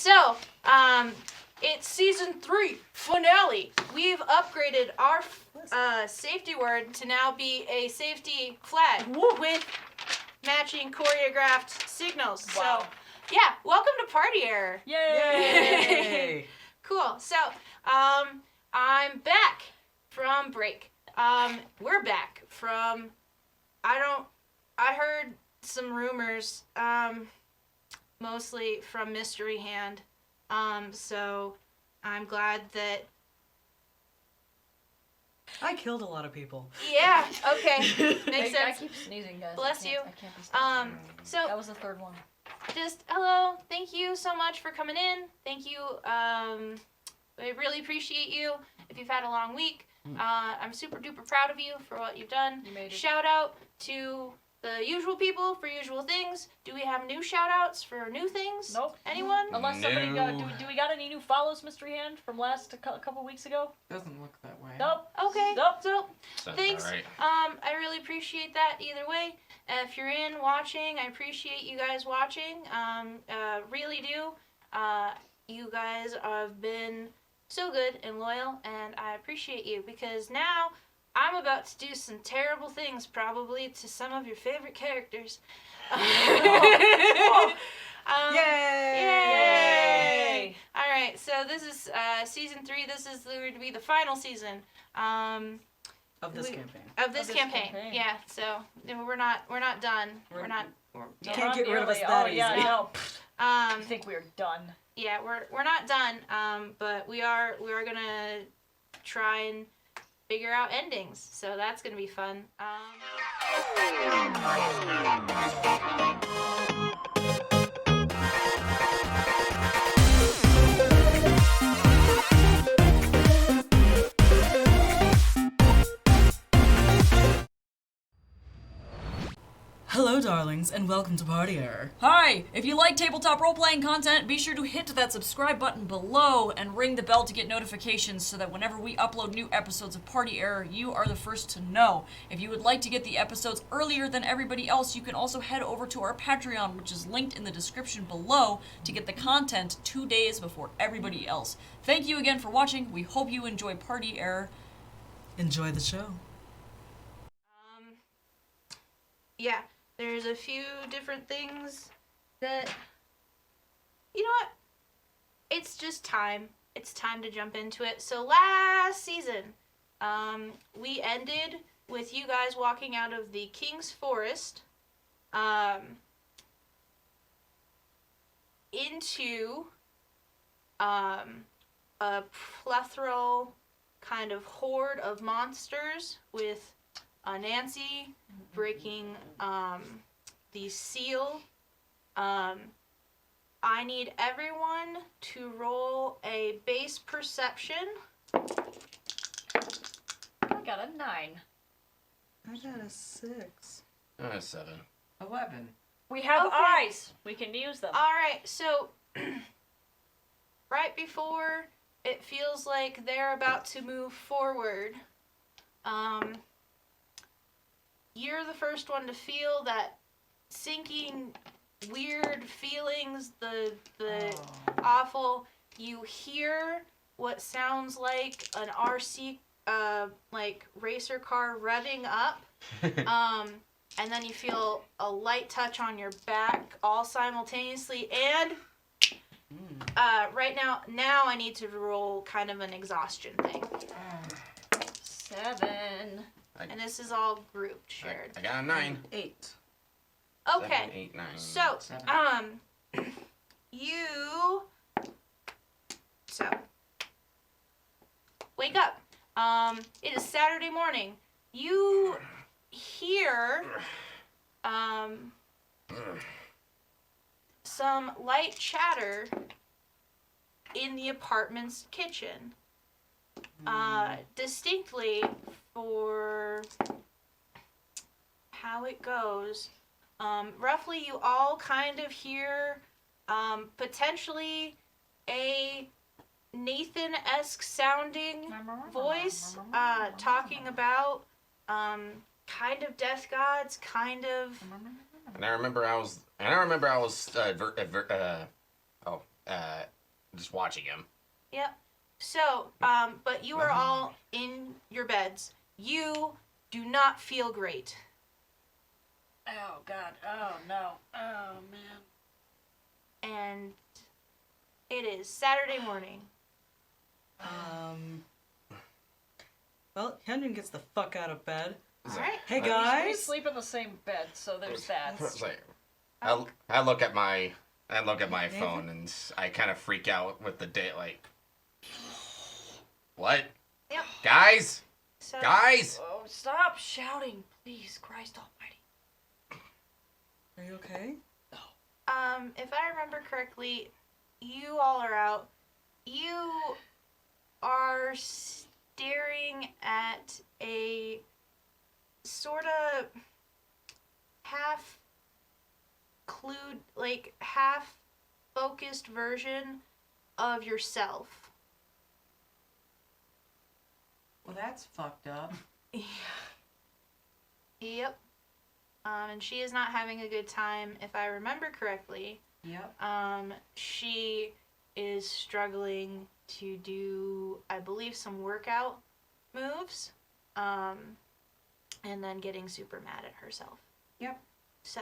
So, it's season 3 finale. We've upgraded our safety word to now be a safety flag with matching choreographed signals. Wow. So, yeah, welcome to Party Error. Yay! Cool. So, I'm back from break. We're back from, I heard some rumors, mostly from Mystery Hand. So I'm glad that... I killed a lot of people. Yeah, okay. Makes sense. I keep sneezing, guys. Bless you. I can't be stopped. So That was the third one. just hello. Thank you so much for coming in. Thank you. I really appreciate you. If you've had a long week, I'm super duper proud of you for what you've done. You made it. Shout out to the usual people for usual things. Do we have new shout outs for new things? Nope. Anyone? Unless somebody got... Do we got any new follows, Mystery Hand, from last couple weeks ago? Doesn't look that way. Nope. Okay. Nope. So, Sounds thanks. alright. I really appreciate that either way. If you're in watching, I appreciate you guys watching. Really do. You guys have been so good and loyal, and I appreciate you because now I'm about to do some terrible things probably to some of your favorite characters. Yay! Yay! All right, so this is season 3. This is going to be the final season. Of this campaign. Of this campaign. Yeah. So we're not done. We're not. You can't get rid of us that easy. Yeah, I know. I Um. think we're done. Yeah, we're not done. But we are gonna try and figure out endings. So that's gonna be fun. Hello, darlings, and welcome to Party Error. Hi! If you like tabletop role-playing content, be sure to hit that subscribe button below and ring the bell to get notifications so that whenever we upload new episodes of Party Error, you are the first to know. If you would like to get the episodes earlier than everybody else, you can also head over to our Patreon, which is linked in the description below, to get the content 2 days before everybody else. Thank you again for watching. We hope you enjoy Party Error. Enjoy the show. Yeah. There's a few different things that, you know what? It's just time. It's time to jump into it. So last season, we ended with you guys walking out of the King's Forest, into, a plethora kind of horde of monsters with Nancy breaking the seal. I need everyone to roll a base perception. I got a 9. I got a 6. 7. 11. We have Okay. eyes. We can use them. Alright, so right before it feels like they're about to move forward, you're the first one to feel that sinking, weird feelings, the awful. You hear what sounds like an RC, like racer car revving up, and then you feel a light touch on your back, all simultaneously. And right now I need to roll kind of an exhaustion thing. 7. And this is all grouped, shared. I got a 9. 8. Okay. 7, 8, 9. So, 7. So, wake up. It is Saturday morning. You hear, some light chatter in the apartment's kitchen. Distinctly for how it goes. Roughly you all kind of hear, potentially a Nathan-esque sounding voice, talking about, kind of death gods, kind of... And I remember I was just watching him. Yep. So, but you are all in your beds. You do not feel great. Oh, God. Oh, no. Oh, man. And it is Saturday morning. Well, Hyunjin gets the fuck out of bed. Alright. Hey We guys! sleep in the same bed, so there's that. It's like, I look at my phone and I kind of freak out with the day. Like, what? Yep. Guys, So, guys. Oh, stop shouting, please, Christ Almighty. Are you okay? if I remember correctly, you all are out. You are staring at a sort of half focused version of yourself. Well, that's fucked up. Yep. And she is not having a good time, if I remember correctly. Yep. She is struggling to do, I believe, some workout moves. And then getting super mad at herself. Yep. So.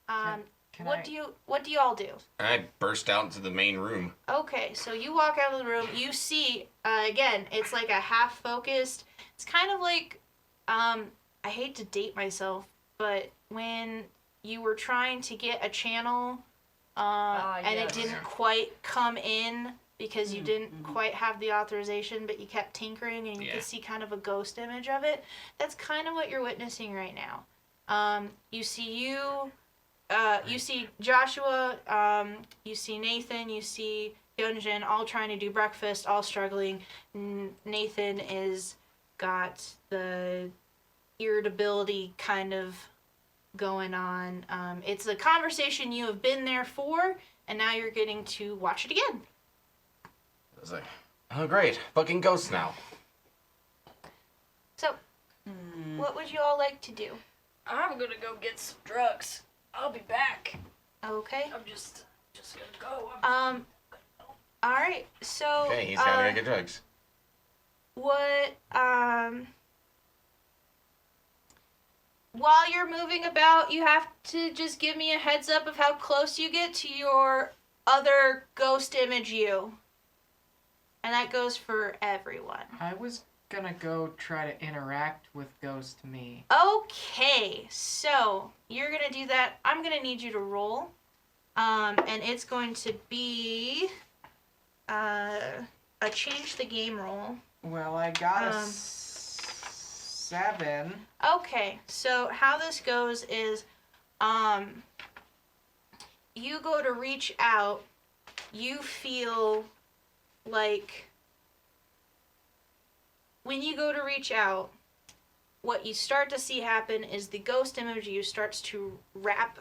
Can what do you all do? I burst out into the main room. Okay, so you walk out of the room, you see, again, it's like a half-focused, it's kind of like, I hate to date myself, but when you were trying to get a channel, and it yes. didn't quite come in because you didn't quite have the authorization, but you kept tinkering and you could see kind of a ghost image of it, that's kind of what you're witnessing right now. You see Joshua, you see Nathan, you see Hyunjin, all trying to do breakfast, all struggling. Nathan is got the irritability kind of going on. It's a conversation you have been there for, and now you're getting to watch it again. I was like, oh great, fucking ghosts now. So, what would you all like to do? I'm gonna go get some drugs. I'll be back. Okay. I'm just gonna go. All right. So. Okay, he's gotta go get drugs. What, while you're moving about, you have to just give me a heads up of how close you get to your other ghost image you. And that goes for everyone. I was gonna go try to interact with Ghost Me. Okay, so you're gonna do that. I'm gonna need you to roll. And it's going to be a change the game roll. Well, I got a 7. Okay, so how this goes is, you go to reach out, you feel like, when you go to reach out, what you start to see happen is the ghost image of you starts to wrap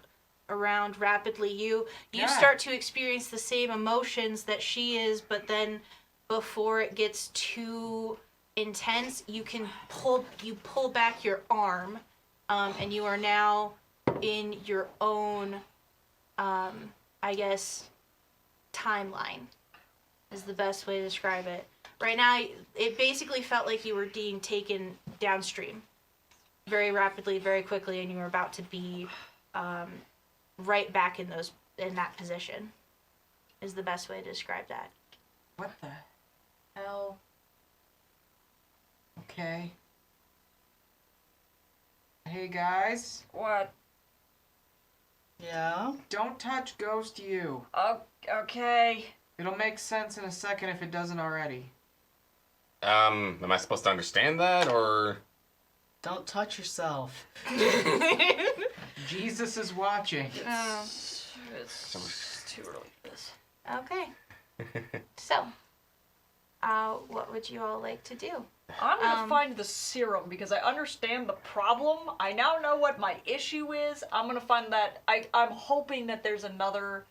around rapidly. You start to experience the same emotions that she is, but then before it gets too intense, you pull back your arm, and you are now in your own, I guess, timeline is the best way to describe it. Right now, it basically felt like you were being taken downstream very rapidly, very quickly, and you were about to be right back in that position is the best way to describe that. What the hell? Okay. Hey guys, What? Yeah? don't touch Ghost You. Okay. It'll make sense in a second if it doesn't already. Am I supposed to understand that, or? Don't touch yourself. Jesus is watching. It's too early for this. Okay. So, what would you all like to do? I'm gonna find the serum because I understand the problem. I now know what my issue is. I'm gonna find that. I'm hoping that there's another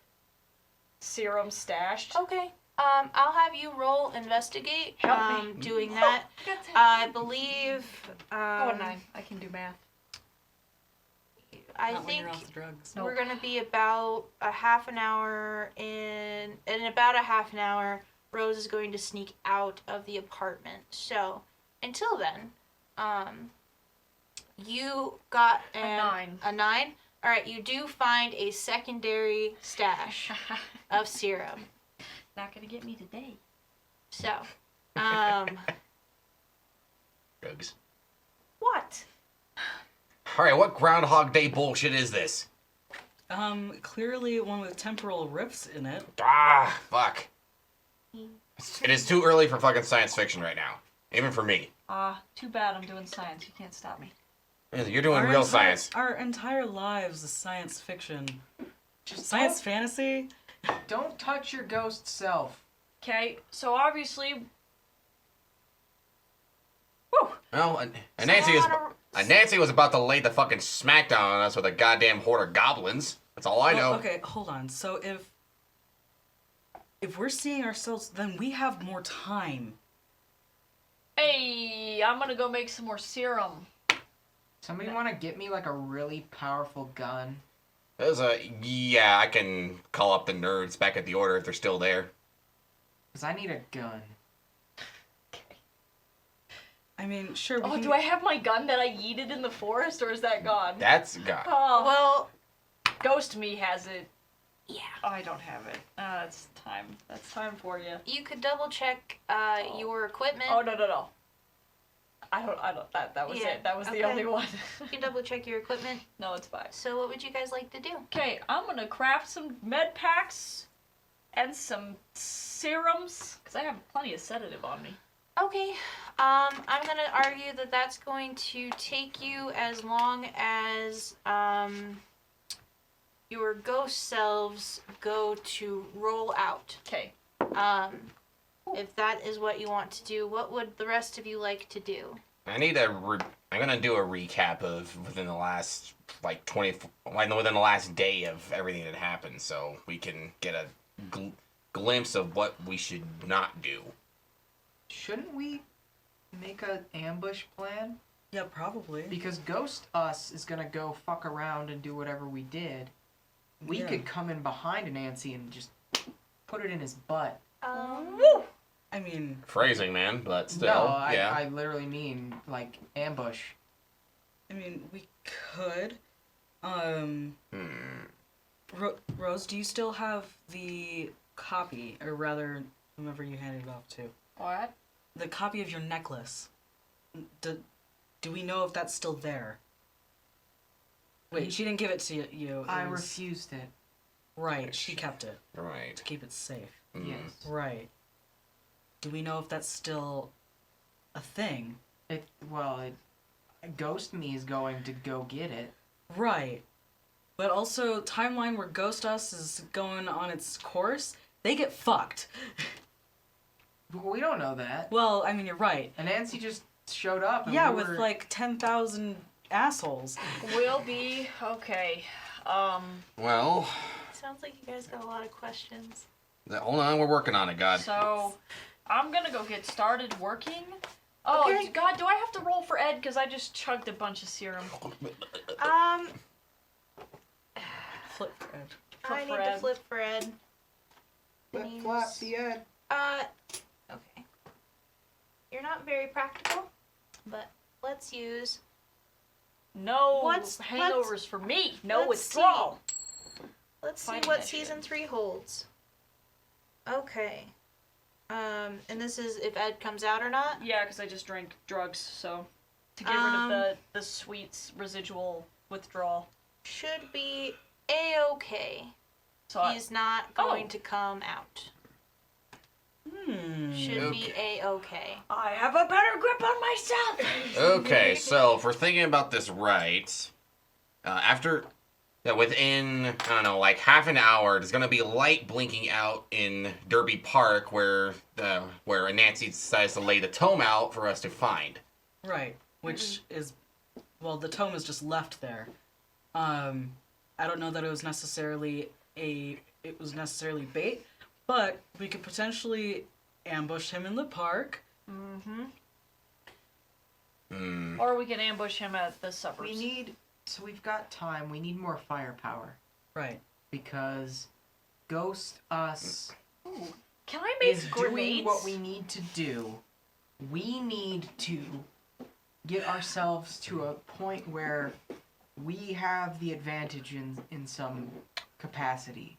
serum stashed. Okay. I'll have you roll investigate. Help me. Doing that. I believe. 9. I can do math. I Not when think you're off the drugs. we're gonna be about a half an hour in about a half an hour, Rose is going to sneak out of the apartment. So until then, you got A 9. A 9? Alright, you do find a secondary stash of serum. Not gonna get me today. So, Drugs. what? Alright, what Groundhog Day bullshit is this? Clearly one with temporal rifts in it. Ah, fuck. It is too early for fucking science fiction right now. Even for me. Too bad I'm doing science. You can't stop me. You're doing real science. Our entire lives is science fiction. Just Science fantasy? don't touch your ghost self. Okay, so obviously... Well, and Nancy was about to lay the fucking smackdown on us with a goddamn horde of goblins. That's all I know. Okay, hold on. So if we're seeing ourselves, then we have more time. Hey, I'm gonna go make some more serum. Somebody want to get me like a really powerful gun? Yeah, I can call up the nerds back at the order if they're still there. Cause I need a gun. I mean, sure. Oh, do I have my gun that I yeeted in the forest, or is that gone? That's gone. Oh, Well, Ghost Me has it. yeah. Oh, I don't have it. That's time. That's time for you. You could double check your equipment. Oh, no. I don't, that was Yeah, it. That was the okay. only one. You can double check your equipment. No, it's fine. So what would you guys like to do? Okay, I'm gonna craft some med packs and some serums, because I have plenty of sedative on me. Okay. I'm gonna argue that that's going to take you as long as your ghost selves go to roll out. Okay. If that is what you want to do, what would the rest of you like to do? I'm gonna do a recap of within the last within the last day of everything that happened, so we can get a glimpse of what we should not do. Shouldn't we make an ambush plan? Yeah, probably. Because Ghost Us is gonna go fuck around and do whatever we did. We Yeah. could come in behind Nancy and just put it in his butt. I mean, Phrasing, man, but still, No, yeah. I literally mean like ambush. we could. Rose, do you still have the copy, or rather, whomever you handed it off to? What? The copy of your necklace. Do we know if that's still there? Wait, she didn't give it to you. I refused it. Right, she kept it Right. to keep it safe. Yes. Right. Do we know if that's still a thing? Ghost Me is going to go get it. Right. But also, timeline where Ghost Us is going on its course, they get fucked. But we don't know that. Well, I mean, you're right. And Nancy just showed up. And Yeah, we with were... like 10,000 assholes. Will be okay. Well, Sounds like you guys got a lot of questions. hold on, we're working on it, God. So, I'm gonna go get started working. Oh, Okay. God, do I have to roll for Ed? Because I just chugged a bunch of serum. Flip for Ed. I need for to Ed. flip for Ed. Ed. Okay. You're not very practical, but let's use. No Let's- hangovers for me. No let's see. withdrawal. Let's see Fighting what that season shit. 3 holds. Okay. And this is if Ed comes out or not. Yeah, because I just drank drugs, so to get rid of the sweets residual withdrawal. Should be a-okay. So He's not going to come out. Should be Okay. a-okay. I have a better grip on myself. Okay, so if we're thinking about this right, within, I don't know, like half an hour, there's gonna be light blinking out in Derby Park where Nancy decides to lay the tome out for us to find. Right. Which is, well, the tome is just left there. I don't know that it was necessarily bait, but we could potentially ambush him in the park. Or we can ambush him at the suppers. We need So we've got time. We need more firepower. Right. Because Ghost Us Ooh. Can I make is grenades? doing what we need to do. We need to get ourselves to a point where we have the advantage in some capacity.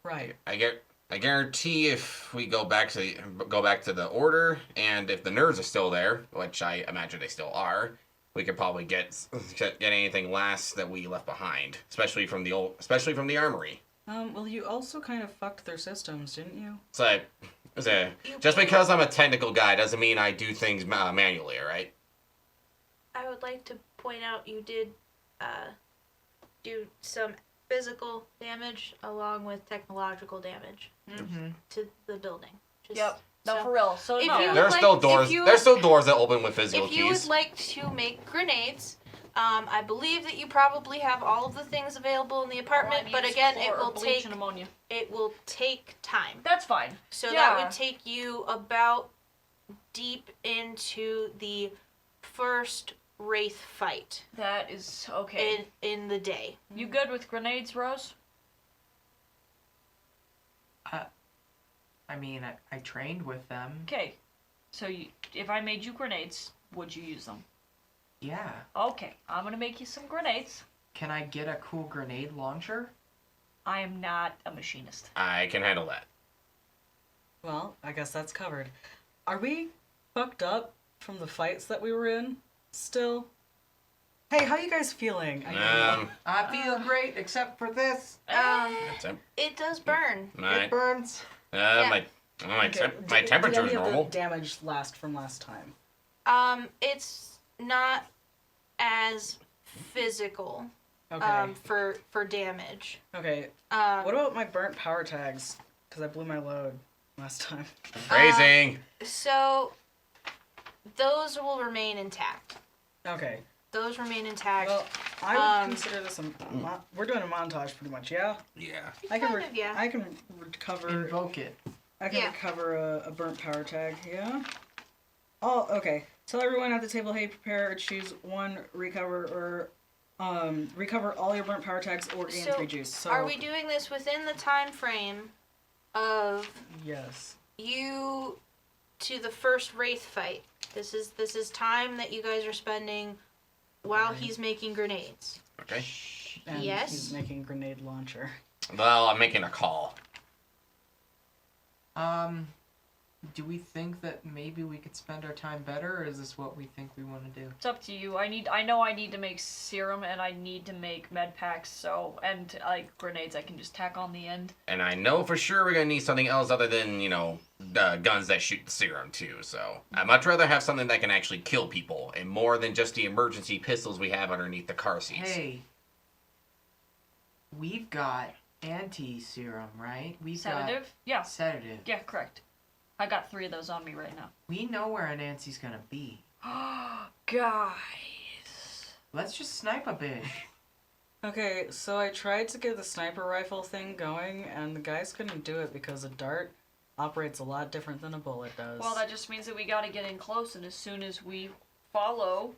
Right. I guarantee if we go back to the order, and if the nerds are still there, which I imagine they still are, we could probably get anything last that we left behind, especially from the armory. Well, you also kind of fucked their systems, didn't you? So, just because I'm a technical guy doesn't mean I do things manually, all right? I would like to point out you did do some physical damage along with technological damage Mm-hmm. to the building. Just, Yep. No, so for real. So if no. you- There's like- still doors. if you- There's still doors that open with physical If you keys. would like to make grenades, I believe that you probably have all of the things available in the apartment. All I But need is again, chlor it or will bleach take and ammonia. time. That's fine. So Yeah. that would take you about deep into the first wraith fight That is okay. in the day. You good with grenades, Rose? I mean, I trained with them. Okay. So if I made you grenades, would you use them? Yeah. Okay. I'm gonna make you some grenades. Can I get a cool grenade launcher? I am not a machinist. I can handle that. Well, I guess that's covered. Are we fucked up from the fights that we were in still? Hey, how you guys feeling? I feel great, except for this. That's it. It does burn. It burns. My Okay, my did temperature's any of normal. the damage last from last time? It's not as physical. Okay. For damage. Okay. Um, What about my burnt power tags? Because I blew my load last time. Phrasing. So those will remain intact. Okay. Those remain intact. Well, I would Um, consider this we're doing a montage pretty much, yeah? Yeah. I can Kind of, yeah. I can recover Invoke it. I can Yeah. recover a burnt power tag, yeah? Oh, okay. Tell everyone at the table, hey, prepare or choose one, recover all your burnt power tags or gain So, 3 juice. So Are we doing this within the time frame of yes. you to the first wraith fight? This is time that you guys are spending while he's making grenades. Okay. And Yes. he's making grenade launcher. Well, I'm making a call. Do we think that maybe we could spend our time better, or is this what we think we want to do? It's up to you. I know I need to make serum and I need to make med packs. So and like grenades, I can just tack on the end. And I know for sure we're gonna need something else other than, guns that shoot the serum too. So I'd much rather have something that can actually kill people, and more than just the emergency pistols we have underneath the car seats. Hey, we've got anti-serum, right? We've Sedative? Yeah. got sedative. Yeah, correct. I got 3 of those on me right now. We know where Nancy's gonna be. Guys. Let's just snipe a bitch. Okay, so I tried to get the sniper rifle thing going, and the guys couldn't do it because a dart operates a lot different than a bullet does. Well, that just means that we gotta get in close, and as soon as we follow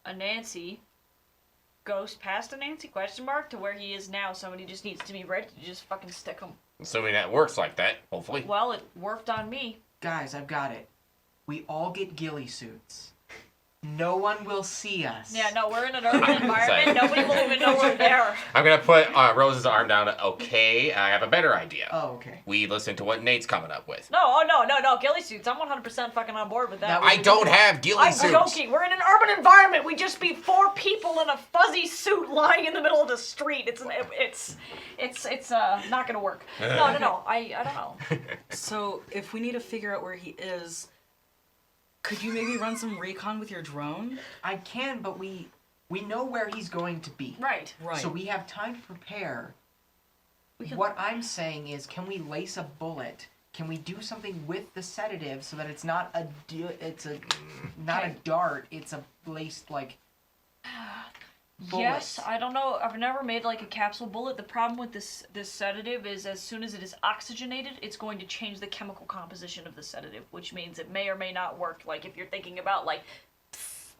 a Nancy, ghost past a Nancy, question mark, to where he is now, somebody just needs to be ready to just fucking stick him. Assuming that works like that, hopefully. Well, it worked on me. Guys, I've got it. We all get ghillie suits. No one will see us. Yeah, no, we're in an urban environment. Nobody will even know we're there. I'm gonna put Rose's arm down. Okay, I have a better idea. Oh, okay. We listen to what Nate's coming up with. No, oh no, ghillie suits. I'm 100% fucking on board with that. That was- I don't have ghillie I'm suits. joking. We're in an urban environment. We just be 4 people in a fuzzy suit lying in the middle of the street. It's not gonna work. No. I don't know. So, if we need to figure out where he is, could you maybe run some recon with your drone? I can, but we know where he's going to be. Right. Right. So we have time to prepare. We can- What I'm saying is, can we lace a bullet? Can we do something with the sedative so that it's not a Okay. dart, it's a laced like bullet. Yes, I don't know. I've never made like a capsule bullet. The problem with this sedative is as soon as it is oxygenated, it's going to change the chemical composition of the sedative, which means it may or may not work. Like if you're thinking about like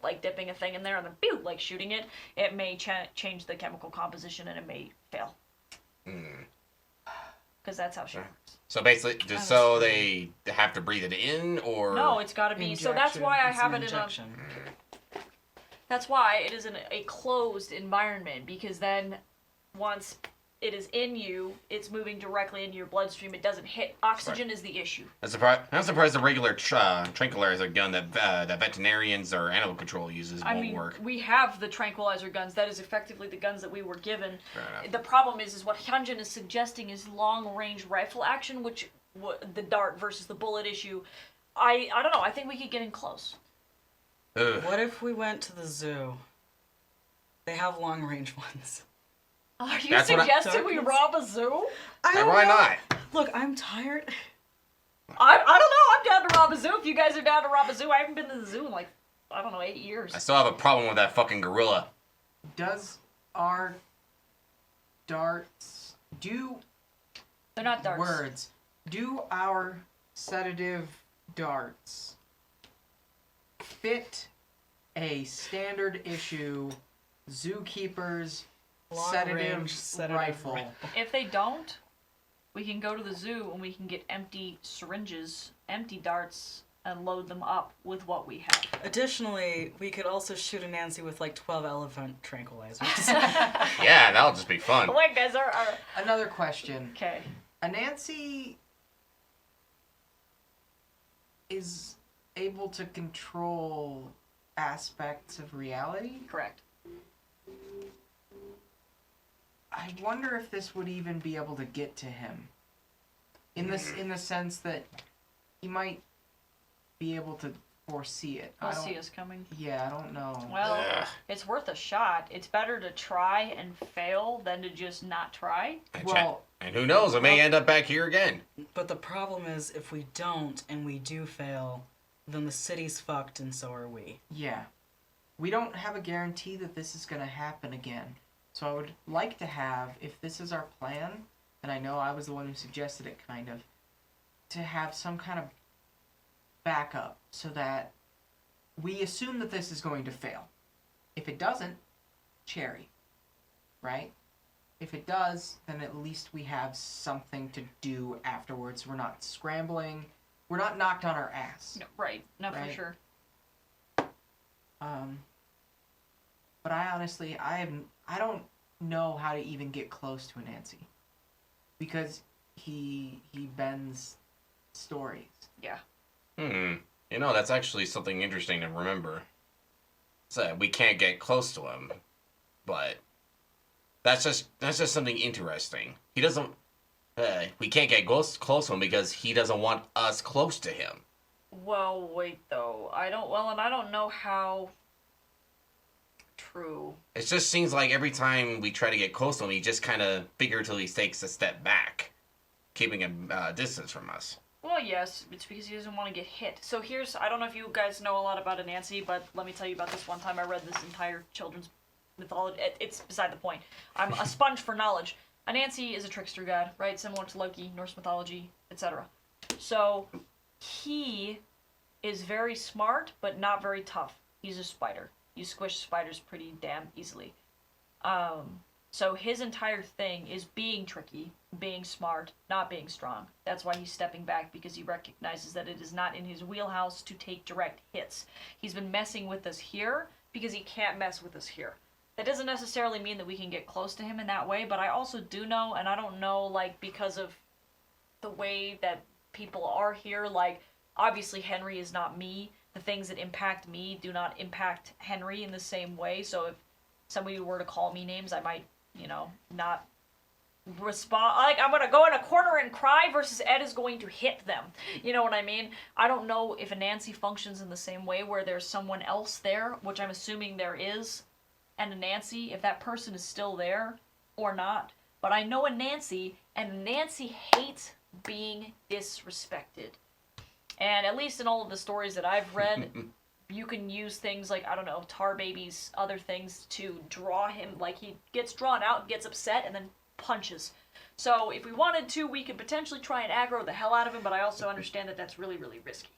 like dipping a thing in there and then pew, like shooting it, it may change the chemical composition and it may fail. Because that's how she works. So basically, just so they have to breathe it in, or No, it's got to be. So that's why I have it in a. injection. That's why it is in a closed environment, because then once it is in you, it's moving directly into your bloodstream. It doesn't hit. Oxygen is the issue. I'm surprised the regular tranquilizer gun that veterinarians or animal control uses won't work. We have the tranquilizer guns. That is effectively the guns that we were given. Fair enough. The problem is what Hyunjin is suggesting is long-range rifle action, which the dart versus the bullet issue. I don't know. I think we could get in close. Ugh. What if we went to the zoo? They have long-range ones. Are you That's what suggesting we rob a zoo? Why not? Look, I'm tired. I don't know. I'm down to rob a zoo. If you guys are down to rob a zoo, I haven't been to the zoo in like, I don't know, 8 years. I still have a problem with that fucking gorilla. Does our darts do They're not darts. words? Do our sedative darts fit a standard issue zookeeper's Long-range sedative rifle? If they don't, we can go to the zoo and we can get empty syringes, empty darts, and load them up with what we have. Additionally, we could also shoot a Nancy with like 12 elephant tranquilizers. Yeah, that'll just be fun. Wait, guys, Another question. okay. A Nancy is able to control aspects of reality? Correct. I wonder if this would even be able to get to him. In the sense that he might be able to foresee it. He'll see us coming. Yeah, I don't know. Well, Ugh. it's worth a shot. It's better to try and fail than to just not try. And who knows, it may end up back here again. But the problem is, if we don't and we do fail, then the city's fucked and so are we. Yeah. We don't have a guarantee that this is going to happen again. So I would like to have, if this is our plan, and I know I was the one who suggested it kind of, to have some kind of backup so that we assume that this is going to fail. If it doesn't, cherry. Right? If it does, then at least we have something to do afterwards. We're not scrambling. We're not knocked on our ass. No, right. No, for Right. sure. But I honestly, I don't know how to even get close to a Nancy. Because he bends stories. Yeah. You know, that's actually something interesting to remember. So we can't get close to him, but that's just something interesting. He doesn't. We can't get close to him because he doesn't want us close to him. Well, wait though. I don't know how true. It just seems like every time we try to get close to him, he just kind of figuratively takes a step back, keeping a distance from us. Well, yes, it's because he doesn't want to get hit. So I don't know if you guys know a lot about Anansi, but let me tell you about this one time I read this entire children's mythology. It's beside the point. I'm a sponge for knowledge. Anansi is a trickster god, right? Similar to Loki, Norse mythology, etc. So he is very smart, but not very tough. He's a spider. You squish spiders pretty damn easily. So his entire thing is being tricky, being smart, not being strong. That's why he's stepping back, because he recognizes that it is not in his wheelhouse to take direct hits. He's been messing with us here because he can't mess with us here. That doesn't necessarily mean that we can get close to him in that way, but I also do know, and I don't know, like, because of the way that people are here, like, obviously Henry is not me. The things that impact me do not impact Henry in the same way, so if somebody were to call me names, I might, not respond. Like, I'm gonna go in a corner and cry versus Ed is going to hit them. You know what I mean? I don't know if a Nancy functions in the same way where there's someone else there, which I'm assuming there is, and a Nancy, if that person is still there or not. But I know a Nancy, and Nancy hates being disrespected. And at least in all of the stories that I've read, you can use things like, I don't know, tar babies, other things to draw him. Like, he gets drawn out, gets upset, and then punches. So if we wanted to, we could potentially try and aggro the hell out of him, but I also understand that that's really, really risky.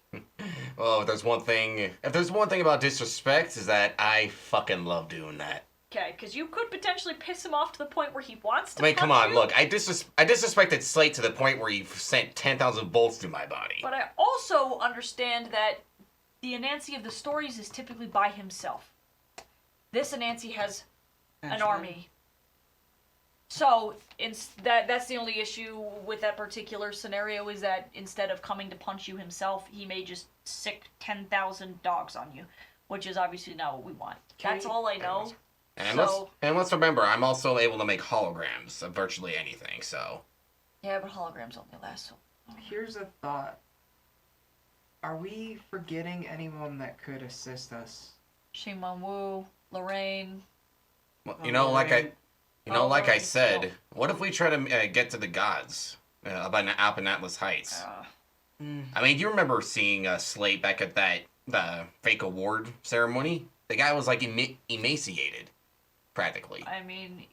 Oh, if there's one thing about disrespect, is that I fucking love doing that. Okay, because you could potentially piss him off to the point where he wants to I mean, punch come on, you, look, I disrespected Slate to the point where he sent 10,000 bolts through my body. But I also understand that the Anansi of the stories is typically by himself. This Anansi has an army. So, that's the only issue with that particular scenario, is that instead of coming to punch you himself, he may just sick 10,000 dogs on you, which is obviously not what we want. That's all I know. And let's remember, I'm also able to make holograms of virtually anything, so... Yeah, but holograms only last so long. Here's a thought. Are we forgetting anyone that could assist us? Shimon Wu, Lorraine. Well, like I said, still. what if we try to get to the gods up in Atlas Heights? I mean, do you remember seeing Slate back at the fake award ceremony? The guy was like emaciated, practically. I mean,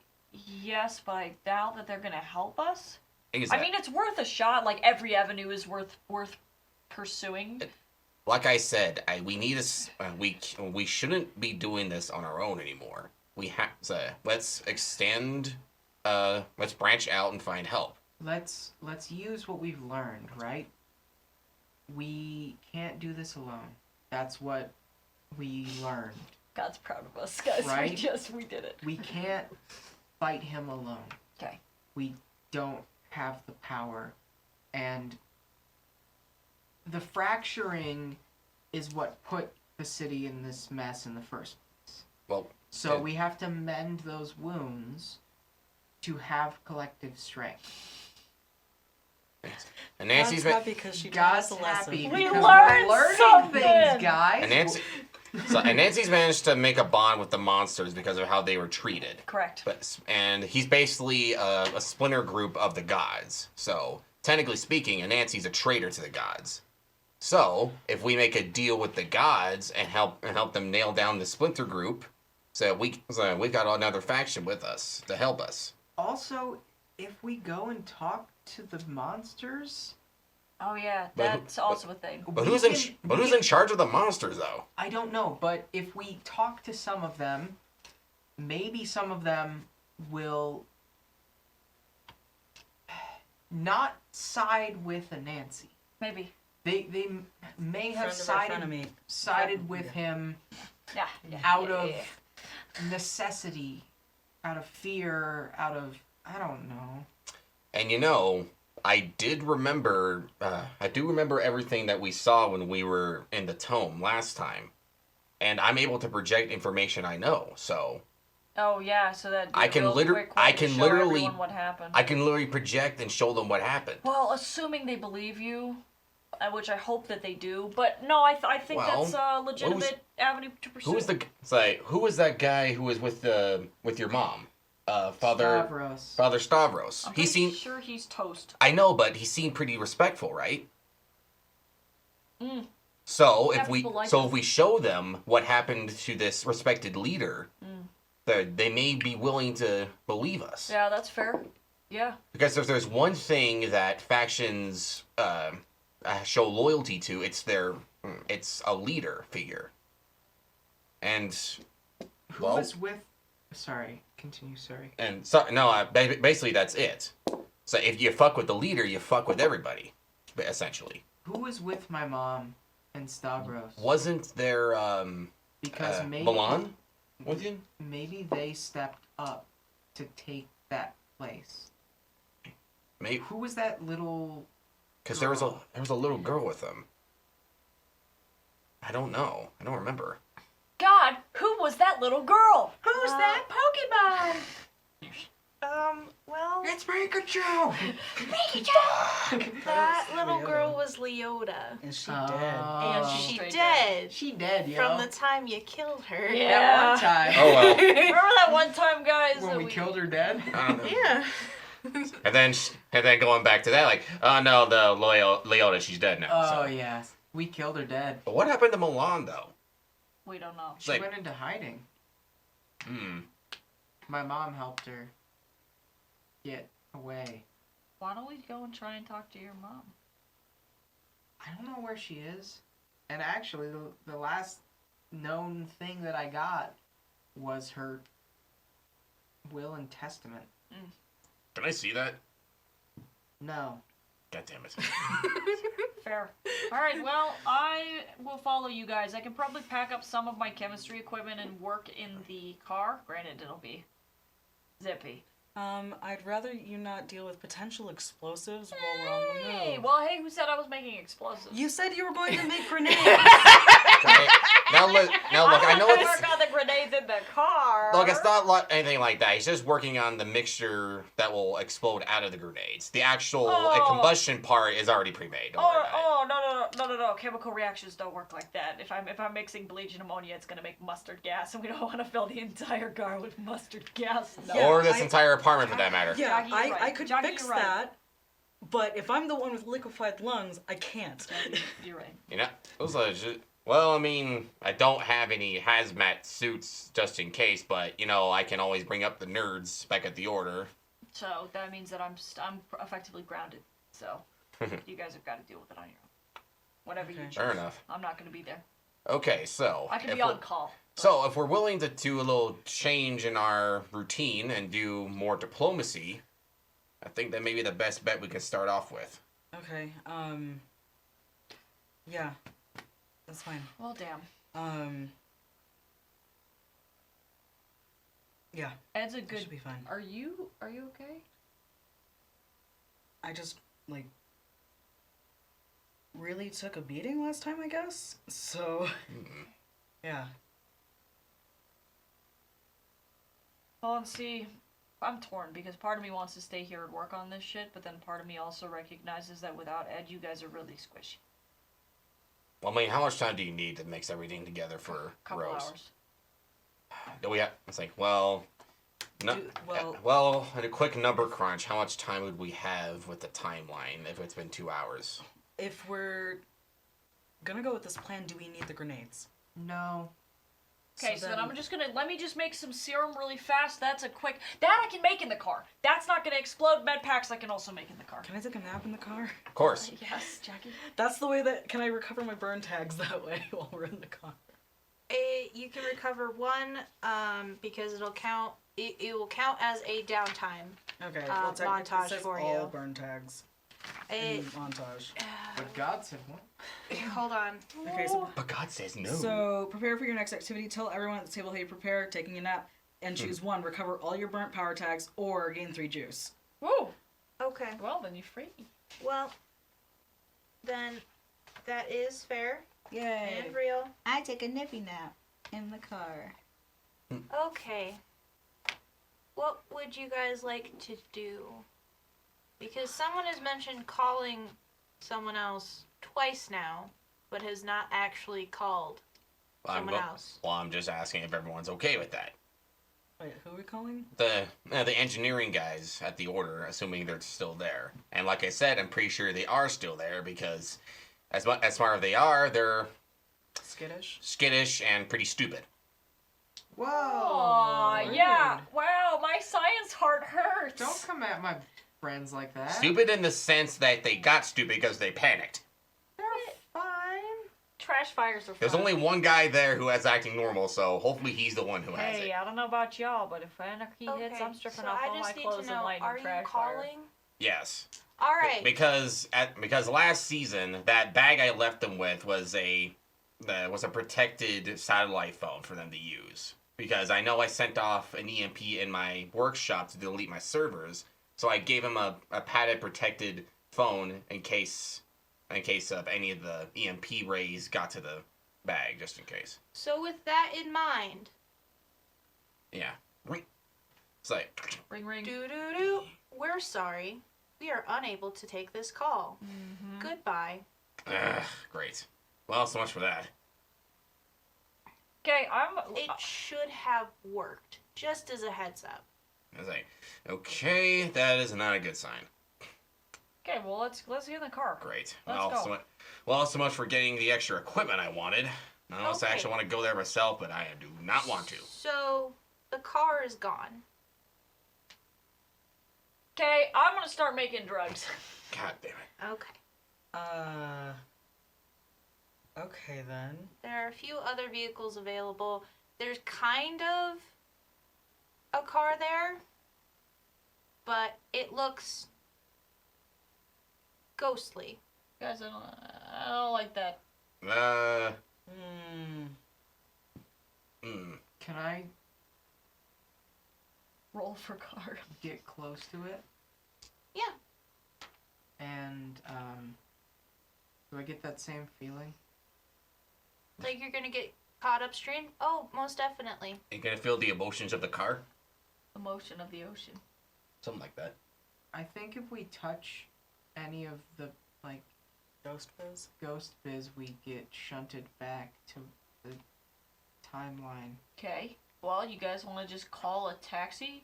yes, but I doubt that they're gonna help us. Exactly. I mean, it's worth a shot. Like, every avenue is worth pursuing. Like I said, we shouldn't be doing this on our own anymore. We have to let's branch out and find help. Let's use what we've learned, right? We can't do this alone. That's what we learned. God's proud of us, guys. Right? We did it. We can't fight him alone. Okay. We don't have the power, and the fracturing is what put the city in this mess in the first place. Well, so we have to mend those wounds to have collective strength. And Nancy's God's happy because she taught God's us a lesson. happy We because learned we're learning something! things, guys. And Nancy's managed to make a bond with the monsters because of how they were treated. Correct. And he's basically a splinter group of the gods. So technically speaking, Anansi's a traitor to the gods. So if we make a deal with the gods and help them nail down the splinter group, so we've got another faction with us to help us. Also, if we go and talk to the monsters, Oh yeah, that's also a thing. But who's in charge of the monsters though? I don't know, but if we talk to some of them, maybe some of them will not side with Anansi. Maybe. They may have sided with him Yeah. out of necessity, out of fear, out of I don't know. And I do remember everything that we saw when we were in the tome last time, and I'm able to project information I know. So Oh yeah, so that I can real literally, quick way to show everyone what happened. I can literally project and show them what happened. Well, assuming they believe you, which I hope that they do. But no, I think that's a legitimate avenue to pursue. Who was that guy who was with your mom? Father Stavros. I'm pretty sure he's toast. I know, but he seemed pretty respectful, right? Mm. So if we show them what happened to this respected leader, they may be willing to believe us. Yeah, that's fair. Yeah. Because if there's one thing that factions show loyalty to, it's a leader figure. And who was with? Sorry, continue. Sorry. And so no, basically that's it. So if you fuck with the leader, you fuck with everybody, essentially. Who was with my mom and Stavros? Wasn't there because maybe Milan with you? Maybe they stepped up to take that place. Maybe. Who was that little? Because there was a little girl with them. I don't know. I don't remember. God, who was that little girl? Who's that Pokemon? Well... It's Pikachu! That little girl was Leota. And she dead. And she Straight dead. She dead, yo. From the time you killed her. Yeah. That one time. Oh well. Remember that one time, guys? When we killed her dead? Yeah. And then going back to that, like, oh no, the Leota, she's dead now. Oh, so. yeah. We killed her dead. But what happened to Milan though? We don't know. She went into hiding. My mom helped her get away. Why don't we go and try and talk to your mom? I don't know where she is. And actually, the last known thing that I got was her will and testament. Can I see that? No. God damn it. Fair. Alright, well, I will follow you guys. I can probably pack up some of my chemistry equipment and work in the car. Granted, it'll be zippy. I'd rather you not deal with potential explosives while we're on the Hey, move. well, hey, who said I was making explosives? You said you were going to make grenades. Okay, now look, I know I'm it's... work on the grenades in the car. Look, it's not anything like that. He's just working on the mixture that will explode out of the grenades. The actual combustion part is already pre-made. Don't worry about it. No. Chemical reactions don't work like that. If I'm mixing bleach and ammonia, it's gonna make mustard gas, and we don't want to fill the entire car with mustard gas. No. Yeah, or this entire apartment, for that matter. Yeah, Jackie, you're right. I could Jackie, fix you're right. that, but if I'm the one with liquefied lungs, I can't. You're right. You know, those are just... Well, I mean, I don't have any hazmat suits just in case, but, you know, I can always bring up the nerds back at the order. So that means that I'm effectively grounded. So you guys have got to deal with it on your own. Whatever you choose. Fair enough. I'm not gonna be there. Okay, so... I can if be on we're- call. So, if we're willing to do a little change in our routine and do more diplomacy, I think that may be the best bet we can start off with. Okay, yeah, that's fine. Well, damn. Yeah, Ed's a it good. should be fine. Are you okay? I just, like, really took a beating last time, I guess, so, yeah. Well, and see, I'm torn because part of me wants to stay here and work on this shit, but then part of me also recognizes that without Ed, you guys are really squishy. Well, I mean, how much time do you need to mix everything together for Couple Rose? hours. Do we have... It's like, well... No, well, in a quick number crunch, how much time would we have with the timeline if it's been 2 hours? If we're gonna go with this plan, do we need the grenades? No. Okay, so then I'm just gonna, let me just make some serum really fast. That's a quick, that I can make in the car. That's not gonna explode. Med packs I can also make in the car. Can I take a nap in the car? Of course. Yes, Jackie. That's the way that, can I recover my burn tags that way while we're in the car? You can recover one, because it'll count. It will count as a downtime. Okay, well, technically montage it says for all you. burn tags It, in montage. But God said what? hold on. Okay, so But God says no. So, prepare for your next activity. Tell everyone at the table how you prepare, taking a nap, and choose one. Recover all your burnt power tags, or gain 3 juice. Whoa. Okay. Well, then you free. Well, then that is fair Yay. and real. I take a nippy nap in the car. Okay. What would you guys like to do? Because someone has mentioned calling someone else twice now, but has not actually called someone else. Well, I'm just asking if everyone's okay with that. Wait, who are we calling? The engineering guys at the order, assuming they're still there. And like I said, I'm pretty sure they are still there because as smart as they are, they're Skittish? skittish and pretty stupid. Whoa. Aw, yeah. Wow, my science heart hurts. Don't come at my friends like that. Stupid in the sense that they got stupid because they panicked. They're fine. Trash fires are fun. There's only one guy there who has acting normal, so hopefully he's the one who has Hey, it. I don't know about y'all, but if anarchy hits, I'm stripping so off I all my just need clothes to and know, lighting are you trash fire. calling? Yes. All right. Because last season that bag I left them with was a protected satellite phone for them to use. Because I know I sent off an EMP in my workshop to delete my servers, so I gave him a padded protected phone in case of any of the EMP rays got to the bag, just in case. So with that in mind, Yeah. It's like, Ring, ring. doo-doo-doo, we're sorry. We are unable to take this call. Mm-hmm. Goodbye. great. Well, so much for that. Okay, It should have worked, just as a heads up. I was like, okay, that is not a good sign. Okay, well let's get in the car. Great. Let's go. So much for getting the extra equipment I wanted. Unless I Okay. actually want to go there myself, but I do not want to. So the car is gone. Okay, I'm gonna start making drugs. God damn it. Okay. Okay, then. There are a few other vehicles available. There's kind of a car there, but it looks ghostly. Guys, I don't like that. Can I Roll for car. get close to it? Yeah. And, do I get that same feeling? Like you're gonna get caught upstream? Oh, most definitely. You gonna feel the emotions of the car? Emotion of the ocean. Something like that. I think if we touch any of the, like, Ghost biz? ghost biz, we get shunted back to the timeline. Okay. Well, you guys want to just call a taxi?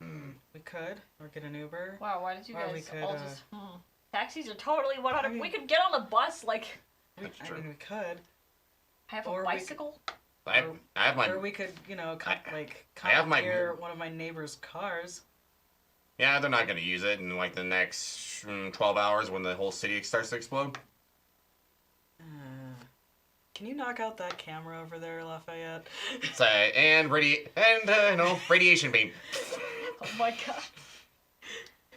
We could. Or get an Uber. Wow, why did you Or guys we could, all just... Taxis are totally 100... I mean- we could get on the bus, like... That's I true. mean, we could. Have Or a we could- bicycle? I have my... Or we could, I have my- commandeer one of my neighbor's cars. Yeah, they're not gonna use it in like the next 12 hours when the whole city starts to explode. Can you knock out that camera over there, Lafayette? So, radiation beam. Oh my god.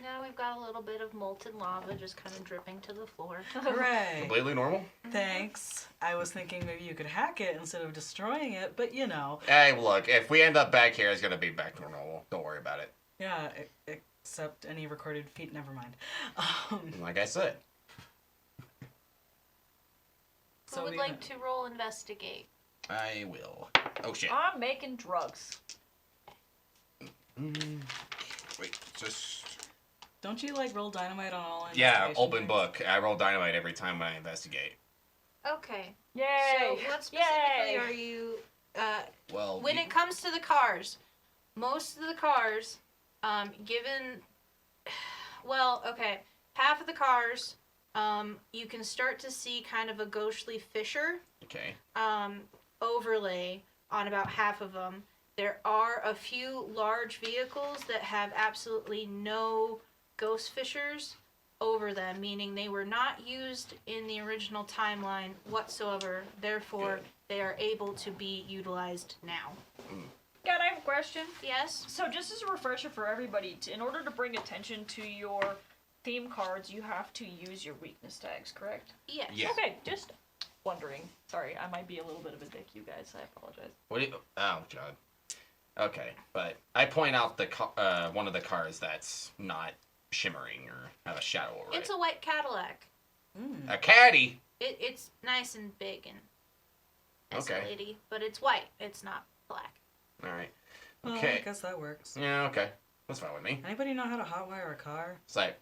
Now we've got a little bit of molten lava just kind of dripping to the floor. Hooray! Completely normal. Thanks. I was thinking maybe you could hack it instead of destroying it, but you know. Hey, look, if we end up back here, it's gonna be back to normal. Don't worry about it. Yeah, except any recorded feet, never mind. Like I said. Who would we- like to roll investigate? I will. Oh shit. I'm making drugs. Wait, just... Don't you like roll dynamite on all Yeah, investigation open things? book. I roll dynamite every time I investigate. Okay. Yay! So what specifically Yay! are you Well, when it comes to the cars, most of the cars, given, well, okay, half of the cars, you can start to see kind of a ghostly fissure, Okay. overlay on about half of them. There are a few large vehicles that have absolutely no ghost fissures over them, meaning they were not used in the original timeline whatsoever. Therefore, Good. they are able to be utilized now. God, I have a question. Yes? So just as a refresher for everybody, in order to bring attention to your theme cards, you have to use your weakness tags, correct? Yes. Yeah. Okay, just wondering. Sorry, I might be a little bit of a dick, you guys. I apologize. What do you... Oh, God. Okay, but I point out the one of the cars that's not shimmering or have a shadow over It's it. a white Cadillac. A caddy? It's nice and big and Okay. escalaty, but it's white. It's not black. Alright. Well, Okay. I guess that works. Yeah, okay. That's fine with me. Anybody know how to hotwire a car? It's like...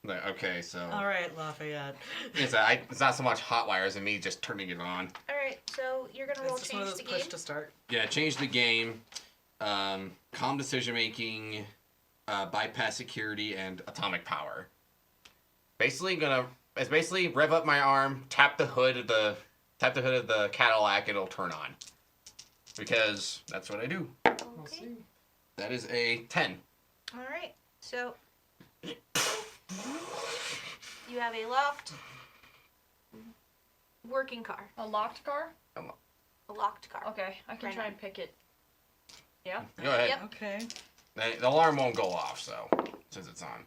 Okay, so... Alright, Lafayette. It's not so much hot wires and me just turning it on. All right, so you're gonna roll It's just one of change those the push game. to start. Yeah, change the game. Calm decision making, bypass security, and atomic power. It's basically rev up my arm, tap the hood of the Cadillac, and it'll turn on. Because that's what I do. Okay. That is a 10. All right, so you have a locked working car, A locked car? a locked car. Okay, I can Right try now. and pick it. Yeah? Go ahead. Yep. Okay. The alarm won't go off, so since it's on.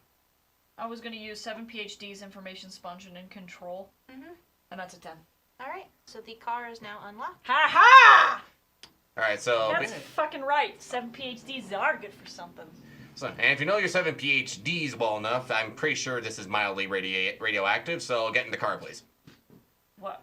I was gonna use 7 PhDs, information sponge, and in control. Mhm. And that's a 10. All right, so the car is now unlocked. Ha ha! All right, so That's fucking right. 7 PhDs are good for something. and if you know your 7 PhDs well enough, I'm pretty sure this is mildly radioactive. So get in the car, please. What?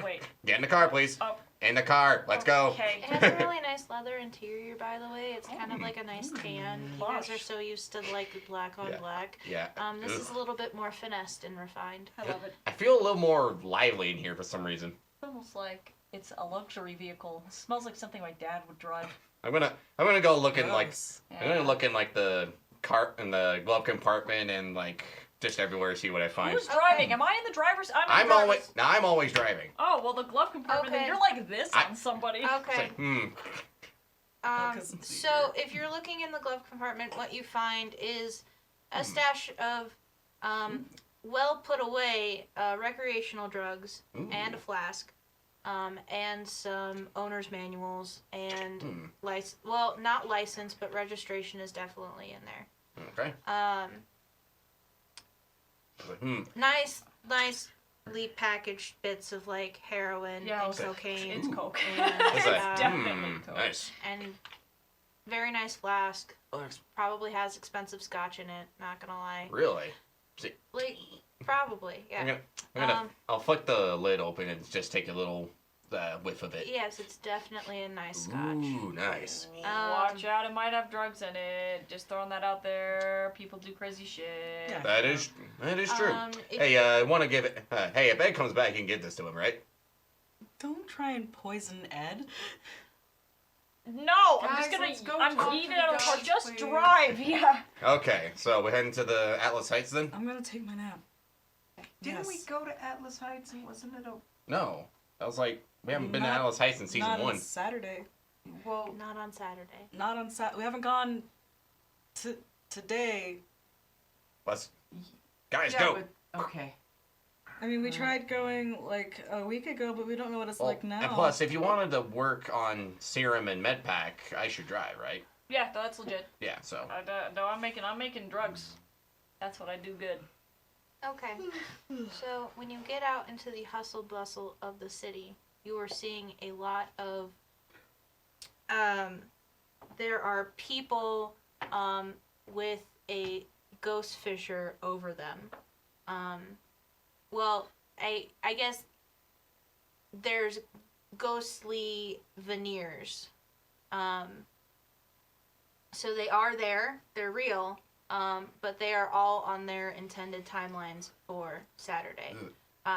Wait. Get in the car, please. Oh. In the car. Let's go. Okay. It has a really nice leather interior, by the way. It's kind of like a nice tan. You guys are Lush. so used to like black on Yeah. black. Yeah. This Ugh. is a little bit more finessed and refined. I love it. I feel a little more lively in here for some reason. It's almost like it's a luxury vehicle. It smells like something my dad would drive. I'm gonna go look in like Gross. I'm gonna look in like the cart in the glove compartment and like just everywhere to see what I find. Who's driving? Am I in the driver's? I'm always driving. Oh well, the glove compartment. Then Okay. you're like this on somebody. It's Okay. like, So if you're looking in the glove compartment, what you find is a stash of well put away recreational drugs Ooh. and a flask, and some owner's manuals and well, not license, but registration is definitely in there. Okay. Nicely packaged bits of like heroin Yeah, and okay. cocaine. It's coke. And, It's like, definitely coke. nice. and very nice flask. Probably has expensive scotch in it. Not gonna lie. Really? Like probably, yeah. I'll flick the lid open and just take a little whiff of it. Yes, it's definitely a nice scotch. Ooh, nice. Watch out, it might have drugs in it. Just throwing that out there. People do crazy shit. Yeah. That is true. If Hey, I want to give it. Hey, if Ed comes back, you can give this to him, right? Don't try and poison Ed. No, I'm just Guys, gonna. let's go I'm talk eating to it out the of the car. guys, Just please. drive. Yeah. Okay, so we're heading to the Atlas Heights then? I'm gonna take my nap. Didn't we Yes. go to Atlas Heights and wasn't it a... No. That was like, we haven't been to Not- Atlas Heights in season Not 1. on Saturday. Well, not on Saturday. Not on Sat. We haven't gone today. Let's. Guys, yeah, go! but, okay. I mean, we tried going like a week ago, but we don't know what it's Well, like now. And plus, if you wanted to work on serum and med pack, I should drive, right? Yeah, that's legit. Yeah, so. No, I'm making drugs. That's what I do good. Okay. So when you get out into the hustle bustle of the city, you are seeing a lot of there are people with a ghost fissure over them. Well, I guess there's ghostly veneers. So they are there, they're real, but they are all on their intended timelines for Saturday.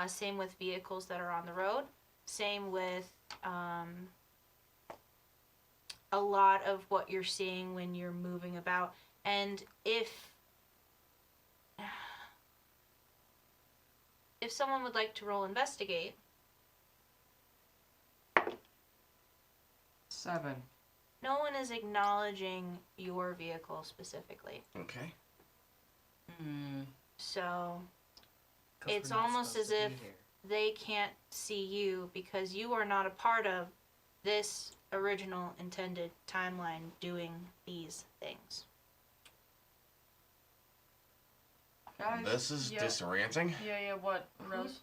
Same with vehicles that are on the road. Same with a lot of what you're seeing when you're moving about. And if someone would like to roll investigate, 7. no one is acknowledging your vehicle specifically. Okay. So 'Cause it's we're not almost supposed as to be if here. they can't see you because you are not a part of this original intended timeline doing these things. Guys, This is yeah. disorienting. Yeah, what, Rose?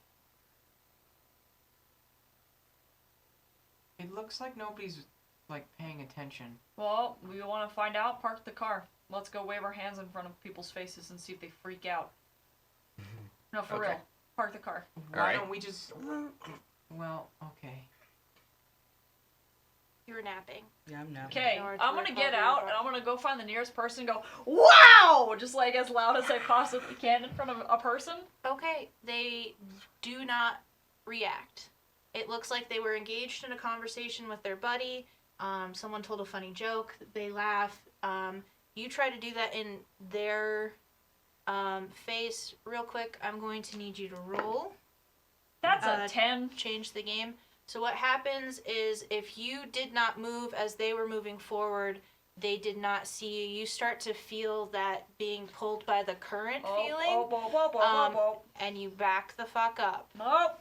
it looks like nobody's, like, paying attention. Well, we want to find out. Park the car. Let's go wave our hands in front of people's faces and see if they freak out. No, for Okay. real. Park the car. Why Alright. don't we just... Well, okay. You're napping. Yeah, I'm napping. Okay, In order to I'm gonna get recover your out bar- and I'm gonna go find the nearest person and go, wow! Just like as loud as I possibly can in front of a person. Okay, they do not react. It looks like they were engaged in a conversation with their buddy. Someone told a funny joke. They laugh. You try to do that in their face real quick. I'm going to need you to roll. That's a 10. Change the game. So what happens is if you did not move as they were moving forward, they did not see you. You start to feel that being pulled by the current feeling, and you back the fuck up. Nope.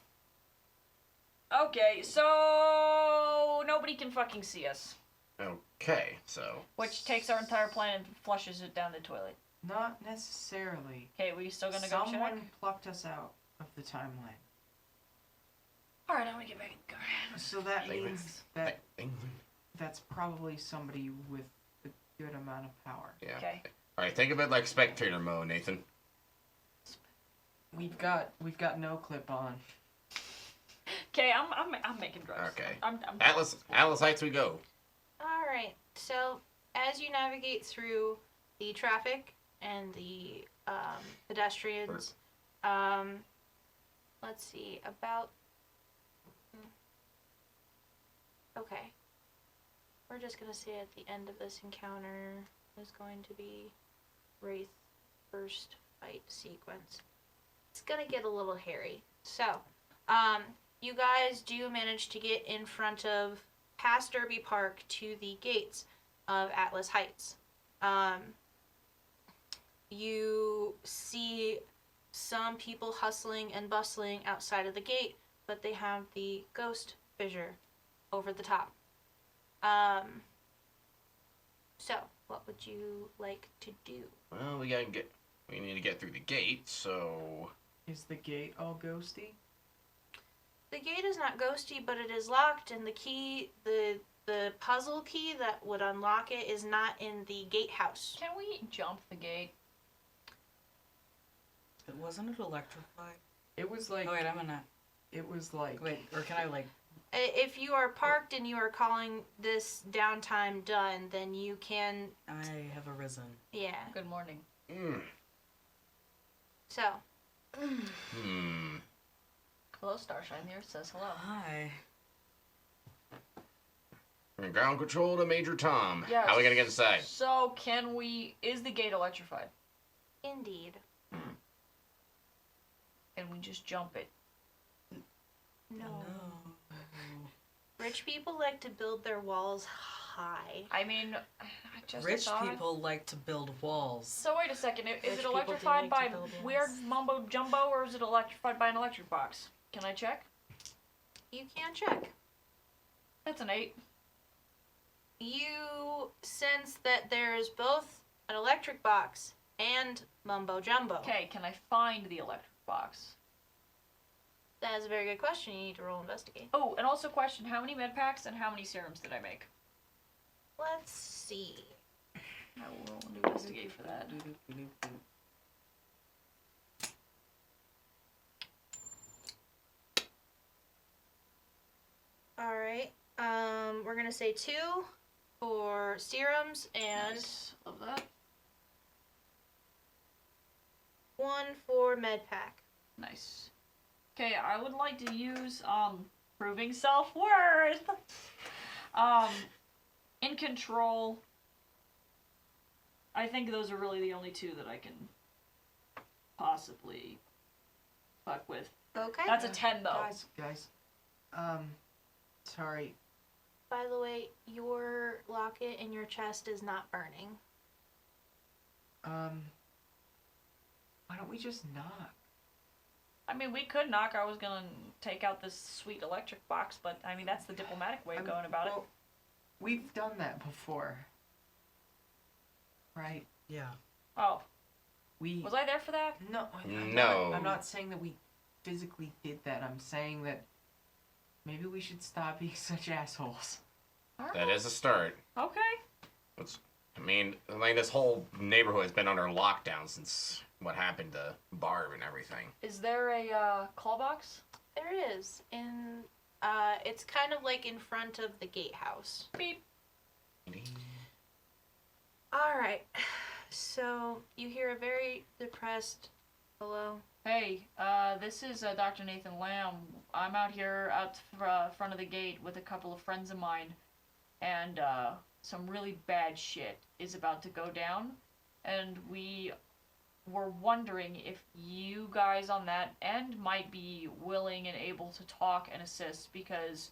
Okay, so nobody can fucking see us. Okay, so. Which takes our entire plan and flushes it down the toilet. Not necessarily. Okay, we still gonna go check? Someone plucked us out of the timeline. Alright, I'm gonna get back in the car. So that Thank you. means that that's probably somebody with a good amount of power. Yeah. Okay. Alright, think of it like spectator mode, Nathan. We've got no clip on. Okay, I'm making drugs. Okay. I'm Atlas Heights we go. Alright, so as you navigate through the traffic and the pedestrians, let's see, about... Okay. We're just going to say at the end of this encounter is going to be Wraith first fight sequence. It's going to get a little hairy. So, you guys do manage to get in front of past Derby Park to the gates of Atlas Heights. You see some people hustling and bustling outside of the gate, but they have the ghost fissure over the top. So, what would you like to do? Well, we need to get through the gate, so... Is the gate all ghosty? The gate is not ghosty, but it is locked, and the key, the puzzle key that would unlock it is not in the gatehouse. Can we jump the gate? Wasn't it electrified? It was like. Oh wait, I'm gonna. It was like. Wait, or can I like? If you are parked and you are calling this downtime done, then you can. I have arisen. Yeah. Good morning. So. Hello, Starshine here says hello. Hi. Ground control to Major Tom. Yes. How are we gonna get inside? So, is the gate electrified? Indeed. And we just jump it? No. Rich people like to build their walls high. I mean, just Rich a thought. people like to build walls. So wait a second, is Rich it people do electrified like by to build weird walls. mumbo jumbo, or is it electrified by an electric box? Can I check? You can check. That's an 8. You sense that there's both an electric box and mumbo jumbo. Okay, can I find the electric box? That is a very good question. You need to roll investigate. Oh, and also question, how many med packs and how many serums did I make? Let's see. I will roll and investigate for that. All right. We're gonna say 2 for serums and Nice. Love that. 1 for med pack. Nice. Okay, I would like to use proving self-worth. In control. I think those are really the only 2 that I can possibly fuck with. Okay. That's a 10 though. Guys. Sorry. By the way, your locket in your chest is not burning. Why don't we just knock? I mean, we could knock. I was gonna take out this sweet electric box, but I mean, that's the diplomatic way of going about it. We've done that before. Right? Yeah. Oh, We. was I there for that? No. No. I'm not saying that we physically did that. I'm saying that maybe we should stop being such assholes. That is a start. Okay. I mean, like, this whole neighborhood has been under lockdown since what happened to Barb and everything. Is there a call box? There is. It's kind of like in front of the gatehouse. Beep. Alright. So, you hear a very depressed hello. Hey, this is Dr. Nathan Lamb. I'm out here front of the gate with a couple of friends of mine, and some really bad shit is about to go down, and we were wondering if you guys on that end might be willing and able to talk and assist, because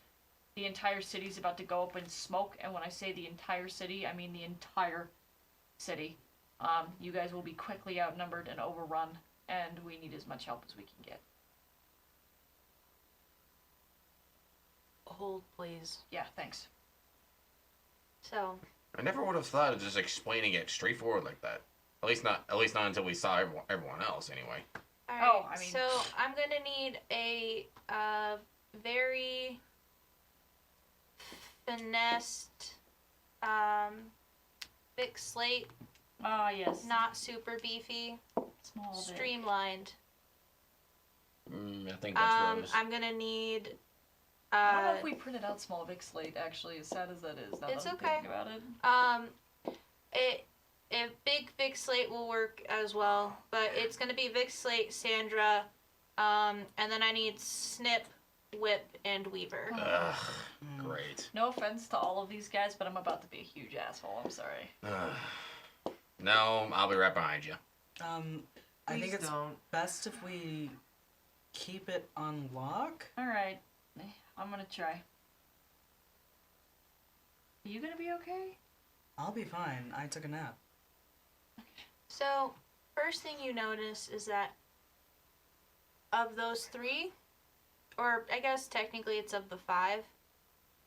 the entire city's about to go up in smoke, and when I say the entire city, I mean the entire city. You guys will be quickly outnumbered and overrun, and we need as much help as we can get. Hold, please. Yeah, thanks. So, I never would have thought of just explaining it straightforward like that. At least not until we saw everyone else, anyway. alright. Oh, I mean- So, I'm gonna need a very finessed, thick slate, Ah, yes. not super beefy, Small bit. streamlined. I think that's Rose. I'm gonna need. I don't know if we printed out small Vic slate, actually, as sad as that is, now It's that I'm okay. thinking about it. A big Vic slate will work as well, but it's gonna be Vic slate, Sandra, and then I need Snip, Whip, and Weaver. Ugh, great. No offense to all of these guys, but I'm about to be a huge asshole, I'm sorry. No, I'll be right behind you. I Please think it's don't. best if we keep it on lock. Alright, I'm gonna try. Are you gonna be okay? I'll be fine. I took a nap. So, first thing you notice is that of those 3, or I guess technically it's of the 5,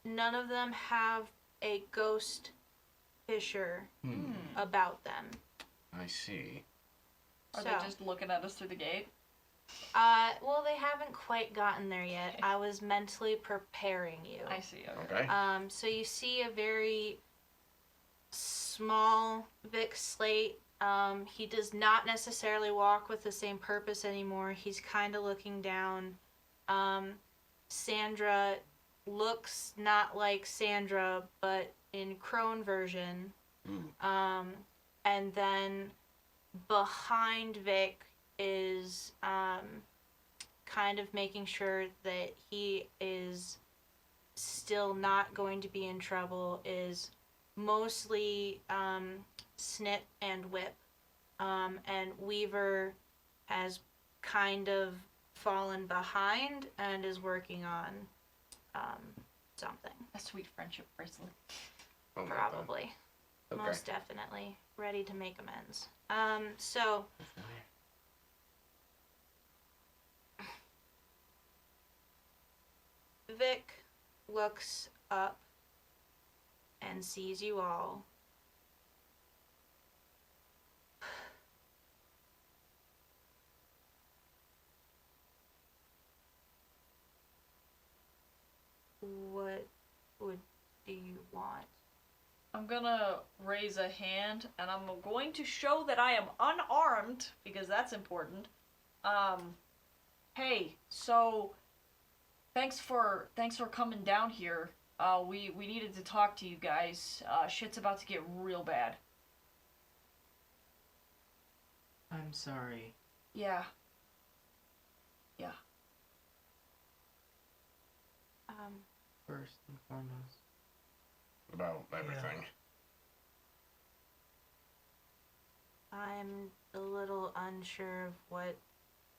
none of them have a ghost fisher about them. I see. Are So, they just looking at us through the gate? well, they haven't quite gotten there yet. I was mentally preparing you. I see. Okay. Okay. So you see a very small Vic Slate. He does not necessarily walk with the same purpose anymore. He's kind of looking down. Sandra looks not like Sandra, but in crone version. And then behind Vic is kind of making sure that he is still not going to be in trouble is mostly Snip and Whip. And Weaver has kind of fallen behind and is working on something. A sweet friendship bracelet. Oh, my Probably. God. Okay. Most definitely. Ready to make amends. So Vic looks up and sees you all. What do you want? I'm gonna raise a hand, and I'm going to show that I am unarmed, because that's important. Hey, so, thanks for coming down here. We needed to talk to you guys. Shit's about to get real bad. I'm sorry. Yeah. First and foremost. About everything. I'm a little unsure of what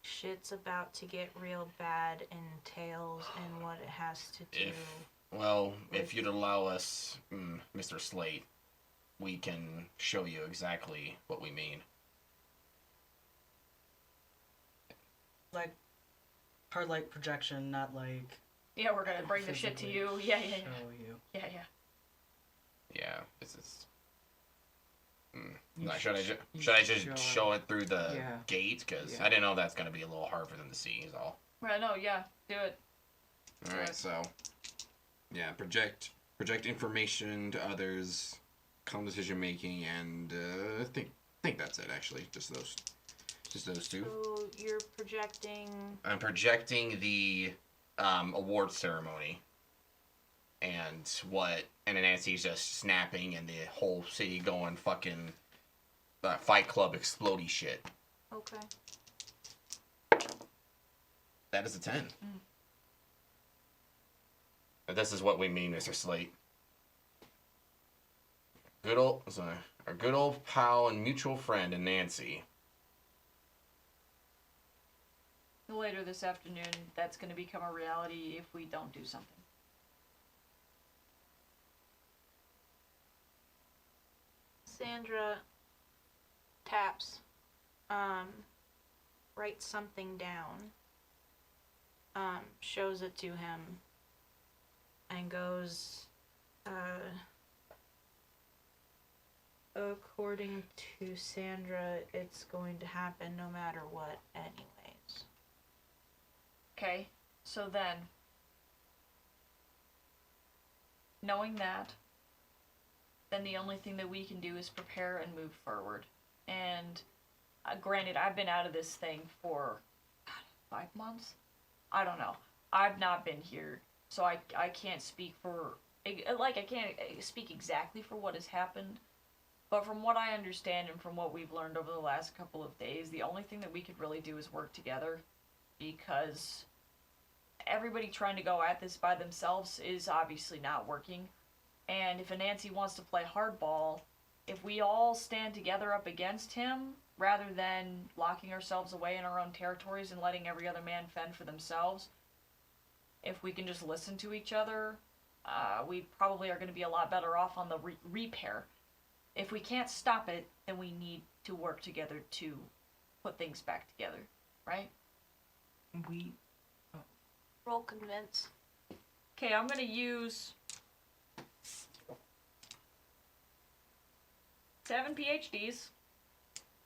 shit's about to get real bad entails and what it has to do. If you'd allow us, Mr. Slate, we can show you exactly what we mean. Like, hard light projection, not like... Yeah, we're gonna bring the shit to you. physically Yeah. show you. Yeah. Yeah, this is. You Should I should just show it through the Yeah. gate? Because Yeah. I didn't know that's gonna be a little hard for them to see. Is all. Right, no, yeah, do it. All right, so yeah, project information to others, calm decision making, and I think that's it. Actually, just those two. So you're projecting. I'm projecting the award ceremony, and then Nancy's just snapping, and the whole city going fucking Fight Club explodey shit. Okay. That is a 10. And this is what we mean, Mr. Slate. Our good old pal and mutual friend, and Nancy. Later this afternoon, that's gonna become a reality if we don't do something. Sandra taps, writes something down, shows it to him, and goes, according to Sandra, it's going to happen no matter what anyways. Okay, so then, knowing that, then the only thing that we can do is prepare and move forward. And granted, I've been out of this thing for 5 months? I don't know. I've not been here, so I can't speak for, I can't speak exactly for what has happened. But from what I understand and from what we've learned over the last couple of days, the only thing that we could really do is work together, because everybody trying to go at this by themselves is obviously not working. And if Anansi wants to play hardball, if we all stand together up against him, rather than locking ourselves away in our own territories and letting every other man fend for themselves, if we can just listen to each other, we probably are going to be a lot better off on the repair. If we can't stop it, then we need to work together to put things back together, right? We. Roll convince. Okay, I'm gonna use 7 PhDs,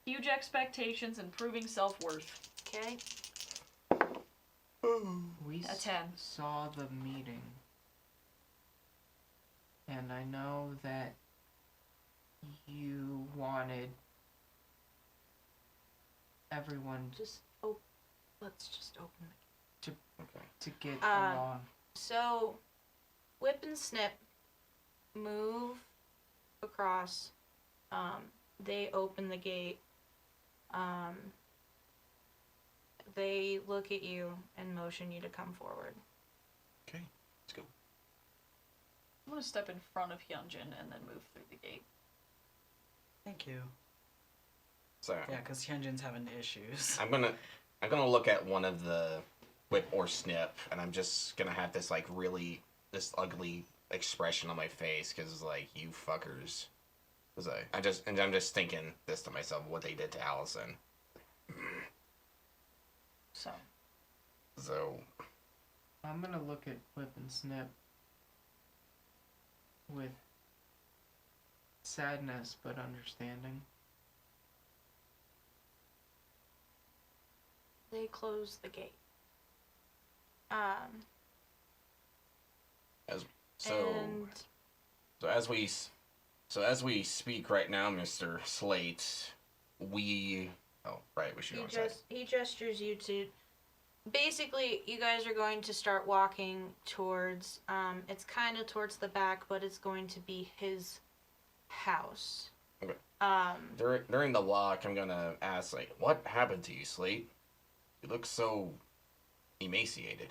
huge expectations, and proving self-worth. Okay. We A 10. saw the meeting. And I know that you wanted everyone Let's just open it. Okay. to get Uh, along. So, Whip and Snip move across. They open the gate. They look at you and motion you to come forward. Okay. Let's go. I'm gonna step in front of Hyunjin and then move through the gate. Thank you. So Yeah, because Hyunjin's having issues. I'm gonna look at one of the Whip or Snip, and I'm just gonna have this like really this ugly expression on my face because like you fuckers. Cause I'm just thinking this to myself what they did to Allison. So I'm gonna look at Whip and Snip with sadness but understanding. They close the gate. so as we speak right now, Mr. Slate, we should go inside. He gestures you to. Basically, you guys are going to start walking towards. It's kind of towards the back, but it's going to be his house. Okay. Um. During the walk, I'm gonna ask like, what happened to you, Slate? You look so emaciated.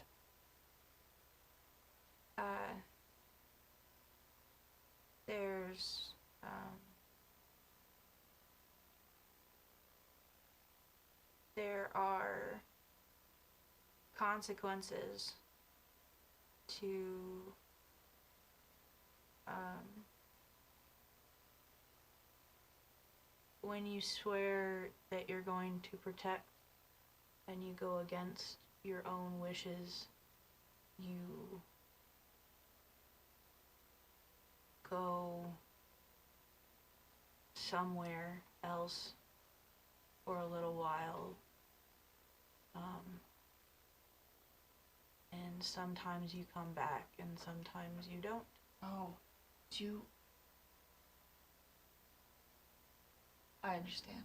There's there are consequences to when you swear that you're going to protect and you go against your own wishes, you go somewhere else for a little while. And sometimes you come back and sometimes you don't. Oh, I understand.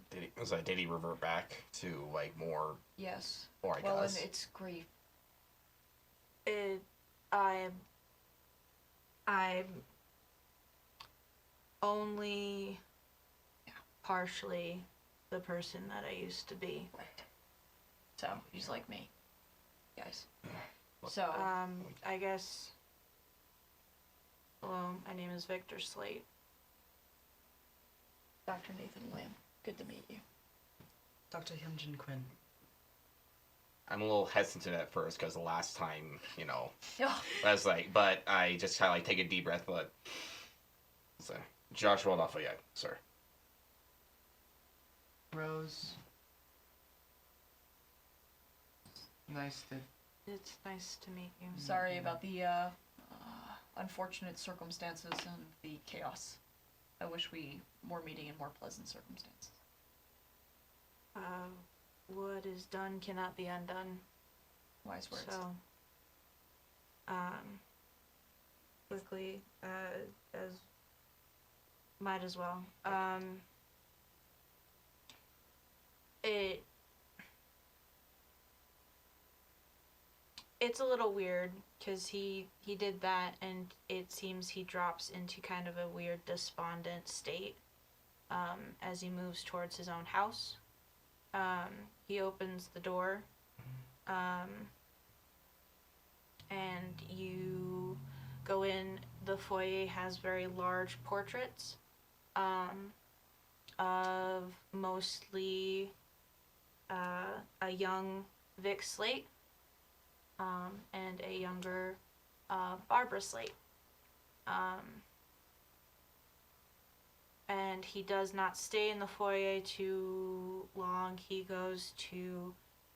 Did he revert back to like more? Yes. Or I Well, guess. and it's grief. I'm only partially the person that I used to be. Right. So, he's like me. Guys. Yeah. So, I guess. Hello, my name is Victor Slate. Dr. Nathan Lamb, good to meet you. Dr. Hyunjin Quinn. I'm a little hesitant at first because the last time, Yeah. I was like, but I just kind of like take a deep breath, but so Joshua Lafayette, sir. Rose. It's nice to meet you. Sorry about the unfortunate circumstances and the chaos. I wish we were meeting in more pleasant circumstances. What is done cannot be undone. Wise words. So, quickly, as might as well. It's a little weird because he did that, and it seems he drops into kind of a weird despondent state as he moves towards his own house. He opens the door, and you go in. The foyer has very large portraits of mostly a young Vic Slate and a younger Barbara Slate. And he does not stay in the foyer too long. He goes to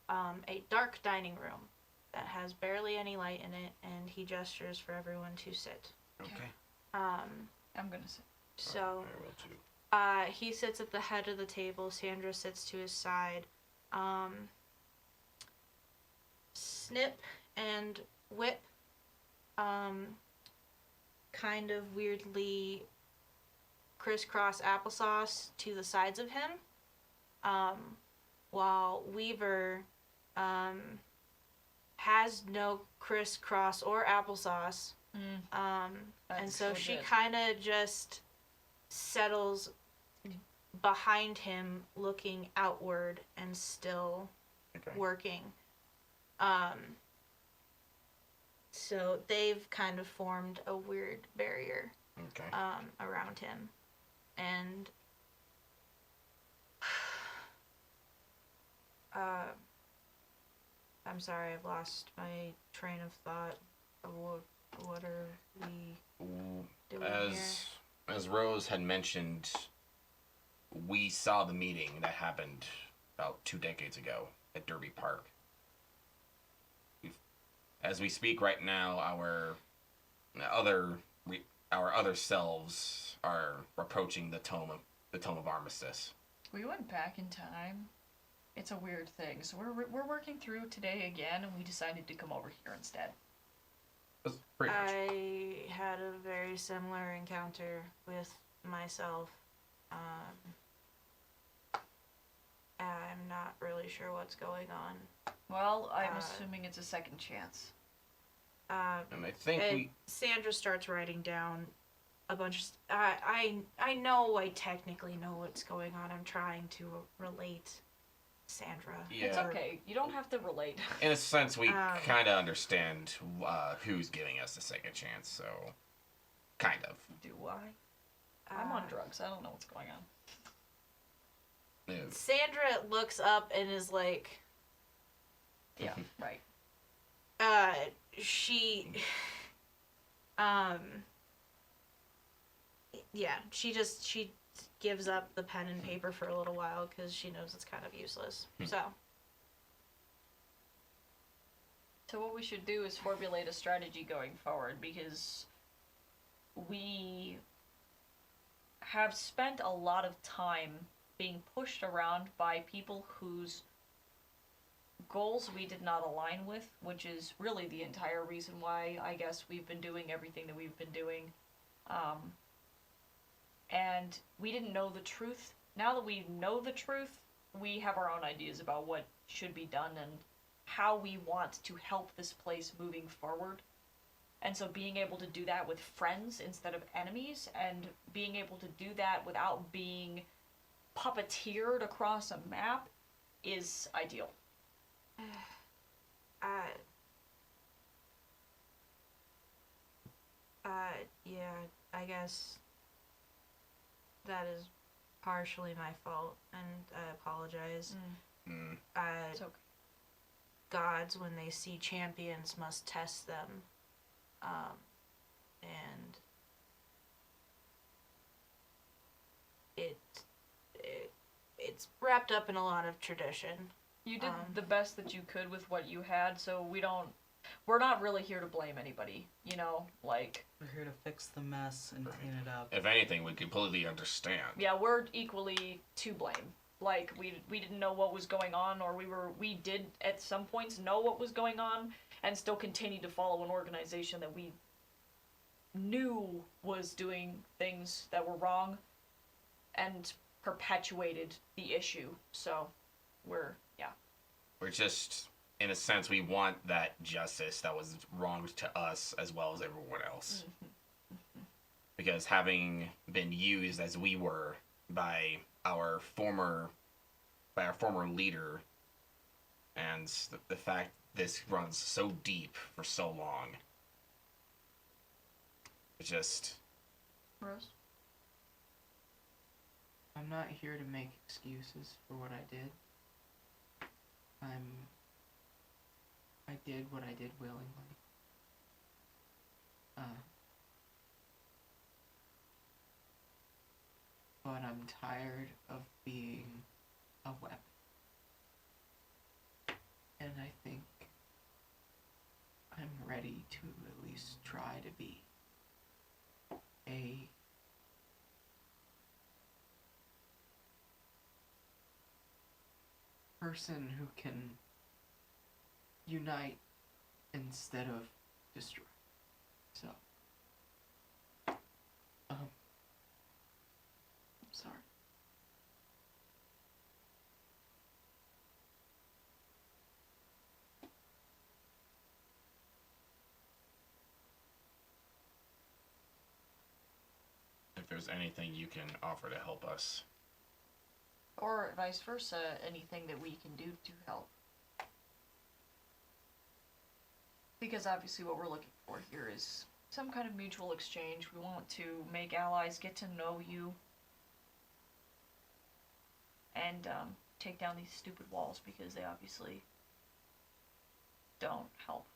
a dark dining room that has barely any light in it, and he gestures for everyone to sit. Okay. I'm gonna say. So, I will too. he sits at the head of the table. Sandra sits to his side. Snip and Whip, kind of weirdly crisscross applesauce to the sides of him, while Weaver, has no crisscross or applesauce. And so she kind of just settles behind him, looking outward and still working. So they've kind of formed a weird barrier around him. And I'm sorry, I've lost my train of thought. What are we doing here? As Rose had mentioned, we saw the meeting that happened about 2 decades ago at Derby Park. As we speak right now, our other selves are approaching the tome of Armistice. We went back in time. It's a weird thing. So we're working through today again, and we decided to come over here instead. Pretty much. I had a very similar encounter with myself. I'm not really sure what's going on. Well, I'm assuming it's a second chance. And I think Sandra starts writing down a bunch of... I know I technically know what's going on. I'm trying to relate Sandra. Yeah. It's okay. You don't have to relate. In a sense, we kind of understand who's giving us the second chance, so... Kind of. Do I? I'm on drugs. I don't know what's going on. Yeah. Sandra looks up and is like... Yeah, right. She... Yeah, she gives up the pen and paper for a little while because she knows it's kind of useless. So what we should do is formulate a strategy going forward, because we have spent a lot of time being pushed around by people whose goals we did not align with, which is really the entire reason why I guess we've been doing everything that we've been doing. And we didn't know the truth. Now that we know the truth, we have our own ideas about what should be done and how we want to help this place moving forward. And so being able to do that with friends instead of enemies, and being able to do that without being puppeteered across a map is ideal. Yeah, I guess that is partially my fault, and I apologize. It's okay. Gods, when they see champions, must test them. And it's wrapped up in a lot of tradition. You did the best that you could with what you had, so we're not really here to blame anybody, you know, like... We're here to fix the mess and clean it up. If anything, we completely understand. Yeah, we're equally to blame. Like, we didn't know what was going on, or we did at some points know what was going on, and still continued to follow an organization that we knew was doing things that were wrong, and perpetuated the issue. So, we're just, in a sense, we want that justice that was wronged to us as well as everyone else. Because having been used as we were by our former leader, and the fact this runs so deep for so long, it just... Rose? I'm not here to make excuses for what I did. I did what I did willingly. But I'm tired of being a weapon. And I think I'm ready to at least try to be a person who can unite instead of destroy. So, I'm sorry. If there's anything you can offer to help us. Or vice versa, anything that we can do to help. Because obviously what we're looking for here is some kind of mutual exchange. We want to make allies, get to know you, and take down these stupid walls because they obviously don't help.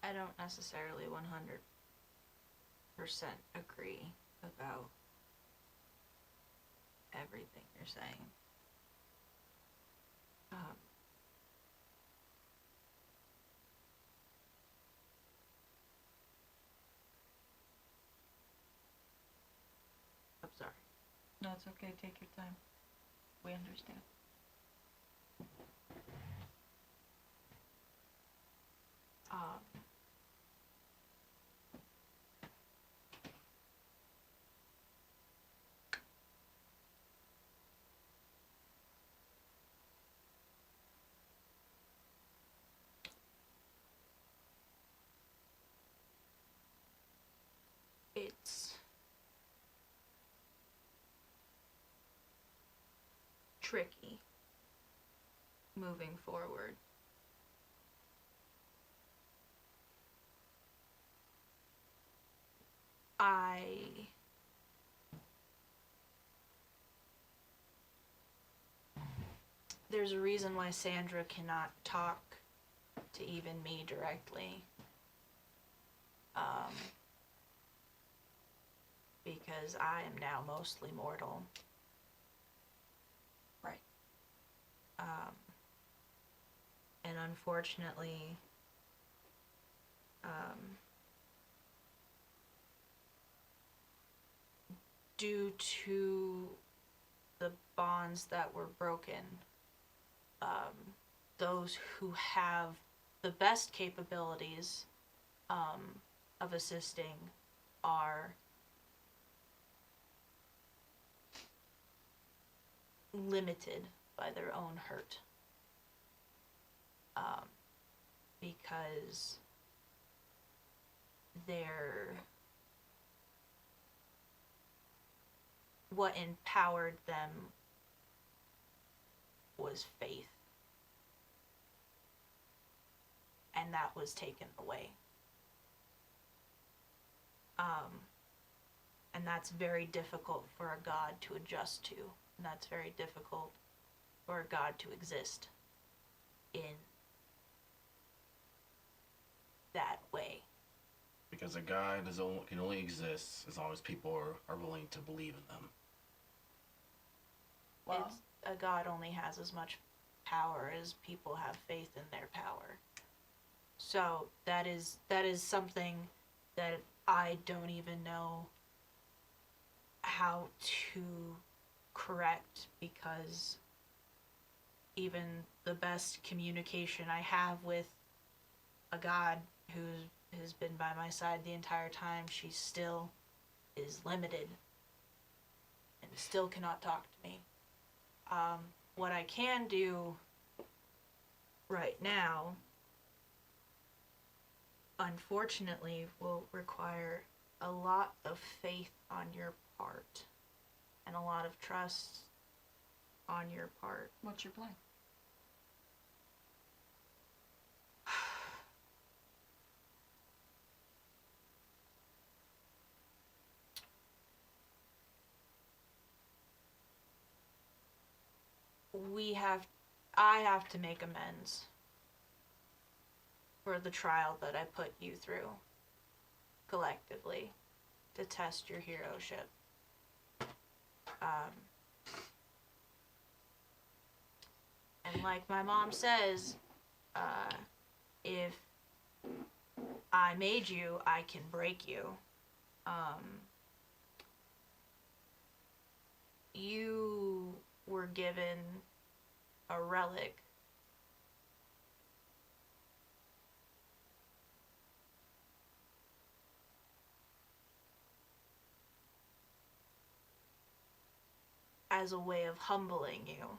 I don't necessarily 100% agree about everything you're saying. I'm sorry. No, it's okay. Take your time. We understand. It's tricky moving forward. There's a reason why Sandra cannot talk to even me directly. Because I am now mostly mortal. Right. And unfortunately, due to the bonds that were broken, those who have the best capabilities of assisting are limited by their own hurt. Because what empowered them was faith. And that was taken away. And that's very difficult for a god to adjust to. And that's very difficult for a god to exist in that way. Because a god can only exist as long as people are willing to believe in them. Well, A god only has as much power as people have faith in their power. So that is something that I don't even know how to correct, because even the best communication I have with a god who has been by my side the entire time, she still is limited and still cannot talk to me. What I can do right now, unfortunately, will require a lot of faith on your part and a lot of trust on your part. what's your plan? I have to make amends for the trial that I put you through collectively to test your heroship. And like my mom says, if I made you, I can break you. You were given a relic. As a way of humbling you.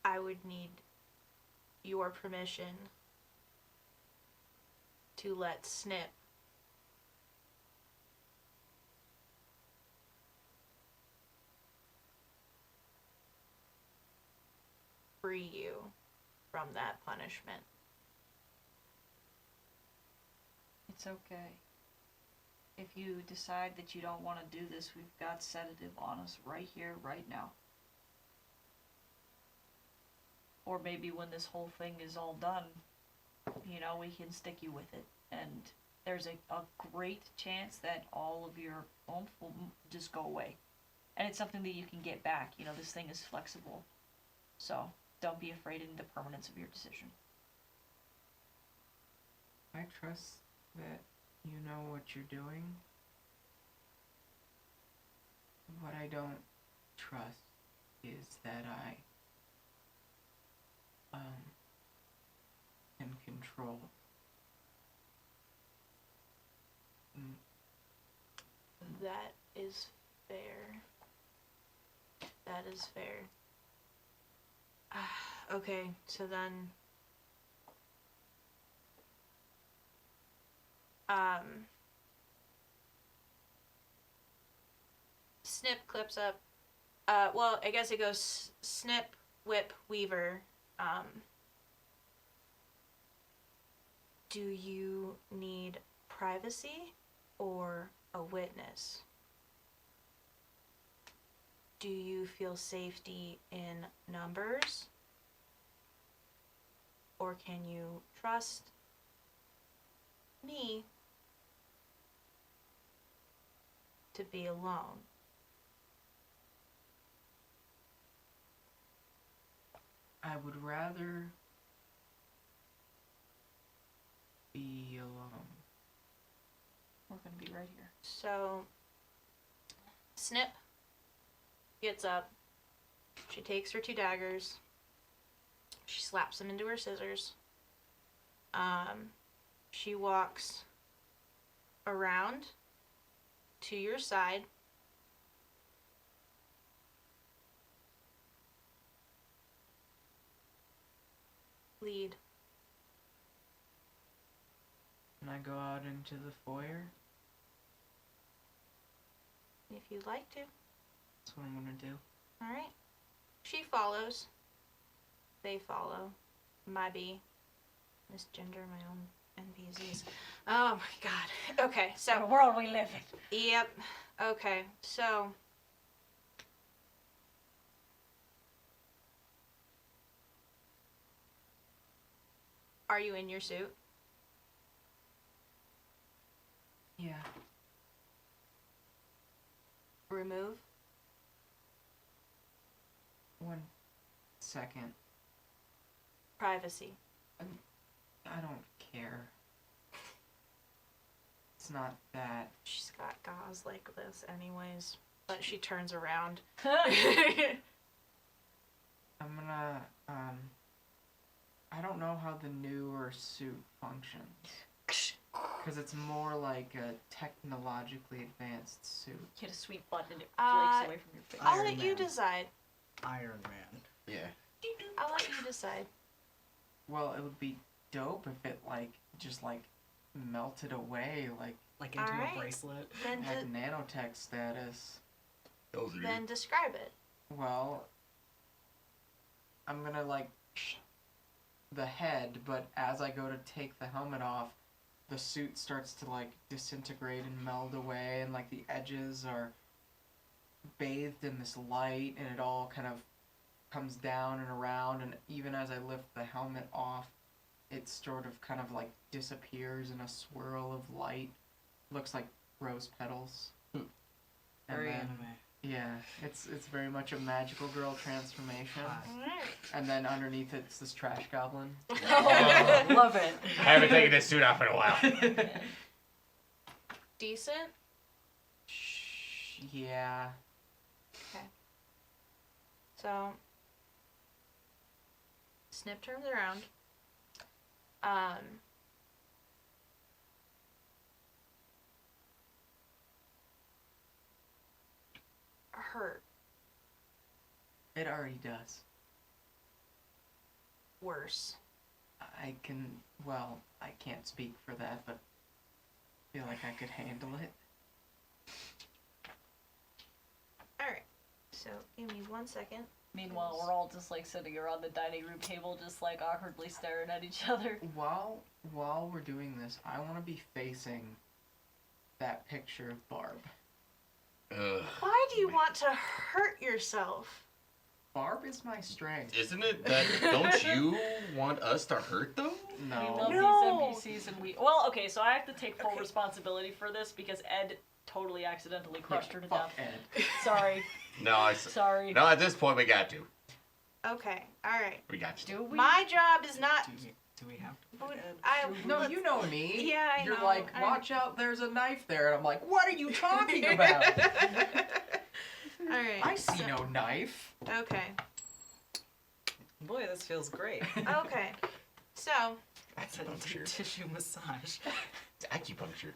I would need your permission to let Snip free you from that punishment. It's okay. If you decide that you don't want to do this, we've got sedative on us right here, right now. Or maybe when this whole thing is all done, you know, we can stick you with it. And there's a great chance that all of your oomph will just go away. And it's something that you can get back. You know, this thing is flexible. So don't be afraid in the permanence of your decision. I trust that you know what you're doing. What I don't trust is that I can control. That is fair. That is fair. Okay, so then Snip clips up. Well, I guess it goes Snip, Whip, Weaver. Do you need privacy or a witness? Do you feel safety in numbers? Or can you trust me to be alone? I would rather be alone. We're gonna be right here. So, Snip gets up. She takes her 2 daggers. She slaps them into her scissors. She walks around to your side. Lead. Can I go out into the foyer? If you'd like to. That's what I'm gonna do. Alright. She follows. They follow. My bee. Misgender my own NPCs. Oh my god. Okay, so. The world we live in. Yep. Okay, so. Are you in your suit? Yeah. Remove. 1 second. Privacy. I don't care. It's not that. She's got gauze like this anyways. But she turns around. I'm gonna, I don't know how the newer suit functions. Because it's more like a technologically advanced suit. Hit a sweet button and it breaks away from your face. I'll Iron let you Man. decide. Iron Man. Yeah. I'll let you decide. Well, it would be dope if it, like, just, like, melted away, like, Like into Alright. a bracelet. Then, had nanotech status. then describe it. Well, I'm gonna, like, the head, but as I go to take the helmet off, the suit starts to, like, disintegrate and meld away, and, like, the edges are bathed in this light, and it all kind of comes down and around, and even as I lift the helmet off, it sort of kind of like disappears in a swirl of light. Looks like rose petals. Very then, anime. Yeah, it's very much a magical girl transformation. Alright. And then underneath it's this trash goblin. Love it. I haven't taken this suit off in a while. Decent. Yeah. So, Snip turns around. Hurt. It already does. Worse. I can't speak for that, but I feel like I could handle it. Alright. So, give me 1 second. Meanwhile, we're all just like sitting around the dining room table, just like awkwardly staring at each other. While we're doing this, I want to be facing that picture of Barb. Ugh. Why do you want to hurt yourself? Barb is my strength. Isn't it that? Don't you want us to hurt them? We No. love No. these NPCs and we... Well, okay, so I have to take full Okay. responsibility for this because Ed totally accidentally crushed her to Fuck death. Ed. Sorry. No, Sorry. no. At this point, we got to. Okay, alright. We got to. Do we? My job is not. Do we have to? Would- I, No, you know me. Yeah, I You're know. like, I- watch out, there's a knife there. And I'm like, what are you talking about? Alright. I see no knife. Okay. Boy, this feels great. Okay. So, It's a Acupuncture. tissue massage. It's acupuncture.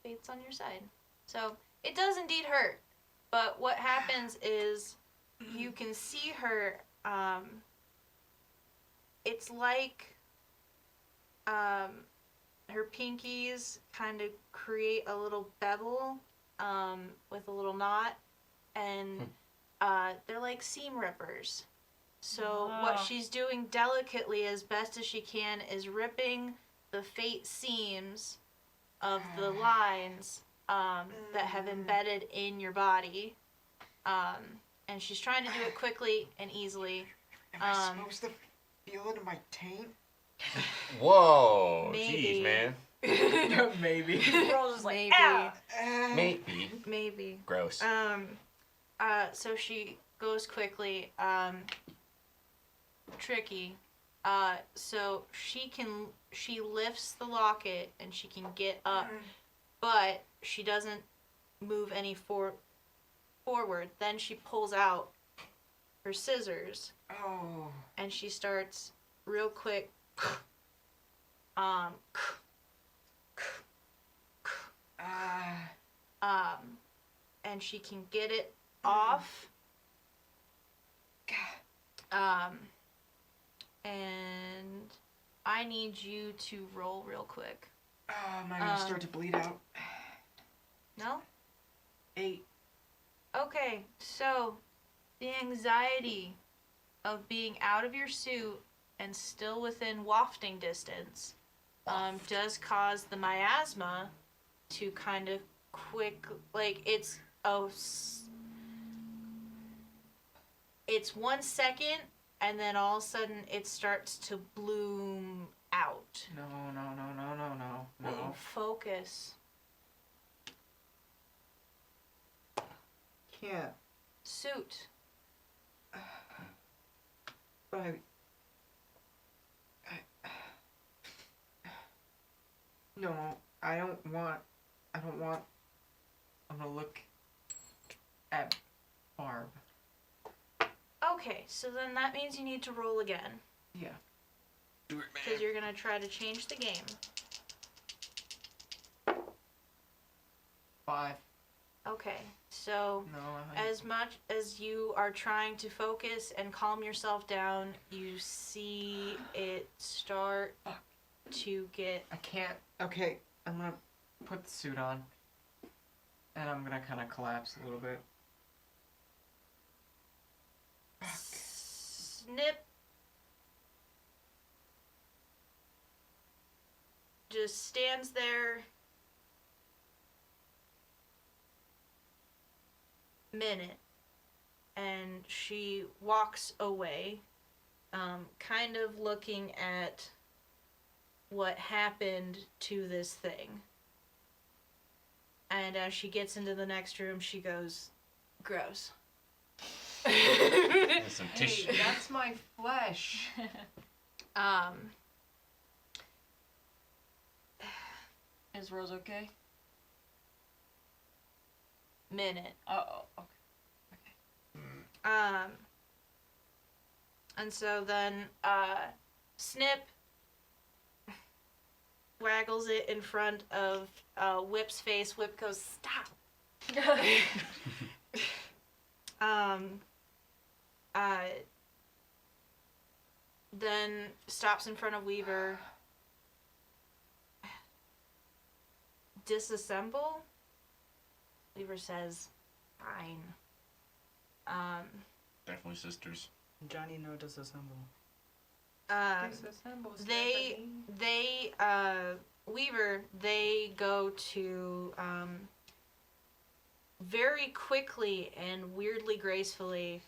fate's on your side. So, it does indeed hurt. But what happens is you can see her, it's like, her pinkies kind of create a little bevel, with a little knot, and, they're like seam rippers. So what Ah. she's doing delicately as best as she can is ripping the fate seams of the lines that have embedded in your body. And she's trying to do it quickly and easily. Am I Um, supposed to feel it in my taint? Whoa, Maybe. jeez, man. Maybe. We're all just like, Maybe. ah! Maybe. Maybe. Gross. So she goes quickly. Tricky. So she lifts the locket and she can get up, but she doesn't move any forward. Then she pulls out her scissors Oh. and she starts real quick. And she can get it off. And I need you to roll real quick. Am I gonna start to bleed out? No? 8. Okay, so the anxiety of being out of your suit and still within wafting distance does cause the miasma to kind of it's 1 second and then all of a sudden it starts to bloom out. No. Focus. Can't. Suit. No, I don't want. I'm gonna look at Barb. Okay, so then that means you need to roll again. Yeah. Do it, Because you're going to try to change the game. 5. Okay, so No. as much as you are trying to focus and calm yourself down, you see it start to get... I can't. Okay, I'm gonna put the suit on. And I'm gonna kind of collapse a little bit. Snip. Just stands there minute, and she walks away, kind of looking at what happened to this thing. And as she gets into the next room, she goes, gross. And some Hey, tissue. that's my flesh. Is Rose okay? Minute. Oh, okay. And so then, Snip waggles it in front of Whip's face. Whip goes, stop. Then stops in front of Weaver. Disassemble? Weaver says, fine. Definitely sisters. Johnny no disassemble. Weaver, they go to, very quickly and weirdly gracefully,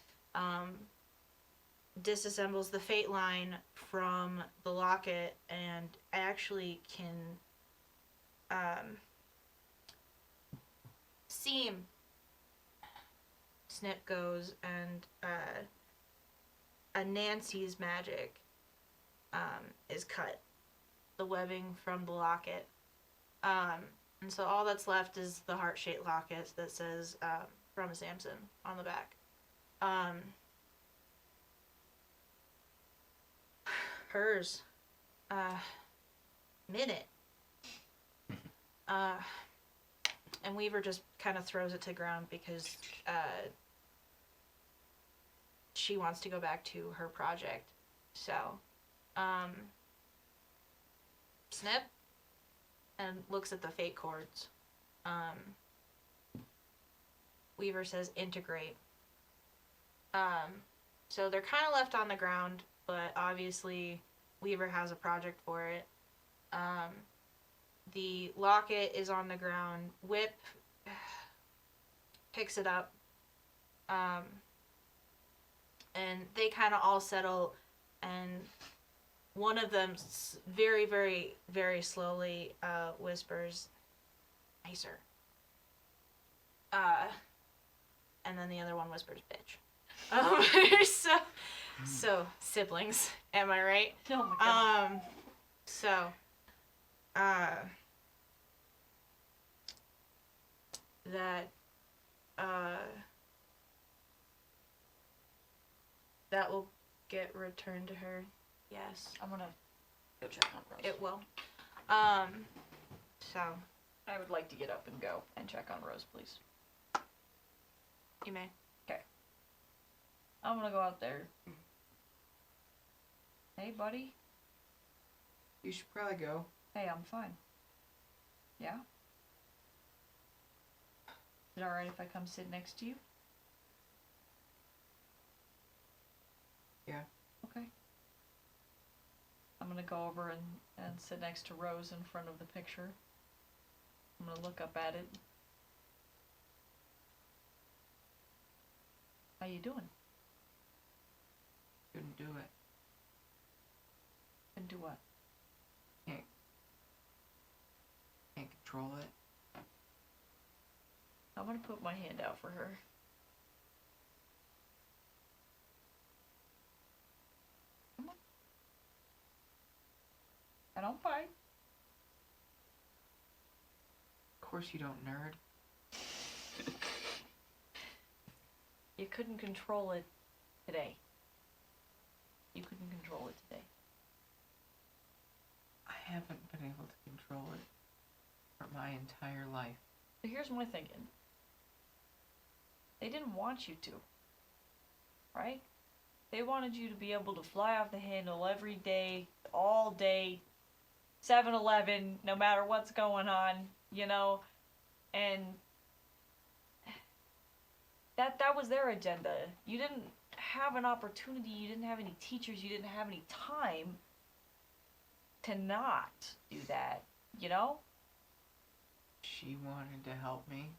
disassembles the fate line from the locket and actually can, seam. Snip goes and, a Nancy's magic, is cut. The webbing from the locket. And so all that's left is the heart-shaped locket that says, from a Samson on the back. Hers. Minute. And Weaver just kind of throws it to the ground because, she wants to go back to her project. So, Snip and looks at the fate cords. Weaver says integrate. So they're kind of left on the ground, but obviously Weaver has a project for it. The locket is on the ground. Whip picks it up. And they kind of all settle, and one of them very, very, very slowly whispers, nicer. And then the other one whispers, bitch. So siblings, am I right? Oh my god. That will get returned to her. Yes, I'm gonna go check on Rose. it will. So I would like to get up and go and check on Rose, please. you may. I'm gonna go out there. Hey, buddy. You should probably go. Hey, I'm fine. Yeah? Is it alright if I come sit next to you? Yeah. Okay. I'm gonna go over and sit next to Rose in front of the picture. I'm gonna look up at it. How you doing? Couldn't do it. And do what? Can't control it. I'm gonna put my hand out for her. Come on. I don't bite. Of course you don't, nerd. You couldn't control it today. You couldn't control it today. I haven't been able to control it for my entire life. So here's my thinking. They didn't want you to. Right? They wanted you to be able to fly off the handle every day, all day, 7-Eleven, no matter what's going on, you know? And that was their agenda. You didn't have an opportunity, you didn't have any teachers, you didn't have any time to not do that, you know? She wanted to help me.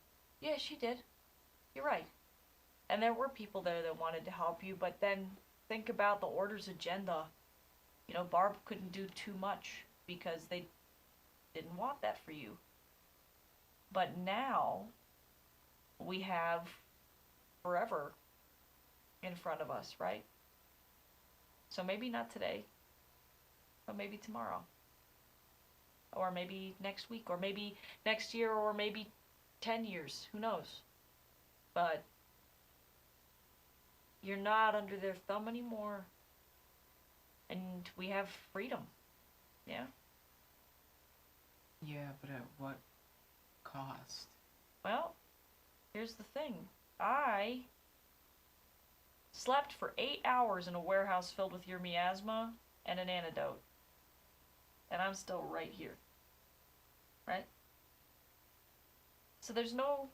Yeah, she did. You're right. And there were people there that wanted to help you, but then think about the Order's agenda. You know, Barb couldn't do too much because they didn't want that for you. But now, we have forever in front of us, right? So maybe not today, but maybe tomorrow. Or maybe next week, or maybe next year, or maybe 10 years. Who knows? But you're not under their thumb anymore. And we have freedom. Yeah? Yeah, but at what cost? Well, here's the thing. I slept for 8 hours in a warehouse filled with your miasma and an antidote. And I'm still right here. Right? So there's no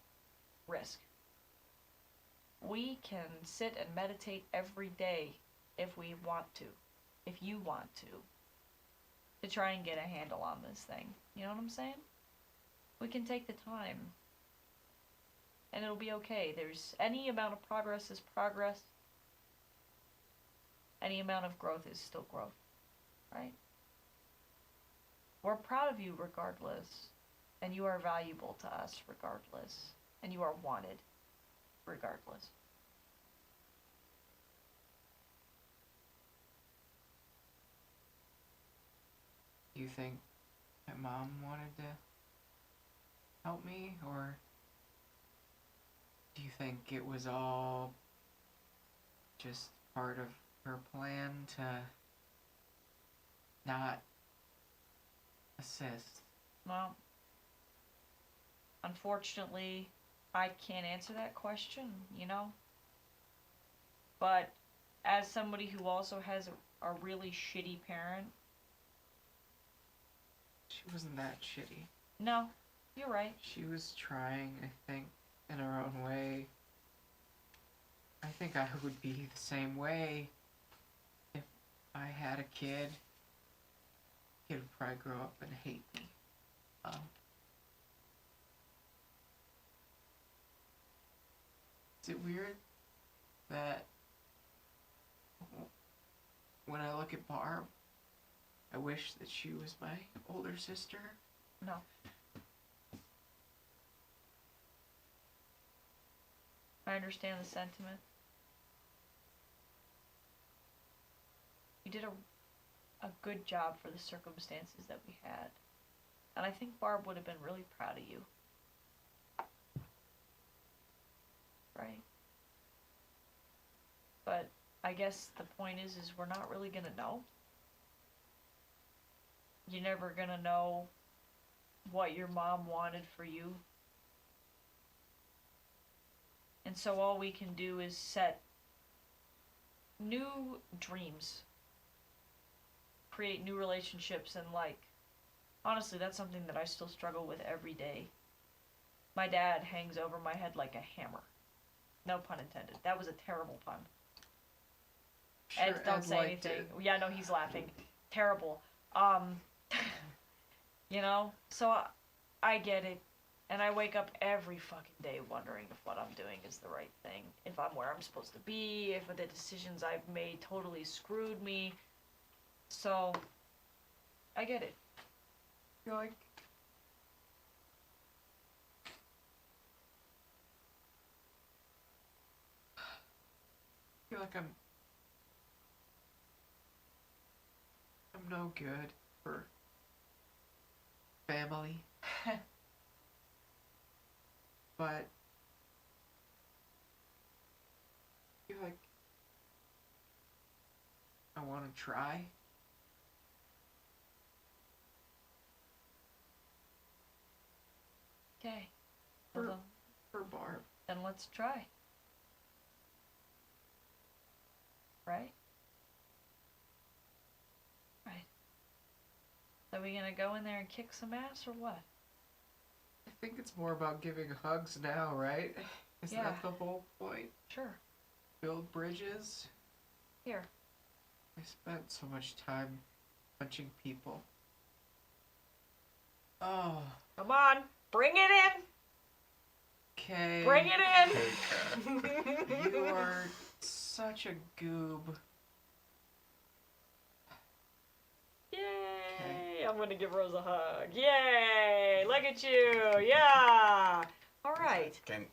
risk. We can sit and meditate every day if we want to. If you want to try and get a handle on this thing. You know what I'm saying? We can take the time. And it'll be okay. There's any amount of progress is progress. Any amount of growth is still growth. Right? We're proud of you regardless. And you are valuable to us regardless. And you are wanted regardless. Do you think my mom wanted to help me, or do you think it was all just part of her plan to not assist? Well, unfortunately, I can't answer that question, you know? But as somebody who also has a really shitty parent, She wasn't that shitty. no, you're right. She was trying, I think, in her own way. I think I would be the same way if I had a kid. Kid would probably grow up and hate me. Is it weird that when I look at Barb, I wish that she was my older sister? No. I understand the sentiment. You did a good job for the circumstances that we had. And I think Barb would have been really proud of you. Right? But I guess the point is we're not really gonna know. You're never gonna know what your mom wanted for you. And so all we can do is set new dreams. Create new relationships, and honestly, that's something that I still struggle with every day. My dad hangs over my head like a hammer. No pun intended. That was a terrible pun. Sure, Ed, don't say liked anything. it. Yeah, no, he's laughing. Terrible. You know? So I get it. And I wake up every fucking day wondering if what I'm doing is the right thing. If I'm where I'm supposed to be. If the decisions I've made totally screwed me. So, I get it. You're like, I'm no good for family. But you're like, I want to try. Okay. For Barb. Then let's try. Right? Right. So we gonna go in there and kick some ass or what? I think it's more about giving hugs now, right? Isn't Yeah. that the whole point? Sure. Build bridges? Here. I spent so much time punching people. Oh, Come on. Bring it in. Okay. Bring it in! You are such a goob. Yay! I'm gonna give Rose a hug. Yay! Look at you! Yeah! Alright. Can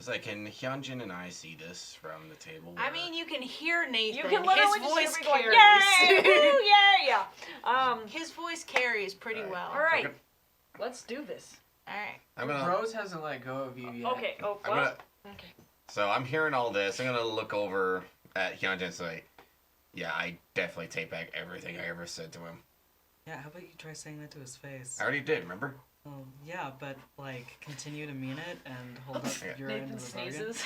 Hyunjin and I see this from the table? I or- mean, you can hear Nathan. You can literally His just voice hear me going, carries. yay! Woo, yay! Yeah. His voice carries pretty Alright. well. Alright. Okay. Let's do this. Alright. I'm gonna. Rose hasn't let go of you yet. Okay, oh, I'm well. gonna. Okay. So I'm hearing all this. I'm gonna look over at Hyunjin and say, "Yeah, I definitely take back everything I ever said to him. Yeah, how about you try saying that to his face? I already did. Remember? Well, yeah, but like continue to mean it and hold up Yeah. your end Nathan of the bargain. sneezes.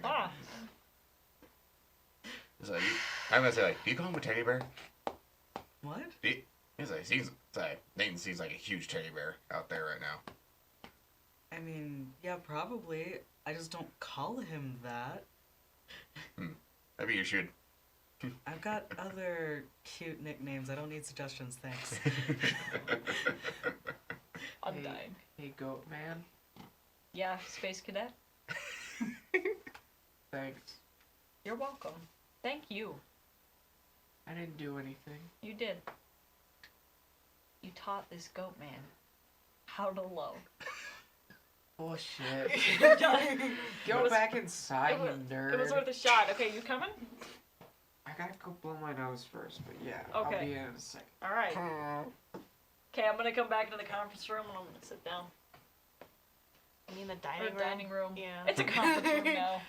Ah. So I'm gonna say like, do you call him a teddy bear? What? Nathan seems like a huge teddy bear out there right now. I mean, yeah, probably. I just don't call him that. Maybe you should. I've got other cute nicknames. I don't need suggestions, thanks. I'm Hey. dying. Hey, goat man. Yeah, Space Cadet. Thanks. You're welcome. Thank you. I didn't do anything. You did. You taught this goat man how to love. Bullshit. It Go was- back inside, was- you nerd. It was worth a shot. Okay, you coming? I gotta go blow my nose first, but yeah, Okay. I'll be in a second. All right. Okay, I'm gonna come back to the conference room and I'm gonna sit down. I mean, the Or dining room. dining room. Yeah. It's a conference room now.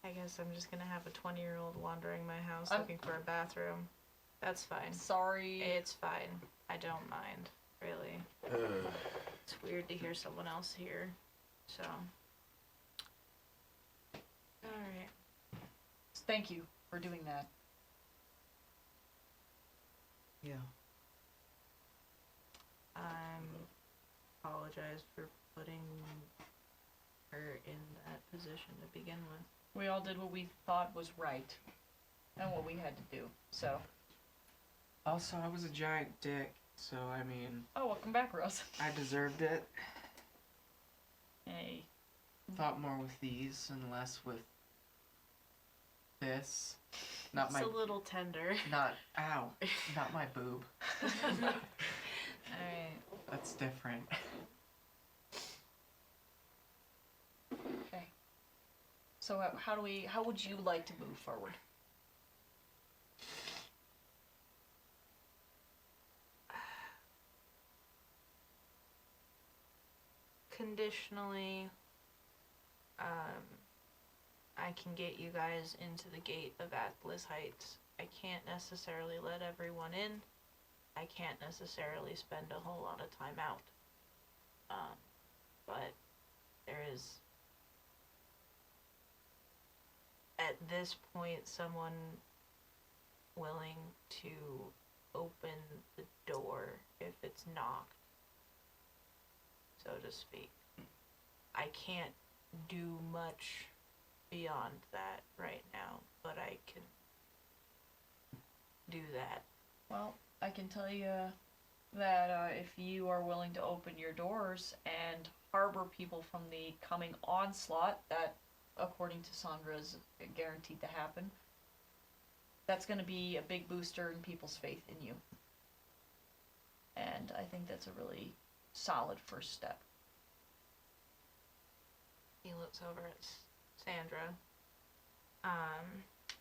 I guess I'm just gonna have a 20-year-old wandering my house I'm- looking for a bathroom. That's fine. Sorry. It's fine. I don't mind, really. It's weird to hear someone else here, so. Alright. Thank you for doing that. Yeah. Apologize for putting her in that position to begin with. We all did what we thought was right. And what we had to do. So. Also, I was a giant dick, so I mean, Oh, welcome back, Rose. I deserved it. Hey. Thought more with these and less with this. Not It's my, a little tender. ow, not my boob. Alright. That's different. Okay. So how would you like to move forward? Conditionally, I can get you guys into the gate of Atlas Heights. I can't necessarily let everyone in. I can't necessarily spend a whole lot of time out. But there is, at this point, someone willing to open the door if it's knocked, so to speak. I can't do much beyond that right now, but I can do that. Well, I can tell you that if you are willing to open your doors and harbor people from the coming onslaught that, according to Sandra, is guaranteed to happen, that's going to be a big booster in people's faith in you. And I think that's a really solid first step. He looks over at Sandra.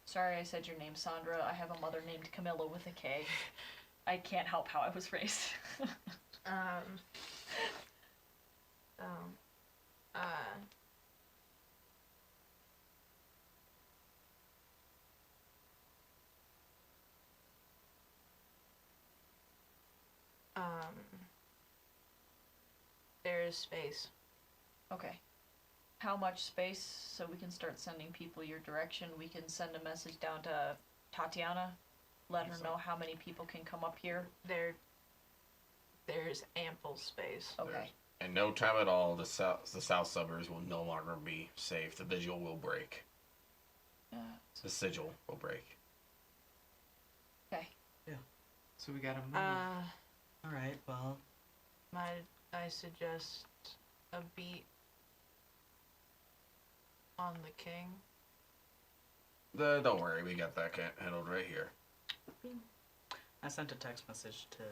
Sorry I said your name, Sandra. I have a mother named Camilla with a K. I can't help how I was raised. There is space. Okay. How much space so we can start sending people your direction? We can send a message down to Tatiana, let her know how many people can come up here. There's ample space. Okay. In no time at all, the south suburbs will no longer be safe. The vigil will break. The sigil will break. Okay. So we gotta move. Alright, well, My I suggest a beat on the king. Don't worry, we got that handled right here. I sent a text message to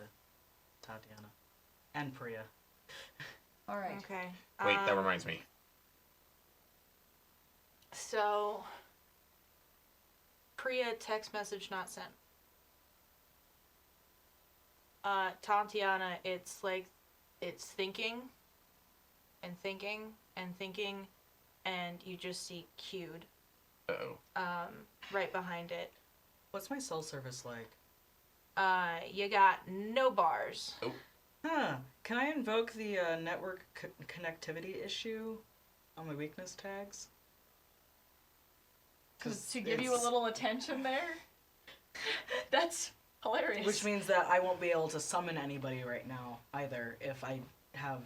Tatiana and Priya. All right. Okay. Wait, that reminds me. So, Priya text message not sent. Tatiana, it's like, it's thinking, and thinking, and thinking, and you just see queued, Uh-oh. right behind it. What's my cell service like? You got no bars. Huh. Can I invoke the network connectivity issue on my weakness tags? To give you a little attention there? That's hilarious. Which means that I won't be able to summon anybody right now either if I have